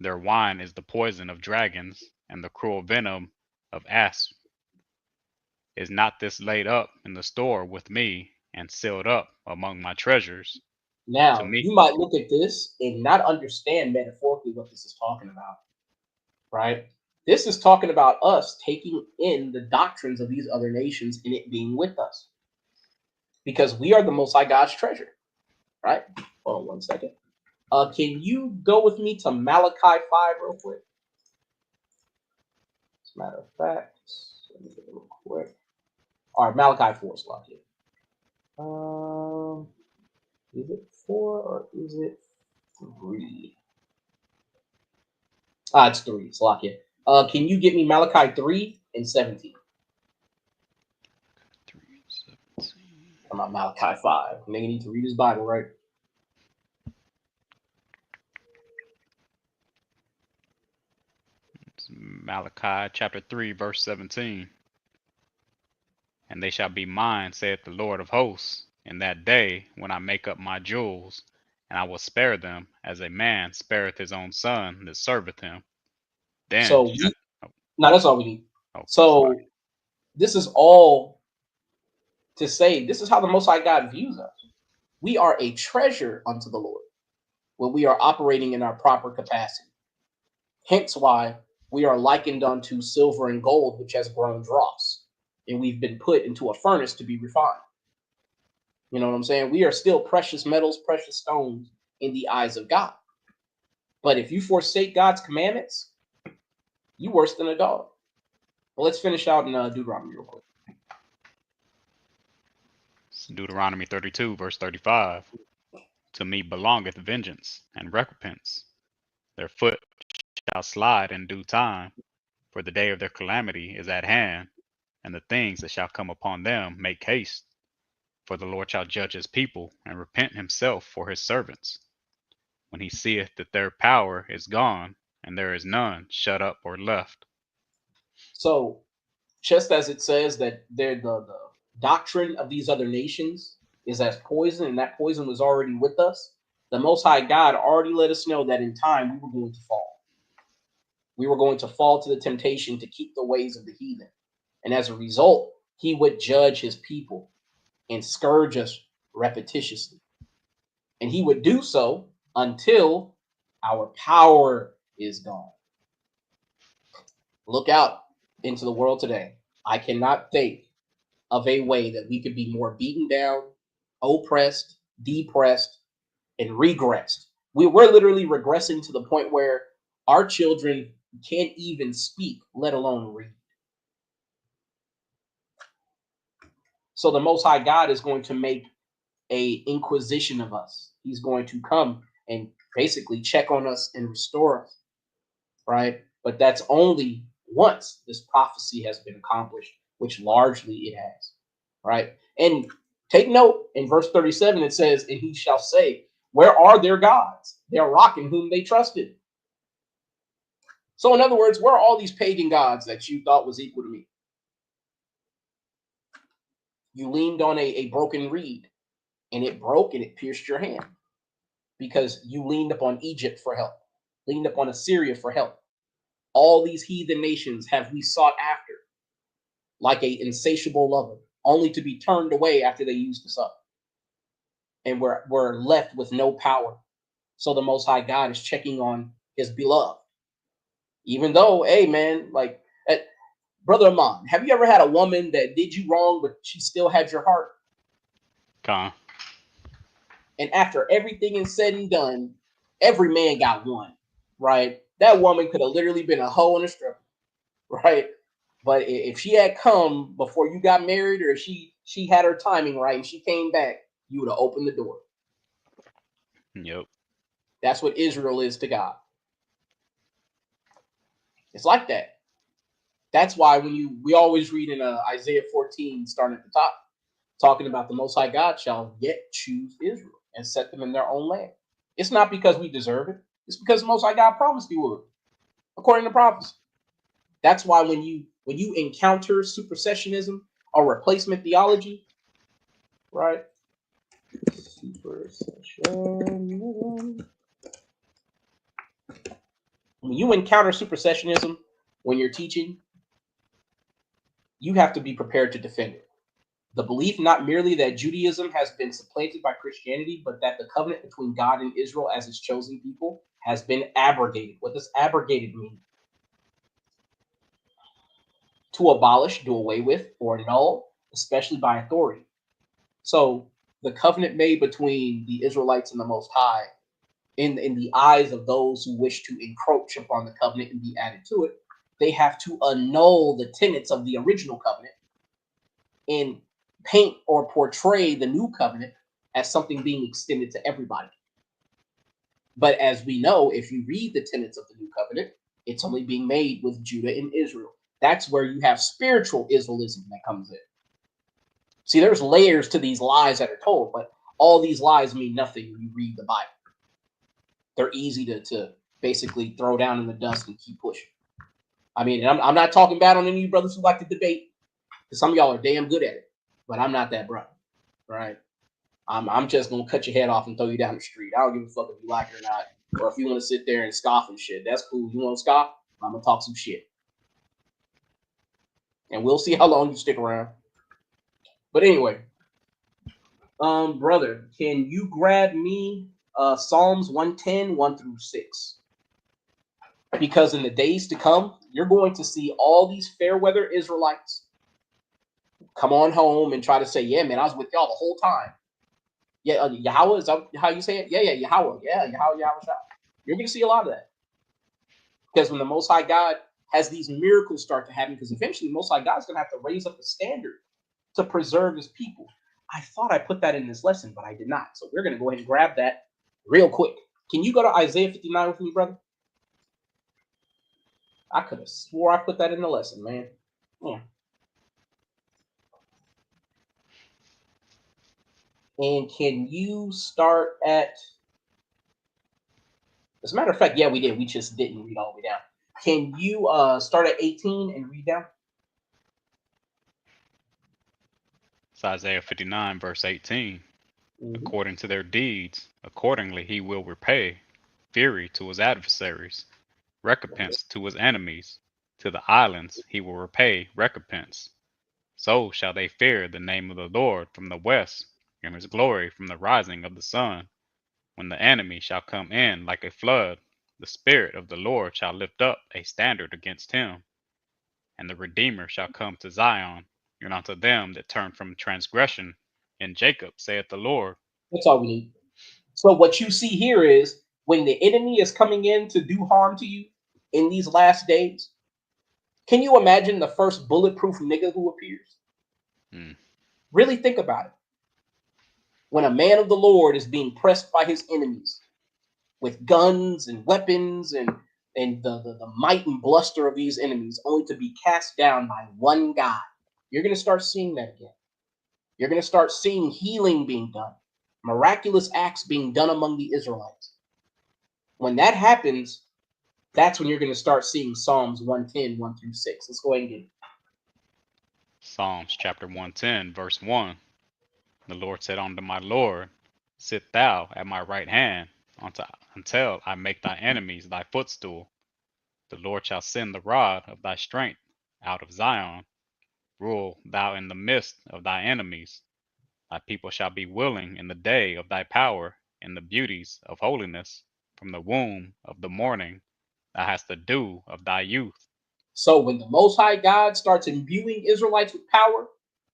Their wine is the poison of dragons, and the cruel venom of asps. Is not this laid up in the store with me, and sealed up among my treasures? To Now, me, you might look at this and not understand metaphorically what this is talking about, right? This is talking about us taking in the doctrines of these other nations and it being with us because we are the Most High God's treasure, right? Hold on one second. Can you go with me to Malachi 5 real quick? As a matter of fact, let me get it real quick. All right, Malachi 4 is locked in. Is it 4 or is it 3? It's 3. It's locked in. Can you get me Malachi 3 and 17? 3:17. I'm on Malachi 5. Nigga need to read his Bible, right? It's Malachi chapter 3, verse 17. And they shall be mine, saith the Lord of hosts, in that day when I make up my jewels, and I will spare them, as a man spareth his own son that serveth him. Then, So, no, that's all we need. okay, So, sorry. this is all to say, this is how the Most High God views us. We are a treasure unto the Lord when we are operating in our proper capacity. Hence why we are likened unto silver and gold, which has grown dross, and we've been put into a furnace to be refined. You know what I'm saying? We are still precious metals, precious stones in the eyes of God. But if you forsake God's commandments, you worse than a dog. Well, let's finish out in Deuteronomy real quick. Deuteronomy 32, verse 35. To me belongeth vengeance and recompense. Their foot shall slide in due time, for the day of their calamity is at hand, and the things that shall come upon them make haste. For the Lord shall judge his people, and repent himself for his servants, when he seeth that their power is gone, and there is none shut up or left. So, just as it says that the doctrine of these other nations is as poison, and that poison was already with us, the Most High God already let us know that in time we were going to fall. We were going to fall to the temptation to keep the ways of the heathen. And as a result, he would judge his people and scourge us repetitiously. And he would do so until our power is gone. Look out into the world today. I cannot think of a way that we could be more beaten down, oppressed, depressed, and regressed. We're literally regressing to the point where our children can't even speak, let alone read. So the Most High God is going to make a inquisition of us. He's going to come and basically check on us and restore us, right? But that's only once this prophecy has been accomplished which largely it has, right? And take note, in verse 37, it says, and he shall say, where are their gods, their rock in whom they trusted? So in other words, where are all these pagan gods that you thought was equal to me? You leaned on a broken reed, and it broke and it pierced your hand because you leaned upon Egypt for help, leaned upon Assyria for help. All these heathen nations have we sought after like a insatiable lover, only to be turned away after they used us up. And we're left with no power. So the Most High God is checking on his beloved. Even though, hey, man, like, Brother Amon, have you ever had a woman that did you wrong, but she still had your heart? Con. And after everything is said and done, every man got one, right? That woman could have literally been a hoe and a stripper, right? But if she had come before you got married, or she had her timing right and she came back, you would have opened the door. Yep. That's what Israel is to God. It's like that. That's why when we always read in Isaiah 14, starting at the top, talking about the Most High God shall yet choose Israel and set them in their own land. It's not because we deserve it. It's because the Most High God promised he would, according to prophecy. That's why when you encounter supersessionism or replacement theology, right? Supersessionism. When you encounter supersessionism when you're teaching, you have to be prepared to defend it. The belief not merely that Judaism has been supplanted by Christianity, but that the covenant between God and Israel as his chosen people has been abrogated. What does abrogated mean? To abolish, do away with, or null, especially by authority. So the covenant made between the Israelites and the Most High, in the eyes of those who wish to encroach upon the covenant and be added to it, they have to annul the tenets of the original covenant and paint or portray the new covenant as something being extended to everybody. But as we know, if you read the tenets of the new covenant, it's only being made with Judah and Israel. That's where you have spiritual Israelism that comes in. See, there's layers to these lies that are told, but all these lies mean nothing when you read the Bible. They're easy to basically throw down in the dust and keep pushing. I mean, I'm not talking bad on any of you brothers who like to debate, because some of y'all are damn good at it, but I'm not that brother, right? I'm just gonna cut your head off and throw you down the street. I don't give a fuck if you like it or not, or if you want to sit there and scoff and shit. That's cool. You want to scoff? I'm gonna talk some shit, and we'll see how long you stick around. But anyway, brother, can you grab me Psalms 110, 1-6? Because in the days to come, you're going to see all these fair weather Israelites come on home and try to say, yeah, man, I was with y'all the whole time. Yeah, Yahweh, is that how you say it? Yeah, Yahweh. Yeah, Yahweh. You're going to see a lot of that. Because when the Most High God has these miracles start to happen, because eventually the Most High God is going to have to raise up the standard to preserve his people. I thought I put that in this lesson, but I did not. So we're going to go ahead and grab that real quick. Can you go to Isaiah 59 with me, brother? I could have swore I put that in the lesson, man. Yeah. And can you start at, as a matter of fact, yeah, we did. We just didn't read all the way down. Can you start at 18 and read down? It's Isaiah 59, verse 18. Mm-hmm. According to their deeds, accordingly he will repay fury to his adversaries, recompense to his enemies. To the islands he will repay recompense. So shall they fear the name of the Lord from the west, and his glory from the rising of the sun. When the enemy shall come in like a flood, the Spirit of the Lord shall lift up a standard against him. And the Redeemer shall come to Zion, and unto them that turn from transgression. In Jacob, saith the Lord. That's all we need. So what you see here is when the enemy is coming in to do harm to you in these last days, can you imagine the first bulletproof nigga who appears? Really think about it. When a man of the Lord is being pressed by his enemies with guns and weapons and the might and bluster of these enemies, only to be cast down by one God You're going to start seeing that again. You're going to start seeing healing being done, miraculous acts being done among the Israelites. When that happens, that's when you're going to start seeing Psalms 110, 1 through 6. Let's go ahead and get it. Psalms chapter 110, verse 1. The Lord said unto my Lord, sit thou at my right hand until I make thy enemies thy footstool. The Lord shall send the rod of thy strength out of Zion. Rule thou in the midst of thy enemies. Thy people shall be willing in the day of thy power, in the beauties of holiness. From the womb of the morning thou hast the dew of thy youth. So when the Most High God starts imbuing Israelites with power,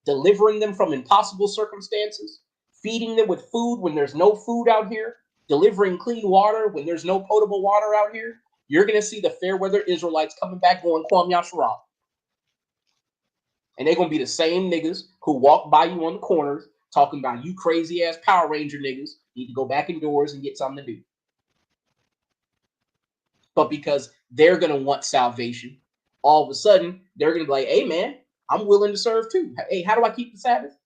delivering them from impossible circumstances, feeding them with food when there's no food out here, delivering clean water when there's no potable water out here, you're going to see the fair weather Israelites coming back going Kwam Yasharah. And they're going to be the same niggas who walk by you on the corners talking about you crazy ass Power Ranger niggas need to go back indoors and get something to do. But because they're going to want salvation, all of a sudden they're going to be like, hey, man, I'm willing to serve too. Hey, how do I keep the Sabbath?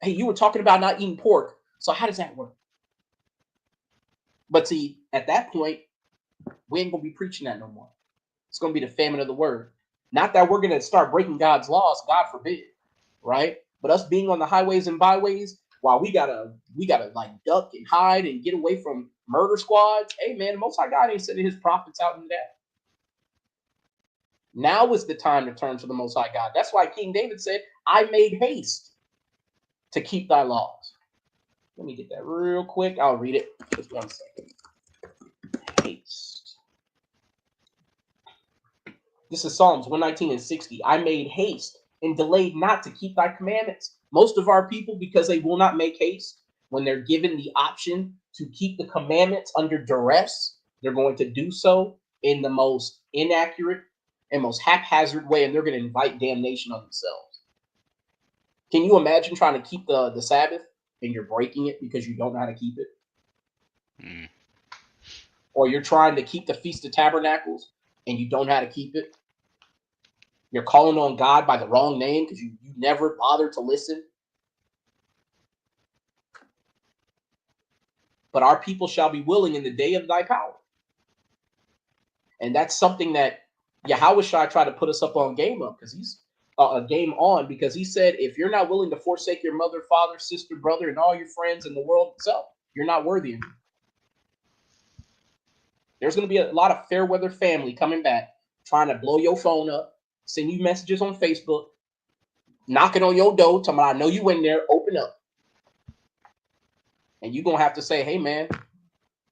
Hey, you were talking about not eating pork. So how does that work? But see, at that point, we ain't going to be preaching that no more. It's going to be the famine of the word. Not that we're going to start breaking God's laws, God forbid, right? But us being on the highways and byways, while we gotta like duck and hide and get away from murder squads. Hey man, the Most High God ain't sending his prophets out into that. Now is the time to turn to the Most High God. That's why King David said, I made haste to keep thy laws. Let me get that real quick. I'll read it. Just 1 second. Haste. This is Psalms 119 and 60. I made haste and delayed not to keep thy commandments. Most of our people, because they will not make haste, when they're given the option to keep the commandments under duress, they're going to do so in the most inaccurate and most haphazard way, and they're going to invite damnation on themselves. Can you imagine trying to keep the Sabbath and you're breaking it because you don't know how to keep it? Or you're trying to keep the Feast of Tabernacles and you don't know how to keep it? You're calling on God by the wrong name because you never bothered to listen. But our people shall be willing in the day of thy power. And that's something that Yahweh Shai tried to put us up on game of, because he's a game on, because he said, if you're not willing to forsake your mother, father, sister, brother, and all your friends in the world itself, you're not worthy of me. There's going to be a lot of fair weather family coming back, trying to blow your phone up, send you messages on Facebook, knocking on your door, telling me, I know you in there, open up. And you're going to have to say, hey, man,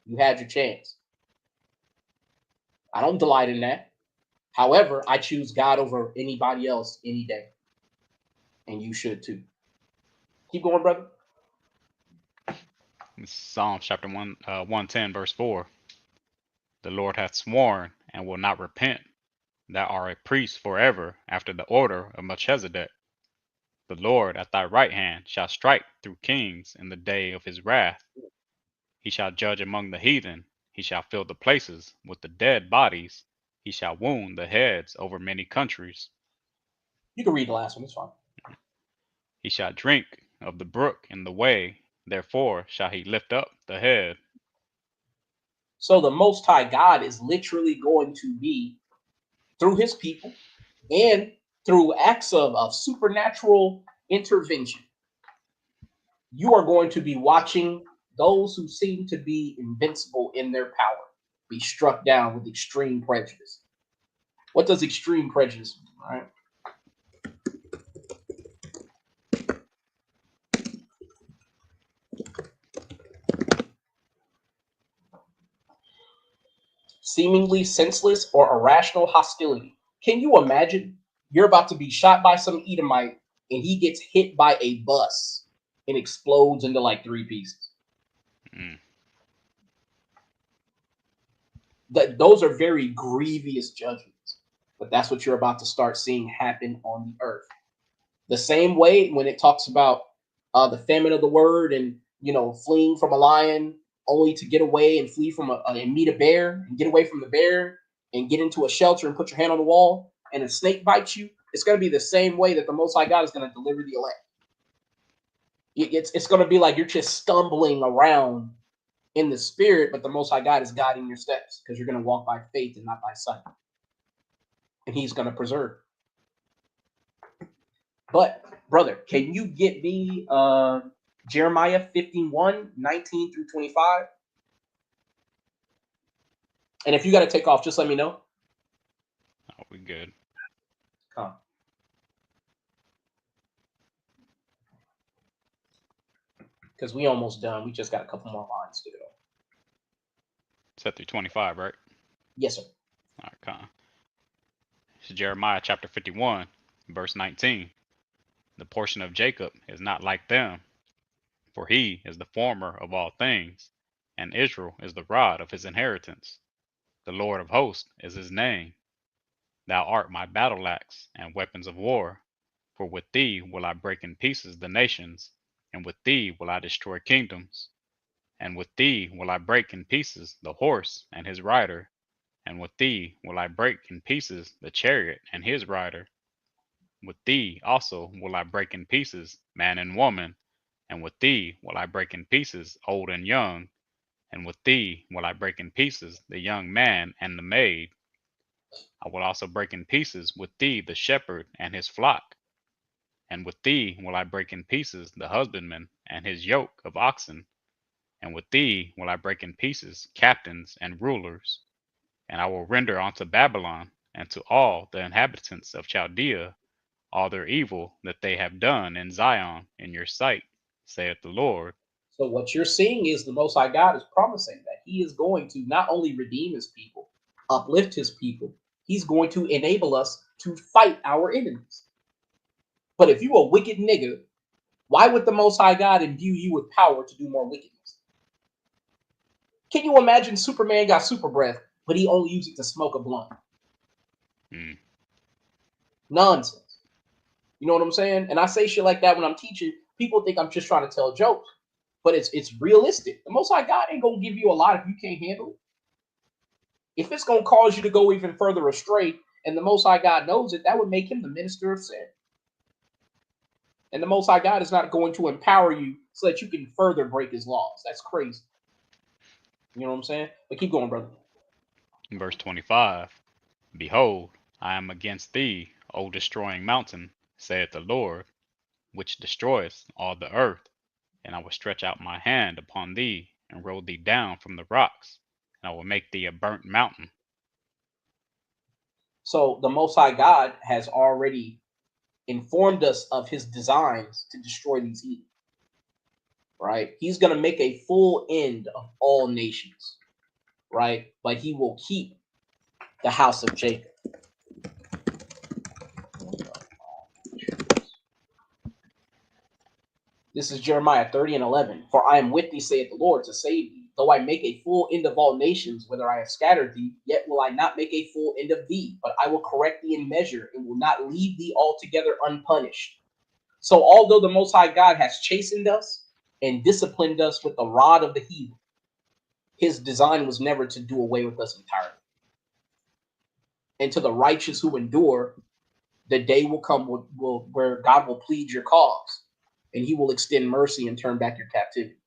you had your chance. I don't delight in that. However, I choose God over anybody else any day. And you should too. Keep going, brother. Psalms chapter 110, verse 4. The Lord hath sworn and will not repent. Thou art a priest forever after the order of Melchizedek. The Lord at thy right hand shall strike through kings in the day of his wrath. He shall judge among the heathen. He shall fill the places with the dead bodies. He shall wound the heads over many countries. You can read the last one. It's fine. He shall drink of the brook in the way. Therefore shall he lift up the head. So the Most High God is literally going to be, through his people and through acts of supernatural intervention, you are going to be watching those who seem to be invincible in their power be struck down with extreme prejudice. What does extreme prejudice mean, right? Seemingly senseless or irrational hostility. Can you imagine you're about to be shot by some Edomite and he gets hit by a bus and explodes into like 3 pieces? Those are very grievous judgments, but that's what you're about to start seeing happen on the earth. The same way when it talks about the famine of the word and, fleeing from a lion only to get away and flee from and meet a bear and get away from the bear and get into a shelter and put your hand on the wall and a snake bites you. It's going to be the same way that the Most High God is going to deliver the elect. It's going to be like you're just stumbling around in the spirit, but the Most High God is guiding your steps because you're going to walk by faith and not by sight. And he's going to preserve. But, brother, can you get me Jeremiah 51, 19 through 25? And if you got to take off, just let me know. Oh, we good. Come. Because we almost done. We just got a couple more lines to go. Set through 25, right? Yes, sir. All right, come. It's Jeremiah chapter 51, verse 19. The portion of Jacob is not like them, for he is the former of all things, and Israel is the rod of his inheritance. The Lord of hosts is his name. Thou art my battle axe and weapons of war, for with thee will I break in pieces the nations, and with thee will I destroy kingdoms. And with thee will I break in pieces the horse and his rider, and with thee will I break in pieces the chariot and his rider. With thee also will I break in pieces man and woman, and with thee will I break in pieces old and young, and with thee will I break in pieces the young man and the maid. I will also break in pieces with thee the shepherd and his flock, and with thee will I break in pieces the husbandman and his yoke of oxen, and with thee will I break in pieces captains and rulers. And I will render unto Babylon and to all the inhabitants of Chaldea all their evil that they have done in Zion in your sight, saith the Lord. So what you're seeing is the Most High God is promising that he is going to not only redeem his people, uplift his people, he's going to enable us to fight our enemies. But if you a wicked nigga, why would the Most High God imbue you with power to do more wickedness? Can you imagine Superman got super breath, but he only used it to smoke a blunt? Nonsense. You know what I'm saying? And I say shit like that when I'm teaching. People think I'm just trying to tell jokes, but it's realistic. The Most High God ain't gonna give you a lot if you can't handle it. If it's gonna cause you to go even further astray, and the Most High God knows it, that would make him the minister of sin. And the Most High God is not going to empower you so that you can further break his laws. That's crazy. You know what I'm saying? But keep going, brother. In verse 25, Behold, I am against thee, O destroying mountain, saith the Lord, which destroyeth all the earth. And I will stretch out my hand upon thee, and roll thee down from the rocks, and I will make thee a burnt mountain. So the Most High God has already informed us of his designs to destroy these heathen. Right? He's going to make a full end of all nations. Right? But he will keep the house of Jacob. This is Jeremiah 30 and 11. For I am with thee, saith the Lord, to save thee. Though I make a full end of all nations, whether I have scattered thee, yet will I not make a full end of thee, but I will correct thee in measure, and will not leave thee altogether unpunished. So although the Most High God has chastened us and disciplined us with the rod of the heathen, his design was never to do away with us entirely. And to the righteous who endure, the day will come where God will plead your cause, and he will extend mercy and turn back your captivity.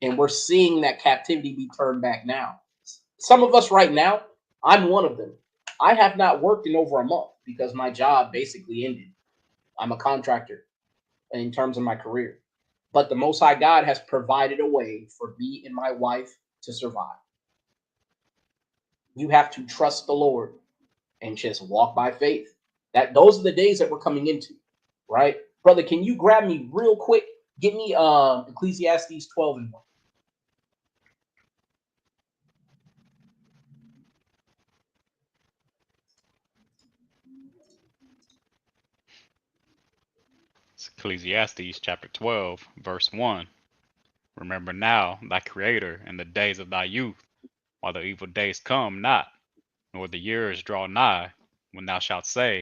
And we're seeing that captivity be turned back now. Some of us right now, I'm one of them. I have not worked in over a month because my job basically ended. I'm a contractor in terms of my career. But the Most High God has provided a way for me and my wife to survive. You have to trust the Lord and just walk by faith. Those are the days that we're coming into, right? Brother, can you grab me real quick? Get me Ecclesiastes 12 and 1. It's Ecclesiastes chapter 12, verse 1. Remember now thy Creator in the days of thy youth, while the evil days come not, nor the years draw nigh, when thou shalt say,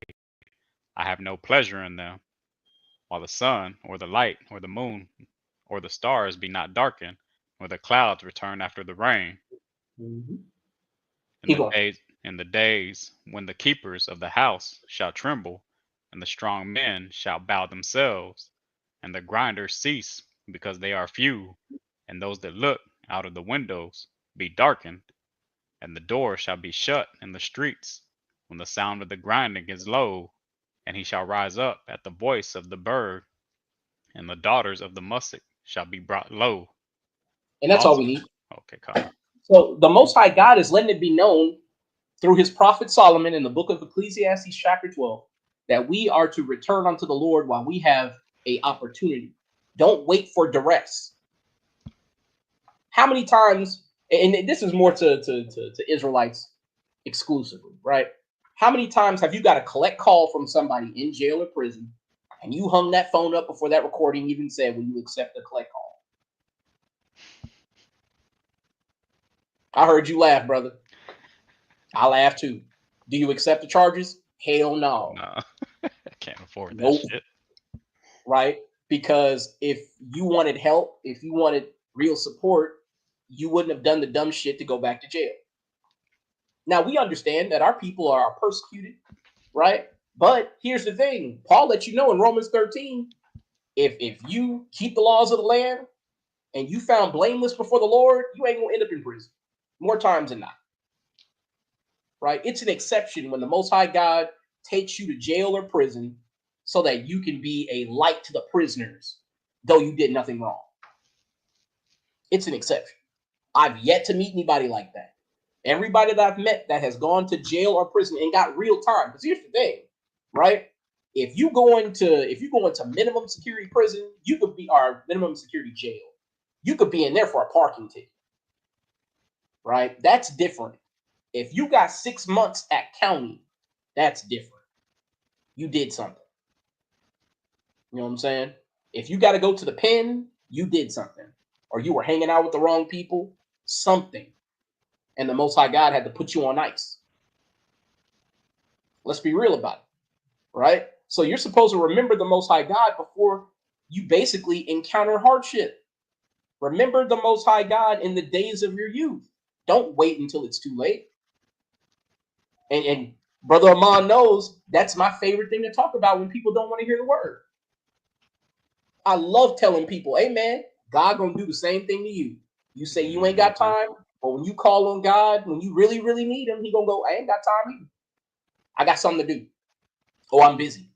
I have no pleasure in them, while the sun, or the light, or the moon, or the stars be not darkened, nor the clouds return after the rain. Mm-hmm. In the days when the keepers of the house shall tremble, and the strong men shall bow themselves, and the grinders cease, because they are few, and those that look out of the windows be darkened, and the door shall be shut in the streets, when the sound of the grinding is low, and he shall rise up at the voice of the bird, and the daughters of the musik shall be brought low. And that's all Also, we need. okay, Kyle. So the Most High God is letting it be known through his prophet Solomon in the book of Ecclesiastes chapter 12 that we are to return unto the Lord while we have a opportunity. Don't wait for duress. How many times, and this is more to Israelites exclusively, right? How many times have you got a collect call from somebody in jail or prison, and you hung that phone up before that recording even said, "Will you accept the collect call?" I heard you laugh, brother. I laugh too. Do you accept the charges? Hell no. No, I can't afford that Nope. shit. Right? Because if you wanted help, if you wanted real support, you wouldn't have done the dumb shit to go back to jail. Now, we understand that our people are persecuted, right? But here's the thing. Paul let you know in Romans 13, if you keep the laws of the land and you found blameless before the Lord, you ain't gonna end up in prison more times than not. Right? It's an exception when the Most High God takes you to jail or prison so that you can be a light to the prisoners, though you did nothing wrong. It's an exception. I've yet to meet anybody like that. Everybody that I've met that has gone to jail or prison and got real time. Because here's the thing, right? If you go into minimum security prison, you could be our minimum security jail. You could be in there for a parking ticket. Right? That's different. If you got 6 months at county, that's different. You did something. You know what I'm saying? If you got to go to the pen, you did something. Or you were hanging out with the wrong people, something. And the Most High God had to put you on ice. Let's be real about it, right? So you're supposed to remember the Most High God before you basically encounter hardship. Remember the Most High God in the days of your youth. Don't wait until it's too late. And Brother Amon knows that's my favorite thing to talk about when people don't want to hear the word. I love telling people, hey man, God gonna do the same thing to you. You say you ain't got time, but when you call on God, when you really, really need him, he gonna go, I ain't got time either. I got something to do. Oh, I'm busy.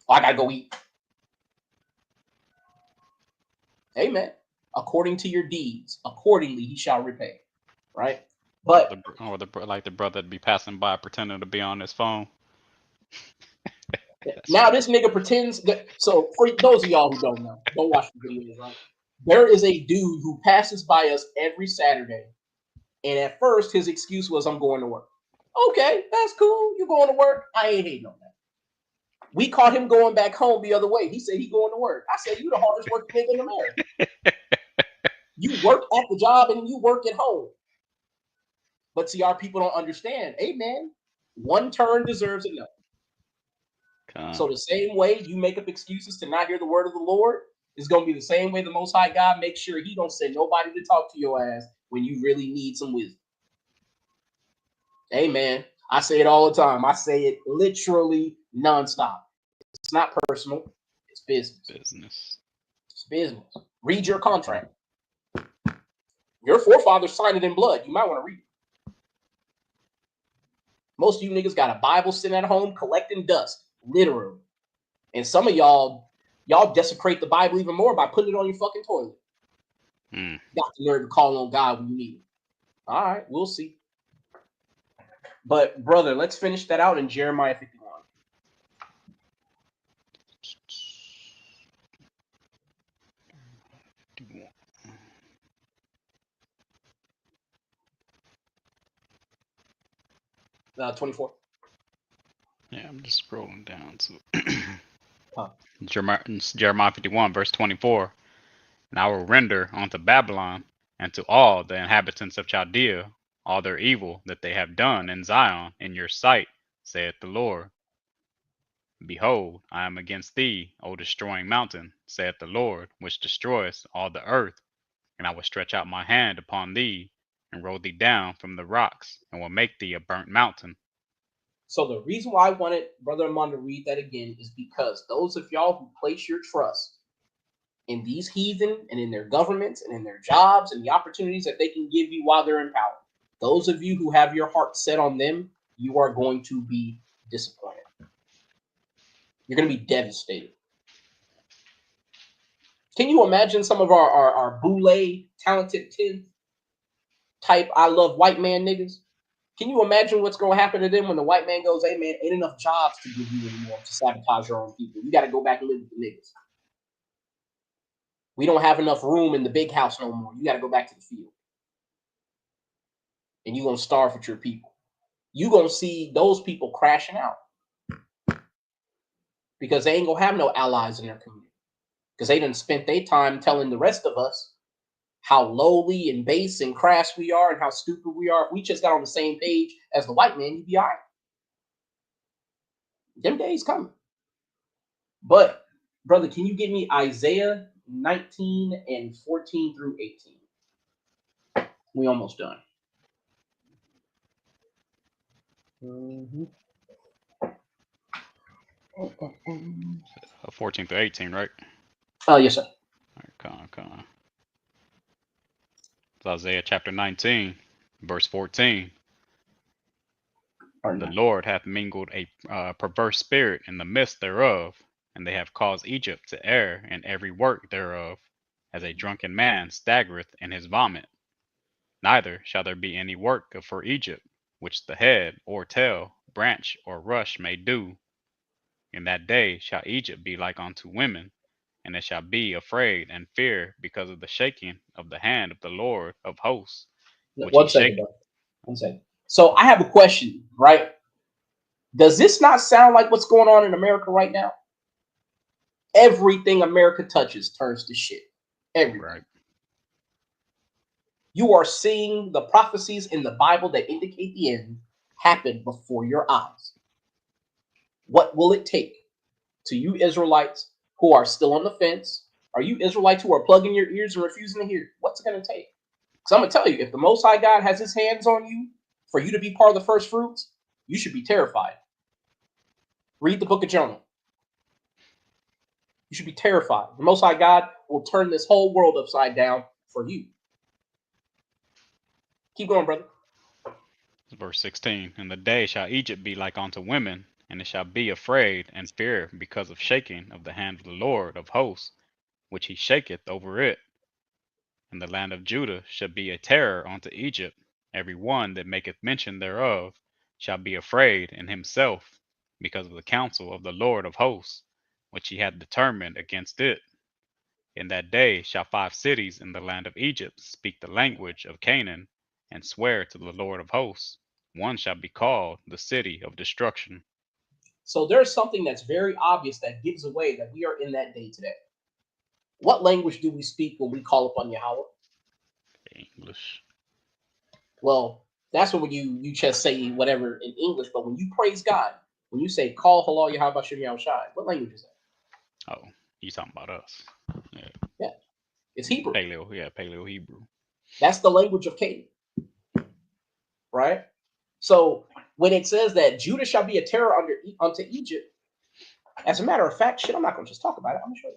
Oh, I gotta go eat. Amen. According to your deeds, accordingly he shall repay. Right? But like the brother be passing by pretending to be on his phone. now this nigga pretends that. So for those of y'all who don't know, don't watch the videos, right? There is a dude who passes by us every Saturday, and at first his excuse was, "I'm going to work." Okay, that's cool. You going to work? I ain't hating on that. We caught him going back home the other way. He said he going to work. I said, you the hardest working nigga in America. You work at the job and you work at home. But see, our people don't understand. Hey, man, one turn deserves another. So the same way you make up excuses to not hear the word of the Lord is going to be the same way the Most High God makes sure he don't send nobody to talk to your ass when you really need some wisdom. Hey, man, I say it all the time. I say it literally nonstop. It's not personal. It's business. It's business. Read your contract. Your forefathers signed it in blood. You might want to read it. Most of you niggas got a Bible sitting at home collecting dust, literally. And some of y'all desecrate the Bible even more by putting it on your fucking toilet. Got the nerve to call on God when you need it. All right, we'll see. But brother, let's finish that out in Jeremiah 51. Uh, 24. Yeah, I'm just scrolling down to Jeremiah 51, verse 24. And I will render unto Babylon and to all the inhabitants of Chaldea all their evil that they have done in Zion in your sight, saith the Lord. Behold, I am against thee, O destroying mountain, saith the Lord, which destroyest all the earth. And I will stretch out my hand upon thee, and roll thee down from the rocks, and will make thee a burnt mountain. So the reason why I wanted Brother Amon to read that again is because those of y'all who place your trust in these heathen and in their governments and in their jobs and the opportunities that they can give you while they're in power, those of you who have your heart set on them, you are going to be disappointed. You're going to be devastated. Can you imagine some of our boule talented 10th type I love white man niggas? Can you imagine what's going to happen to them when the white man goes, hey, man, ain't enough jobs to give you anymore to sabotage your own people. You got to go back and live with the niggas. We don't have enough room in the big house no more. You got to go back to the field. And you're going to starve with your people. You're going to see those people crashing out because they ain't going to have no allies in their community because they done spent their time telling the rest of us how lowly and base and crass we are and how stupid we are. If we just got on the same page as the white man, you'd be all right. Them days coming. But, brother, can you give me Isaiah 19 and 14 through 18? We almost done. 14 through 18, right? Yes, sir. All right, come on. It's Isaiah chapter 19, verse 14. The Lord hath mingled a perverse spirit in the midst thereof, and they have caused Egypt to err in every work thereof, as a drunken man staggereth in his vomit. Neither shall there be any work for Egypt, which the head, or tail, branch, or rush may do. In that day shall Egypt be like unto women, and it shall be afraid and fear because of the shaking of the hand of the Lord of hosts. One second. So I have a question, right? Does this not sound like what's going on in America right now? Everything America touches turns to shit. Everything. Right. You are seeing the prophecies in the Bible that indicate the end happen before your eyes. What will it take to you Israelites who are still on the fence? Are you Israelites who are plugging your ears and refusing to hear? What's it going to take? Because I'm going to tell you, if the Most High God has his hands on you for you to be part of the first fruits, you should be terrified. Read the book of Jonah. You should be terrified. The Most High God will turn this whole world upside down for you. Keep going, brother. Verse 16. In the day shall Egypt be like unto women, and it shall be afraid and fear because of shaking of the hand of the Lord of hosts, which he shaketh over it. And the land of Judah shall be a terror unto Egypt. Every one that maketh mention thereof shall be afraid in himself, because of the counsel of the Lord of hosts, which he hath determined against it. In that day shall 5 cities in the land of Egypt speak the language of Canaan, and swear to the Lord of hosts. One shall be called the city of destruction. So there's something that's very obvious that gives away that we are in that day today. What language do we speak when we call upon Yahweh? English. Well, that's when you just say whatever in English, but when you praise God, when you say call halal Yahweh Shem Yahushai, what language is that? Oh, you talking about us? Yeah, it's Hebrew. Paleo Hebrew. That's the language of Canaan, right? So when it says that Judah shall be a terror unto Egypt, as a matter of fact, I'm not going to just talk about it. I'm going to show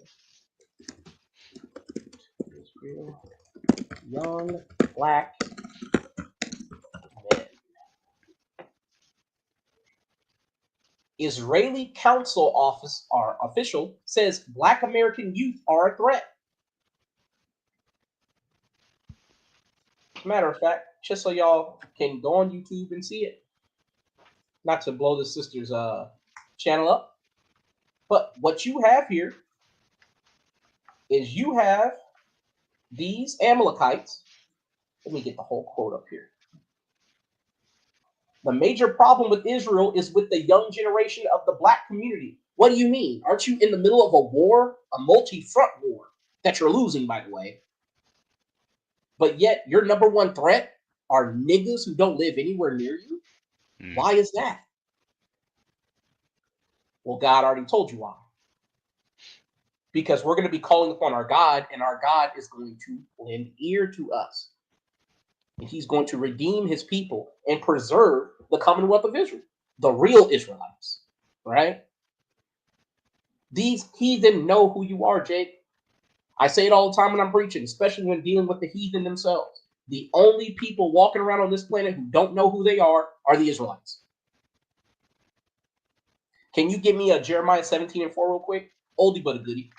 you. Young black men. Israeli Council office or official says Black American youth are a threat. Matter of fact, just so y'all can go on YouTube and see it. Not to blow the sister's channel up, but what you have here is you have these Amalekites. Let me get the whole quote up here. The major problem with Israel is with the young generation of the black community. What do you mean? Aren't you in the middle of a war, a multi-front war that you're losing, by the way? But yet your number one threat are niggas who don't live anywhere near you? Why is that? Well, God already told you why. Because we're going to be calling upon our God, and our God is going to lend ear to us. And he's going to redeem his people and preserve the Commonwealth of Israel. the real Israelites, right? These heathen know who you are, Jake. I say it all the time when I'm preaching, especially when dealing with the heathen themselves. The only people walking around on this planet who don't know who they are the Israelites. Can you give me a Jeremiah 17:4 real quick? Oldie but a goodie.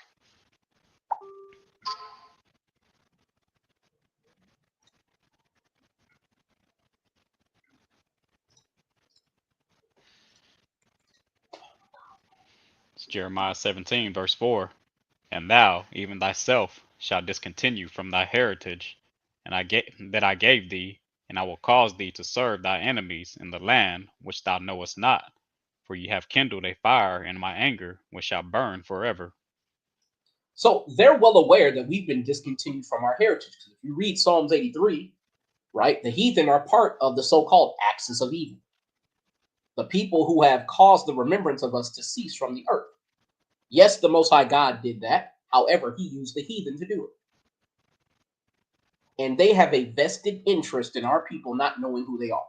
It's Jeremiah 17, verse 4. And thou, even thyself, shalt discontinue from thy heritage, and that I gave thee, and I will cause thee to serve thy enemies in the land which thou knowest not. For ye have kindled a fire in my anger, which shall burn forever. So they're well aware that we've been discontinued from our heritage. If you read Psalms 83, right, the heathen are part of the so-called axis of evil, the people who have caused the remembrance of us to cease from the earth. Yes, the Most High God did that. However, he used the heathen to do it. And they have a vested interest in our people not knowing who they are.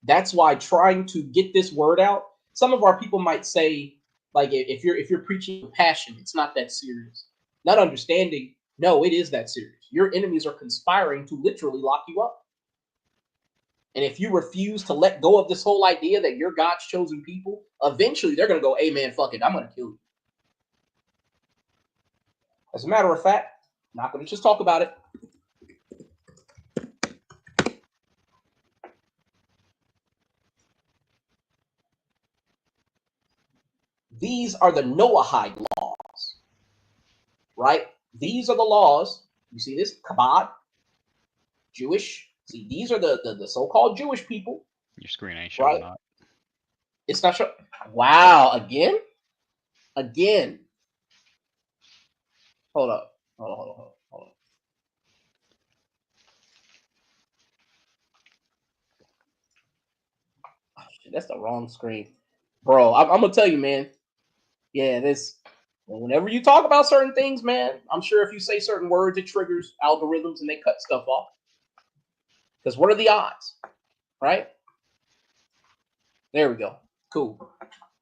That's why trying to get this word out, some of our people might say, like, if you're preaching with passion, it's not that serious. Not understanding, no, it is that serious. Your enemies are conspiring to literally lock you up. And if you refuse to let go of this whole idea that you're God's chosen people, eventually they're going to go, hey, man, fuck it, I'm going to kill you. As a matter of fact, I'm not going to just talk about it. These are the Noahide laws, right? These are the laws. You see this? Kabod, Jewish. See, these are the so-called Jewish people. Your screen ain't showing Right? up. It's not sure. Wow, again? Again. Hold up. Hold on. Oh, shit, that's the wrong screen. Bro, I'm gonna tell you, man. Yeah, this whenever you talk about certain things, man, I'm sure if you say certain words, it triggers algorithms and they cut stuff off. Because what are the odds? Right? There we go. Cool.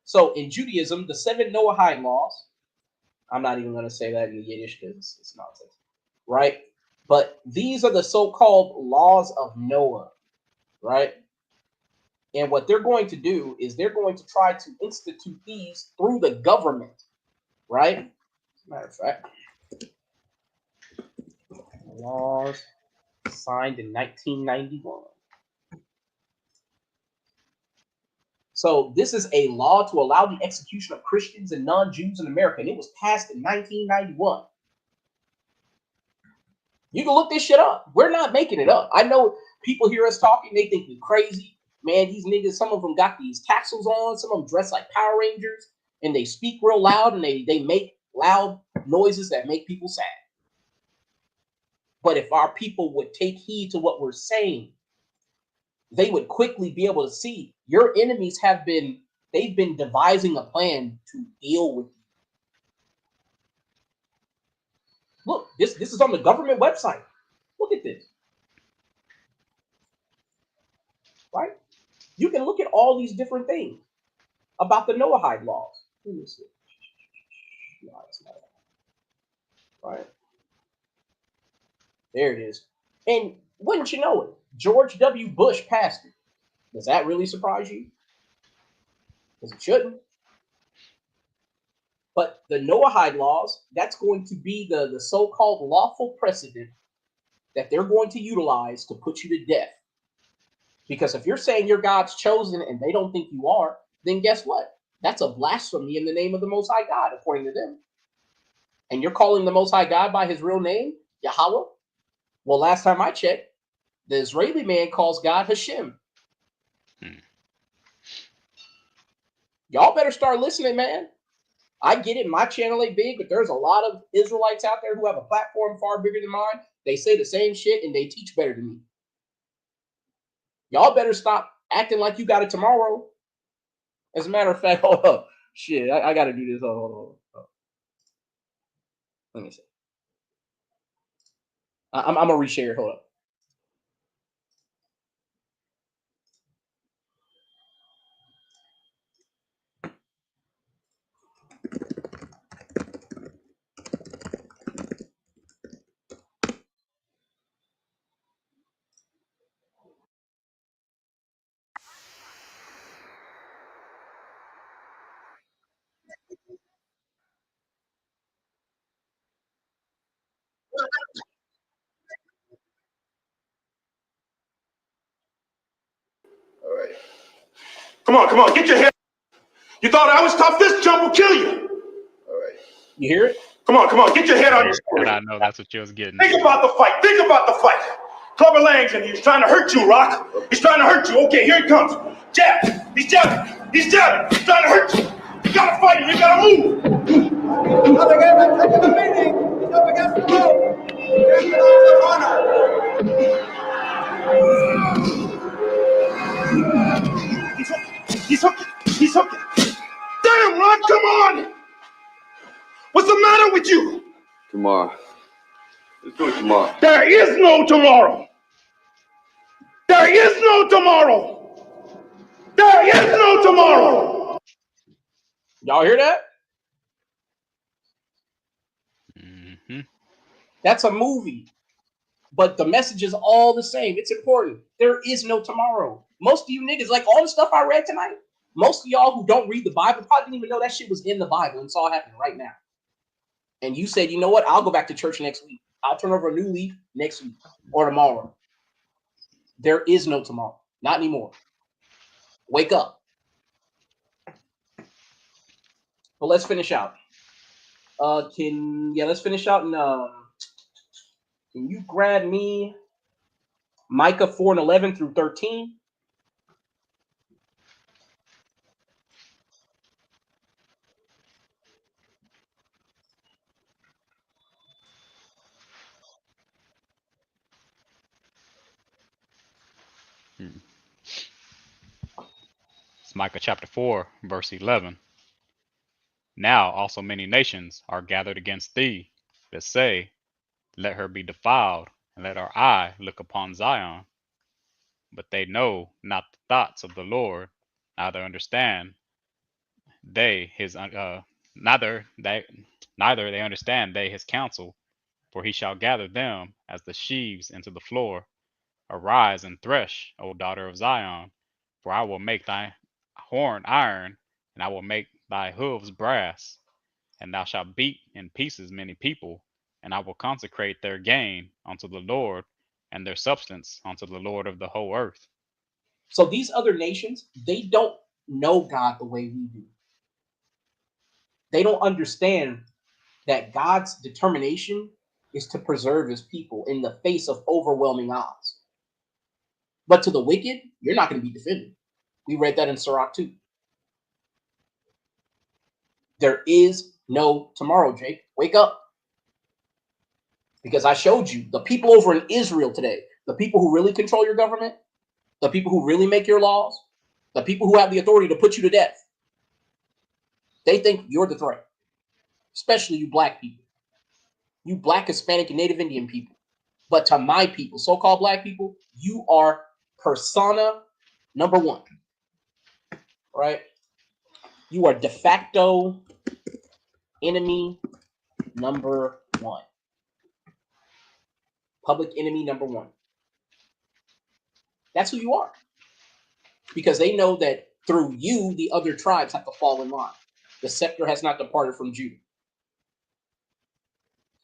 So in Judaism, the 7 Noahide laws, I'm not even going to say that in Yiddish because it's nonsense, right? But these are the so-called laws of Noah, right? And what they're going to do is they're going to try to institute these through the government, right? As a matter of fact, laws signed in 1991. So this is a law to allow the execution of Christians and non-Jews in America, and it was passed in 1991. You can look this shit up. We're not making it up. I know people hear us talking, they think we're crazy. Man, these niggas, some of them got these tassels on, some of them dress like Power Rangers, and they speak real loud and they make loud noises that make people sad. But if our people would take heed to what we're saying, they would quickly be able to see your enemies they've been devising a plan to deal with you. Look, this is on the government website. Look at this. Right? You can look at all these different things about the Noahide laws. Let me see. No, it's not. Right? There it is. And wouldn't you know it, George W. Bush passed it. Does that really surprise you? Because it shouldn't. But the Noahide laws, that's going to be the so-called lawful precedent that they're going to utilize to put you to death. Because if you're saying you're God's chosen and they don't think you are, then guess what? That's a blasphemy in the name of the Most High God, according to them. And you're calling the Most High God by his real name, Yahweh? Well, last time I checked, the Israeli man calls God Hashem. Y'all better start listening, man. I get it. My channel ain't big, but there's a lot of Israelites out there who have a platform far bigger than mine. They say the same shit and they teach better than me. Y'all better stop acting like you got it tomorrow. As a matter of fact, hold up. Shit, I got to do this. Hold on. Let me see. I'm going to reshare. Hold up. Come on, get your head. You thought I was tough? This jump will kill you. All right. You hear it? Come on, get your head on your story. And I know that's what you was getting. Think about the fight. Clubber Lang's in here. He's trying to hurt you, Rock. He's trying to hurt you. Okay, here he comes. Jab. He's jabbing. He's trying to hurt you. You gotta fight him. You gotta move. Up against the second meeting. He's up against the rope. He's off the corner. He's hooking. Damn, Rock, come on. What's the matter with you? Tomorrow. Let's do it tomorrow. There is no tomorrow. There is no tomorrow. There is no tomorrow. Y'all hear that? Mm-hmm. That's a movie. But the message is all the same. It's important. There is no tomorrow. Most of you niggas, like all the stuff I read tonight, most of y'all who don't read the Bible probably didn't even know that shit was in the Bible and it's all happening right now. And you said, you know what? I'll go back to church next week. I'll turn over a new leaf next week or tomorrow. There is no tomorrow. Not anymore. Wake up. But let's finish out. Let's finish out and can you grab me Micah 4:11 through 13? It's Micah chapter 4, verse 11. Now also many nations are gathered against thee, that say, let her be defiled, and let our eye look upon Zion. But they know not the thoughts of the Lord, neither understand they his neither they understand they his counsel, for he shall gather them as the sheaves into the floor. Arise and thresh, O daughter of Zion, for I will make thy horn iron, and I will make thy hooves brass, and thou shalt beat in pieces many people, and I will consecrate their gain unto the Lord, and their substance unto the Lord of the whole earth. So these other nations, they don't know God the way we do. They don't understand that God's determination is to preserve his people in the face of overwhelming odds. But to the wicked, you're not going to be defended. We read that in Sirach 2. There is no tomorrow, Jake. Wake up. Because I showed you the people over in Israel today, the people who really control your government, the people who really make your laws, the people who have the authority to put you to death, they think you're the threat, especially you black people, you black, Hispanic, and Native Indian people. But to my people, so-called black people, you are persona number one, right? You are de facto enemy number one. Public enemy number one. That's who you are. Because they know that through you, the other tribes have to fall in line. The scepter has not departed from Judah.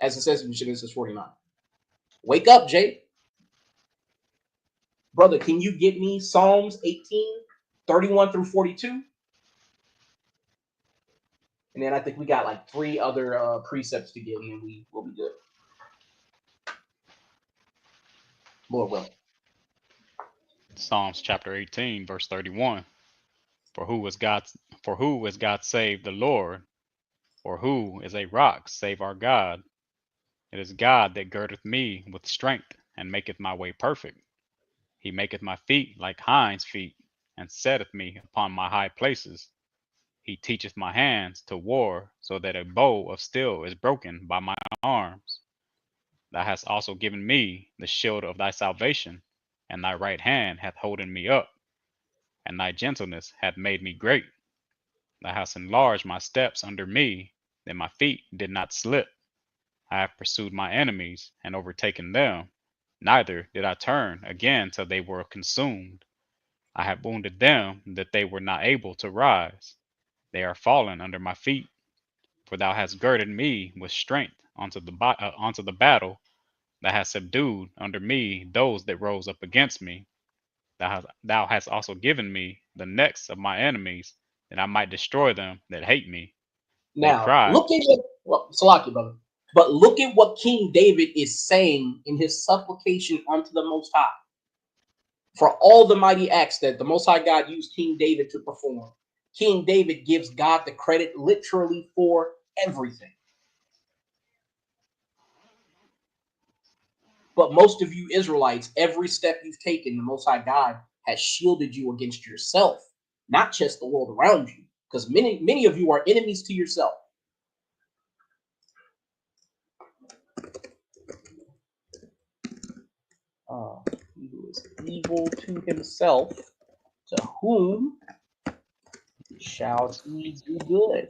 As it says in Genesis 49. Wake up, Jay. Brother, can you get me Psalms 18, 31 through 42? And then I think we got like 3 other precepts to get, and then we'll be good. Lord willing. Psalms chapter 18, verse 31. For who is God save the Lord? Or who is a rock save our God? It is God that girdeth me with strength, and maketh my way perfect. He maketh my feet like hinds' feet, and setteth me upon my high places. He teacheth my hands to war, so that a bow of steel is broken by my arms. Thou hast also given me the shield of thy salvation, and thy right hand hath holden me up, and thy gentleness hath made me great. Thou hast enlarged my steps under me, that my feet did not slip. I have pursued my enemies and overtaken them, neither did I turn again till they were consumed. I have wounded them that they were not able to rise. They are fallen under my feet. For thou hast girded me with strength unto the battle. Thou hast subdued under me those that rose up against me. thou hast also given me the necks of my enemies, that I might destroy them that hate me. They Now, cried. look at what, Salaki, brother. But look at what King David is saying in his supplication unto the Most High for all the mighty acts that the Most High God used King David to perform. King David gives God the credit literally for everything. But most of you Israelites, every step you've taken, the Most High God has shielded you against yourself, not just the world around you, because many of you are enemies to yourself. He who is evil to himself, to whom shall he do good?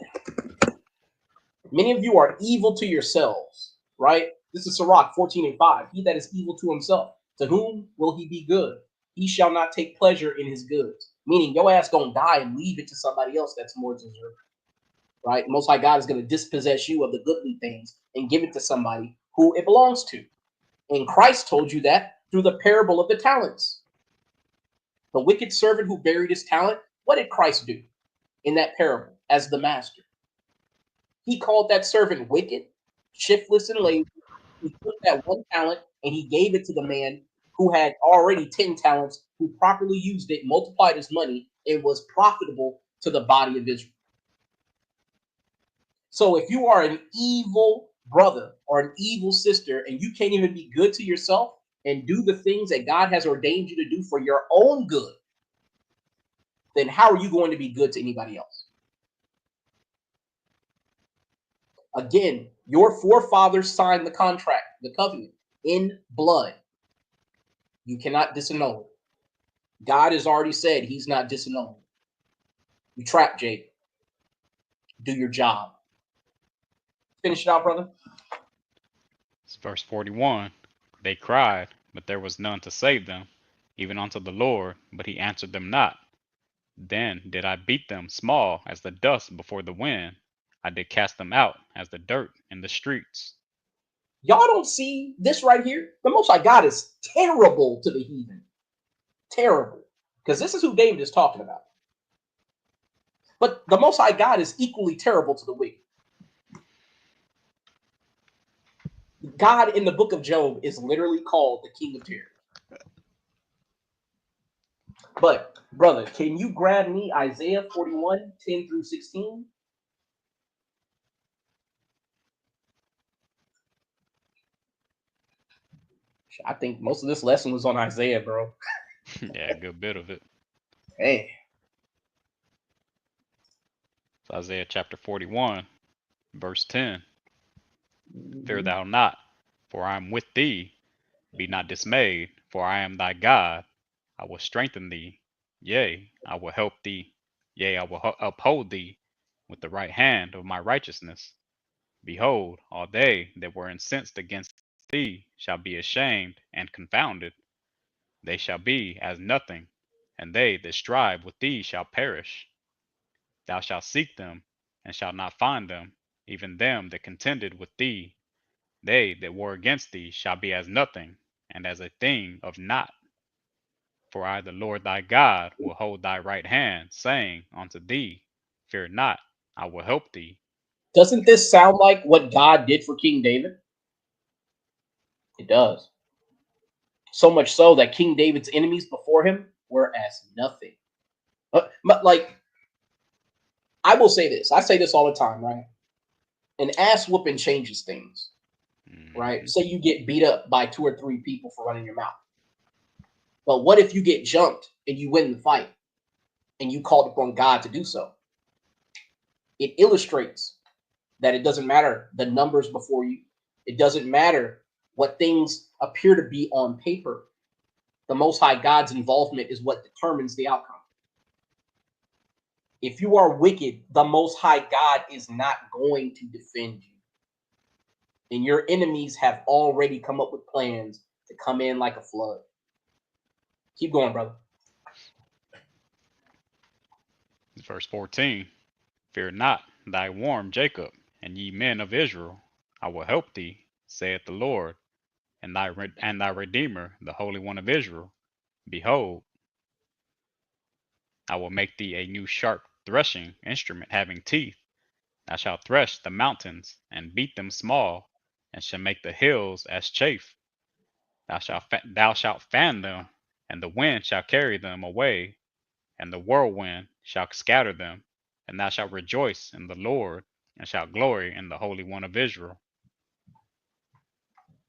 Many of you are evil to yourselves, right? This is Sirach 14:5. He that is evil to himself, to whom will he be good? He shall not take pleasure in his goods. Meaning your ass gonna die and leave it to somebody else that's more deserving, right? Most High God is gonna dispossess you of the goodly things and give it to somebody who it belongs to. And Christ told you that through the parable of the talents. The wicked servant who buried his talent, what did Christ do in that parable as the master? He called that servant wicked, shiftless, and lazy. He took that one talent and he gave it to the man who had already 10 talents, who properly used it, multiplied his money, and was profitable to the body of Israel. So if you are an evil brother or an evil sister and you can't even be good to yourself and do the things that God has ordained you to do for your own good, then how are you going to be good to anybody else? Again, your forefathers signed the contract, the covenant, in blood. You cannot disannul it. God has already said he's not disannulling. You trap Jake. Do your job. Finish it out, brother. It's verse 41. They cried, but there was none to save them, even unto the Lord, but he answered them not. Then did I beat them small as the dust before the wind. I did cast them out as the dirt in the streets. Y'all don't see this right here? The Most High God is terrible to the heathen. Terrible. Because this is who David is talking about. But the Most High God is equally terrible to the wicked. God in the book of Job is literally called the King of Terror. But, brother, can you grab me Isaiah 41, 10 through 16? I think most of this lesson was on Isaiah, bro. Yeah, a good bit of it. Hey. It's Isaiah chapter 41, verse 10. Fear thou not, for I am with thee. Be not dismayed, for I am thy God. I will strengthen thee. Yea, I will help thee. Yea, I will uphold thee with the right hand of my righteousness. Behold, all they that were incensed against thee shall be ashamed and confounded. They shall be as nothing, and they that strive with thee shall perish. Thou shalt seek them, and shalt not find them, even them that contended with thee. They that war against thee shall be as nothing, and as a thing of naught. For I, the Lord thy God, will hold thy right hand, saying unto thee, Fear not, I will help thee. Doesn't this sound like what God did for King David? It does. So much so that King David's enemies before him were as nothing. But like, I will say this. I say this all the time, right? An ass whooping changes things, right? Say you get beat up by 2 or 3 people for running your mouth. But what if you get jumped and you win the fight and you called upon God to do so? It illustrates that it doesn't matter the numbers before you. It doesn't matter what things appear to be on paper. The Most High God's involvement is what determines the outcome. If you are wicked, the Most High God is not going to defend you. And your enemies have already come up with plans to come in like a flood. Keep going, brother. Verse 14. Fear not, thy worm Jacob, and ye men of Israel. I will help thee, saith the Lord, and thy Redeemer, the Holy One of Israel. Behold, I will make thee a new sharp threshing instrument having teeth. Thou shalt thresh the mountains, and beat them small, and shall make the hills as chaff. Thou shalt fan them, and the wind shall carry them away, and the whirlwind shall scatter them. And thou shalt rejoice in the Lord, and shalt glory in the Holy One of Israel.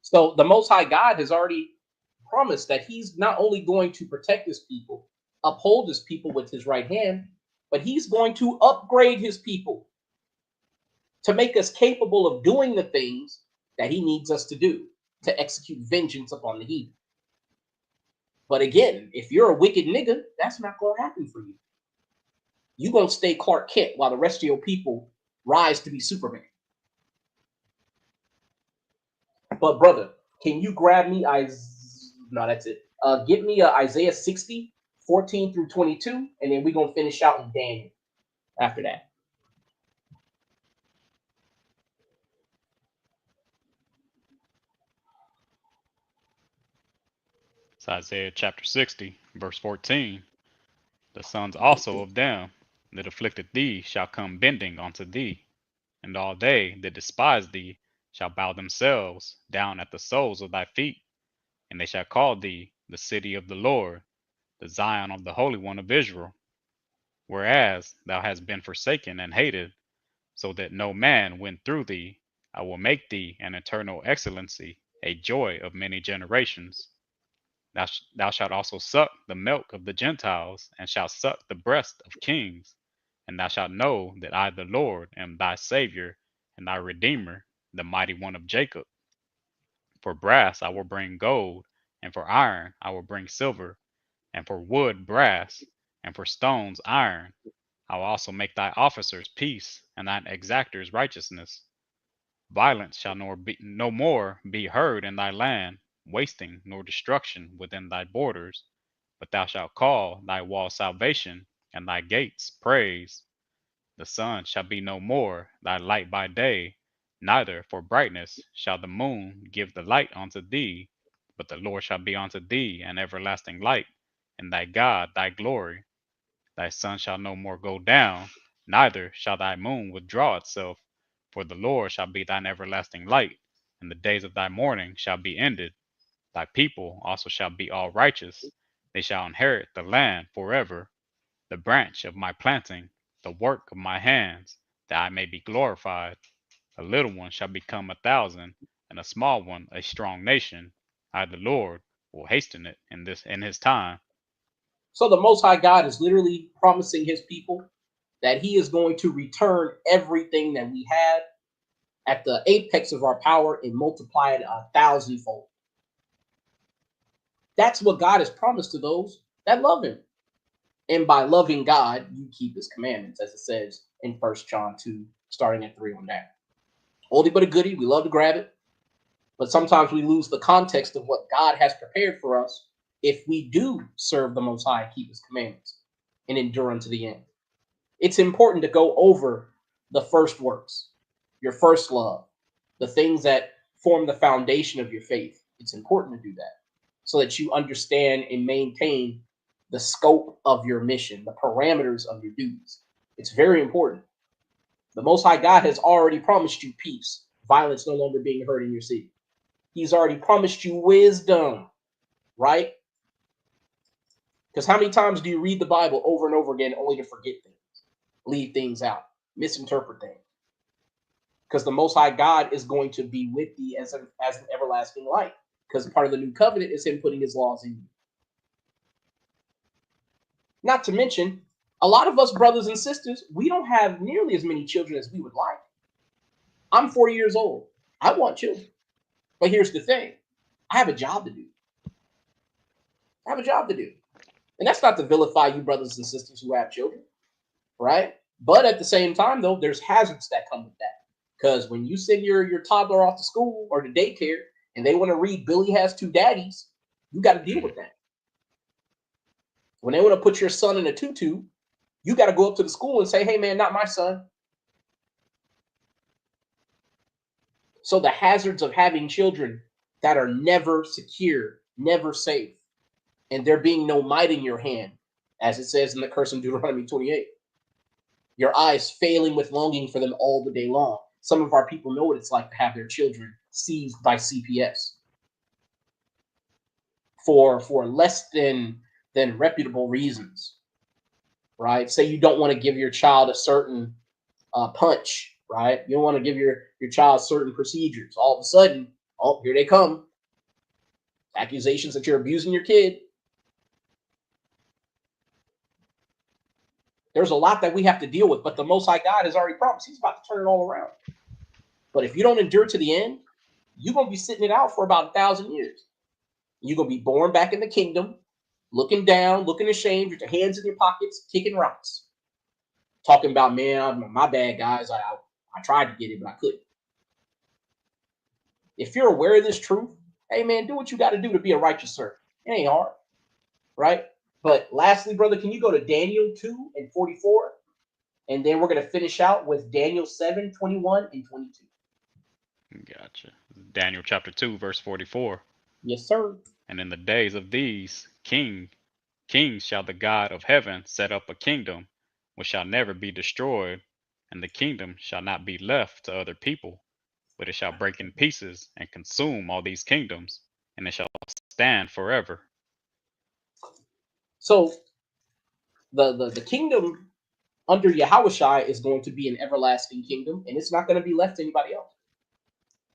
So the Most High God has already promised that he's not only going to protect his people, uphold his people with his right hand, but he's going to upgrade his people to make us capable of doing the things that he needs us to do to execute vengeance upon the heathen. But again, if you're a wicked nigga, that's not going to happen for you. You're going to stay Clark Kent while the rest of your people rise to be Superman. But brother, can you grab me no, that's it. Give me Isaiah 60, 14 through 22, and then we're going to finish out in Daniel after that. It's Isaiah chapter 60, verse 14. The sons also of them that afflicted thee shall come bending unto thee, and all they that despise thee shall bow themselves down at the soles of thy feet, and they shall call thee the city of the Lord, the Zion of the Holy One of Israel. Whereas thou hast been forsaken and hated, so that no man went through thee, I will make thee an eternal excellency, a joy of many generations. Thou shalt also suck the milk of the Gentiles, and shalt suck the breast of kings. And thou shalt know that I, the Lord, am thy Savior, and thy Redeemer, the mighty one of Jacob. For brass I will bring gold, and for iron I will bring silver, and for wood brass, and for stones iron. I will also make thy officers peace, and thine exactors righteousness. Violence shall no more be heard in thy land, wasting nor destruction within thy borders. But thou shalt call thy wall salvation, and thy gates praise. The sun shall be no more thy light by day, neither for brightness shall the moon give the light unto thee. But the Lord shall be unto thee an everlasting light, and thy God thy glory. Thy sun shall no more go down, neither shall thy moon withdraw itself. For the Lord shall be thine everlasting light, and the days of thy mourning shall be ended. Thy people also shall be all righteous. They shall inherit the land forever. The branch of my planting, the work of my hands, that I may be glorified. A little one shall become 1,000, and a small one a strong nation. I, the Lord, will hasten it in his time. So the Most High God is literally promising his people that he is going to return everything that we had at the apex of our power and multiply it 1,000-fold. That's what God has promised to those that love him. And by loving God, you keep his commandments, as it says in 1 John 2, starting at 3 on that. Oldie but a goodie, we love to grab it. But sometimes we lose the context of what God has prepared for us if we do serve the Most High and keep his commandments and endure unto the end. It's important to go over the first works, your first love, the things that form the foundation of your faith. It's important to do that so that you understand and maintain the scope of your mission, the parameters of your duties. It's very important. The Most High God has already promised you peace, violence no longer being heard in your city. He's already promised you wisdom, right? Because how many times do you read the Bible over and over again only to forget things, leave things out, misinterpret things? Because the Most High God is going to be with thee as an everlasting light. Because part of the new covenant is him putting his laws in you. Not to mention, a lot of us brothers and sisters, we don't have nearly as many children as we would like. I'm 40 years old. I want children. But here's the thing. I have a job to do. I have a job to do. And that's not to vilify you brothers and sisters who have children, right? But at the same time, though, there's hazards that come with that. Because when you send your toddler off to school or to daycare and they want to read Billy Has Two Daddies, you got to deal with that. When they want to put your son in a tutu, you got to go up to the school and say, hey, man, not my son. So the hazards of having children that are never secure, never safe, and there being no might in your hand as it says in the curse in Deuteronomy 28. Your eyes failing with longing for them all the day long. Some of our people know what it's like to have their children seized by CPS for less than reputable reasons, right? Say you don't want to give your child a certain punch, right? You don't want to give your child certain procedures. All of a sudden, oh, here they come. Accusations that you're abusing your kid. There's a lot that we have to deal with, but the Most High God has already promised He's about to turn it all around. But if you don't endure to the end, you're going to be sitting it out for about 1,000 years. You're going to be born back in the kingdom, looking down, looking ashamed, with your hands in your pockets, kicking rocks. Talking about, man, my bad, guys. I tried to get it, but I couldn't. If you're aware of this truth, hey, man, do what you got to do to be a righteous servant. It ain't hard, right? But lastly, brother, can you go to Daniel 2 and 44? And then we're going to finish out with Daniel 7, 21 and 22. Gotcha. Daniel chapter 2, verse 44. Yes, sir. And in the days of these kings shall the God of heaven set up a kingdom which shall never be destroyed, and the kingdom shall not be left to other people, but it shall break in pieces and consume all these kingdoms, and it shall stand forever. So the kingdom under Yahushua is going to be an everlasting kingdom, and it's not going to be left to anybody else,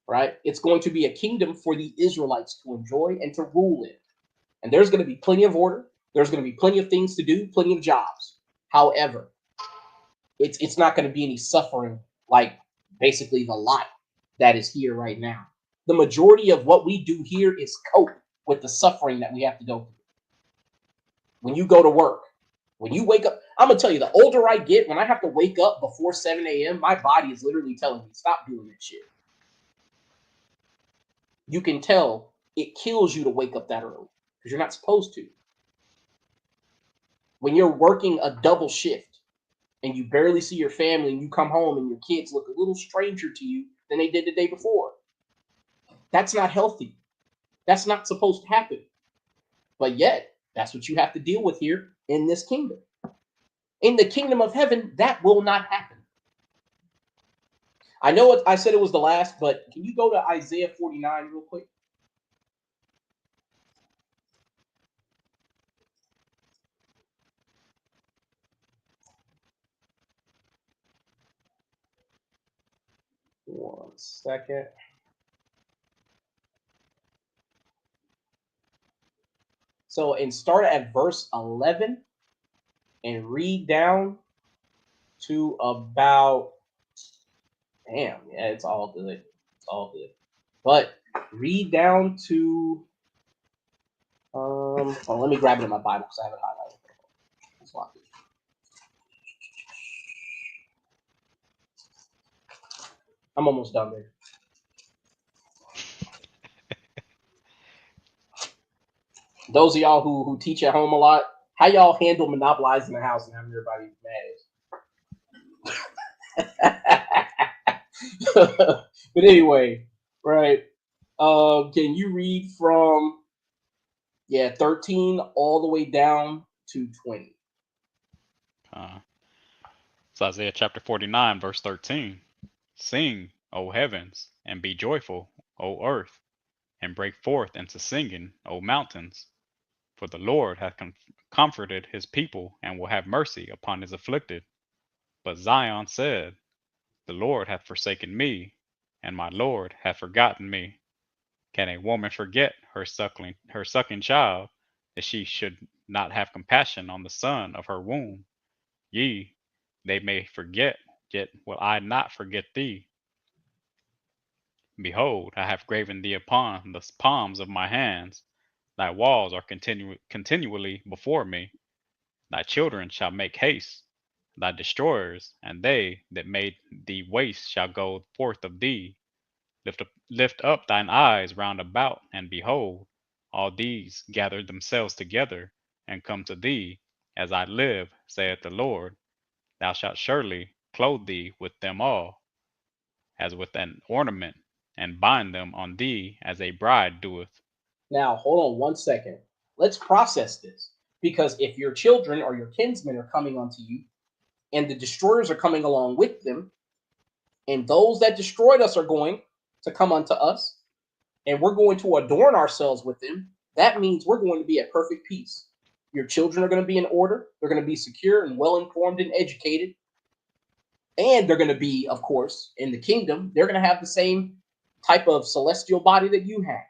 right? It's going to be a kingdom for the Israelites to enjoy and to rule in. And there's going to be plenty of order. There's going to be plenty of things to do, plenty of jobs. However, it's not going to be any suffering like basically the lot that is here right now. The majority of what we do here is cope with the suffering that we have to go through. When you go to work, when you wake up, I'm going to tell you, the older I get, when I have to wake up before 7 a.m., my body is literally telling me, stop doing that shit. You can tell it kills you to wake up that early because you're not supposed to. When you're working a double shift and you barely see your family and you come home and your kids look a little stranger to you than they did the day before, that's not healthy. That's not supposed to happen. But yet, that's what you have to deal with here in this kingdom. In the kingdom of heaven, that will not happen. I know I said it was the last, but can you go to Isaiah 49 real quick? One second. So, and start at verse 11 and read down to about, damn, yeah, it's all good. It's all good. But read down to, let me grab it in my Bible because I have it highlighted. Let's lock it. I'm almost done there. Those of y'all who teach at home a lot, how y'all handle monopolizing the house and having everybody mad? But anyway, right? Can you read from 13 all the way down to 20? It's Isaiah chapter 49, verse 13. Sing, O heavens, and be joyful, O earth, and break forth into singing, O mountains. For the Lord hath comforted his people, and will have mercy upon his afflicted. But Zion said, the Lord hath forsaken me, and my Lord hath forgotten me. Can a woman forget her sucking child, that she should not have compassion on the son of her womb? Ye, they may forget, yet will I not forget thee. Behold, I have graven thee upon the palms of my hands. Thy walls are continually before me. Thy children shall make haste. Thy destroyers and they that made thee waste shall go forth of thee. Lift up thine eyes round about, and behold, all these gather themselves together, and come to thee. As I live, saith the Lord, thou shalt surely clothe thee with them all, as with an ornament, and bind them on thee as a bride doeth. Now, hold on one second. Let's process this. Because if your children or your kinsmen are coming unto you, and the destroyers are coming along with them, and those that destroyed us are going to come unto us, and we're going to adorn ourselves with them, that means we're going to be at perfect peace. Your children are going to be in order. They're going to be secure and well-informed and educated. And they're going to be, of course, in the kingdom. They're going to have the same type of celestial body that you have.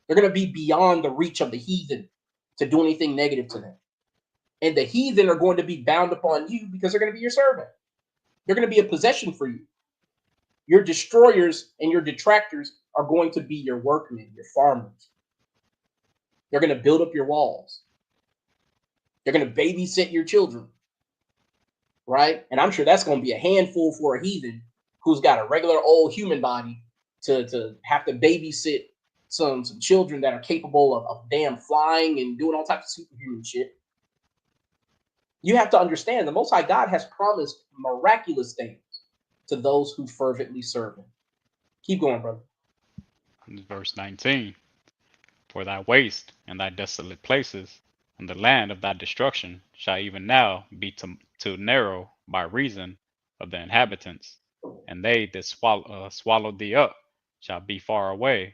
They're going to be beyond the reach of the heathen to do anything negative to them. And the heathen are going to be bound upon you because they're going to be your servant. They're going to be a possession for you. Your destroyers and your detractors are going to be your workmen, your farmers. They're going to build up your walls. They're going to babysit your children, right? And I'm sure that's going to be a handful for a heathen who's got a regular old human body to have to babysit some children that are capable of damn flying and doing all types of superhuman shit. You have to understand the Most High God has promised miraculous things to those who fervently serve him. Keep going, brother. Verse 19. For thy waste and thy desolate places, and the land of thy destruction shall even now be too narrow by reason of the inhabitants, and they that swallowed thee up shall be far away.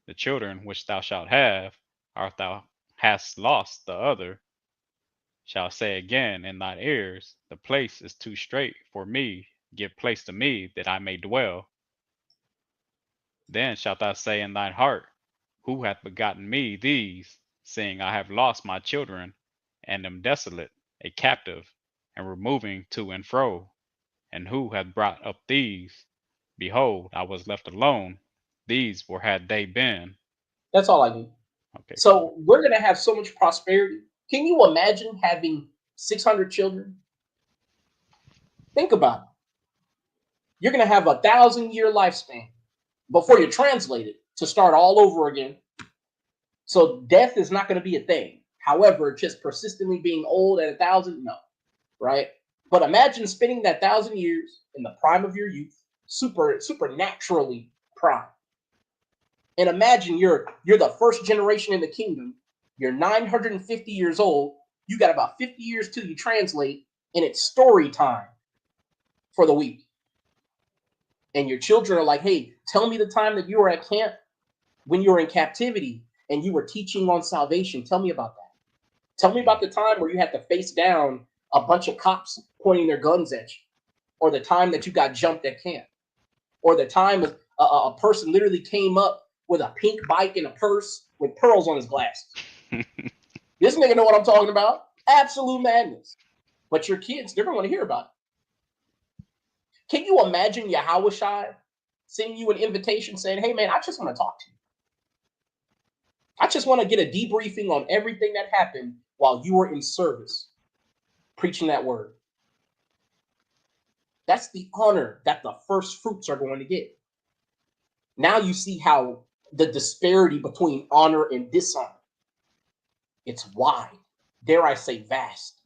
The children which thou shalt have, art thou hast lost the other, shall say again in thine ears, the place is too strait for me, give place to me that I may dwell. Then shalt thou say in thine heart, who hath begotten me these, seeing I have lost my children, and am desolate, a captive, and removing to and fro? And who hath brought up these? Behold, I was left alone. These were had they been. That's all I need. Okay. So we're going to have so much prosperity. Can you imagine having 600 children? Think about it. You're going to have 1,000-year lifespan before you're translated to start all over again. So death is not going to be a thing. However, just persistently being old at 1,000, no, right? But imagine spending that 1,000 years in the prime of your youth, supernaturally prime. And imagine you're the first generation in the kingdom. You're 950 years old. You got about 50 years till you translate, and it's story time for the week. And your children are like, hey, tell me the time that you were at camp when you were in captivity and you were teaching on salvation. Tell me about that. Tell me about the time where you had to face down a bunch of cops pointing their guns at you, or the time that you got jumped at camp, or the time a person literally came up with a pink bike and a purse with pearls on his glasses. This nigga know what I'm talking about. Absolute madness. But your kids, they're going to want to hear about it. Can you imagine Yahushua sending you an invitation saying, hey, man, I just want to talk to you. I just want to get a debriefing on everything that happened while you were in service, preaching that word. That's the honor that the first fruits are going to get. Now you see how the disparity between honor and dishonor, it's wide, dare I say vast.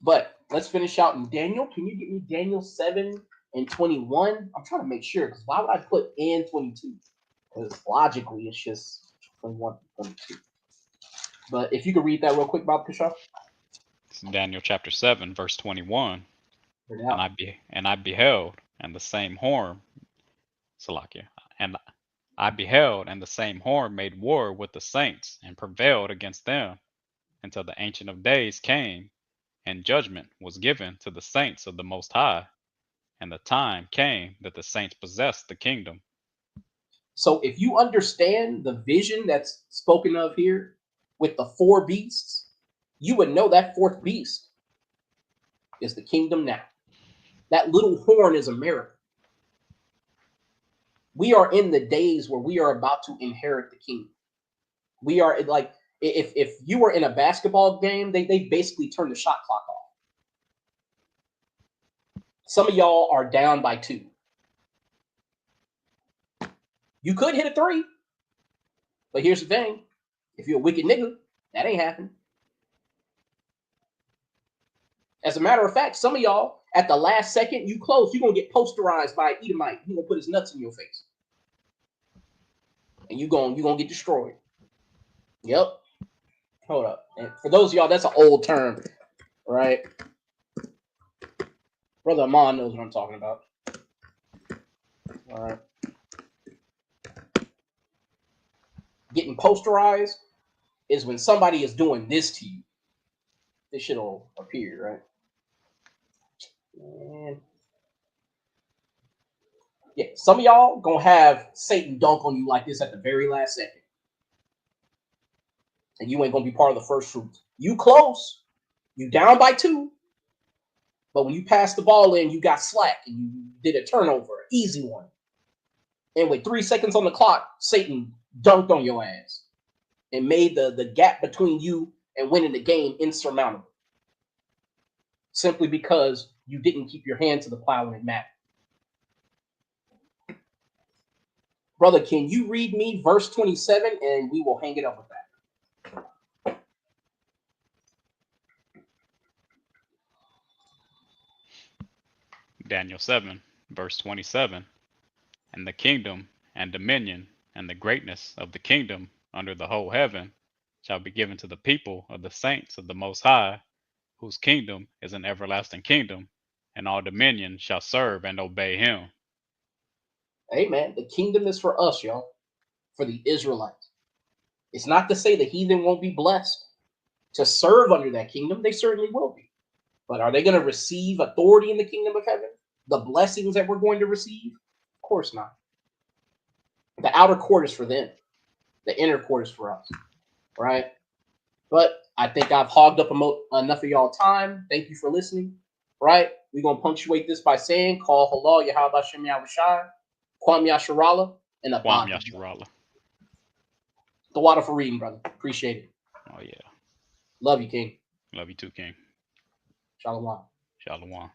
But let's finish out in Daniel. Can you get me Daniel 7 and 21? I'm trying to make sure, because why would I put and 22? Because logically, it's just 21 and 22. But if you could read that real quick, Bob Kishaw. Daniel chapter 7, verse 21. And I beheld, and the same horn, Salakia, and I beheld, and the same horn made war with the saints, and prevailed against them, until the Ancient of Days came, and judgment was given to the saints of the Most High, and the time came that the saints possessed the kingdom. So if you understand the vision that's spoken of here with the four beasts, you would know that fourth beast is the kingdom now. That little horn is America. We are in the days where we are about to inherit the kingdom. We are like, if you were in a basketball game, they basically turn the shot clock off. Some of y'all are down by 2. You could hit a 3, but here's the thing. If you're a wicked nigga, that ain't happening. As a matter of fact, some of y'all, at the last second, you close, you're going to get posterized by an Edomite. He's going to put his nuts in your face. And you're going to get destroyed. Yep. Hold up. And for those of y'all, that's an old term, right? Brother Amon knows what I'm talking about. All right. Getting posterized is when somebody is doing this to you. This shit will appear, right? And yeah, some of y'all gonna have Satan dunk on you like this at the very last second. And you ain't gonna be part of the first fruits. You close. You down by 2. But when you pass the ball in, you got slack and you did a turnover, easy one. And with 3 seconds on the clock, Satan dunked on your ass and made the gap between you and winning the game insurmountable. Simply because you didn't keep your hand to the plow when it mattered. Brother, can you read me verse 27 and we will hang it up with that? Daniel 7, verse 27. And the kingdom and dominion and the greatness of the kingdom under the whole heaven shall be given to the people of the saints of the Most High, whose kingdom is an everlasting kingdom, and all dominion shall serve and obey him. Amen. The kingdom is for us, y'all, for the Israelites. It's not to say the heathen won't be blessed to serve under that kingdom. They certainly will be. But are they going to receive authority in the kingdom of heaven? The blessings that we're going to receive? Of course not. The outer court is for them. The inner court is for us. Right? But I think I've hogged up enough of y'all time. Thank you for listening. Right? We're going to punctuate this by saying, Call Halal Yahweh Shem Yahushai, Kwam Yasharallah, and Kwam Abad. Yasharallah. The water for reading, brother. Appreciate it. Oh, yeah. Love you, King. Love you too, King. Shalom. Shalom.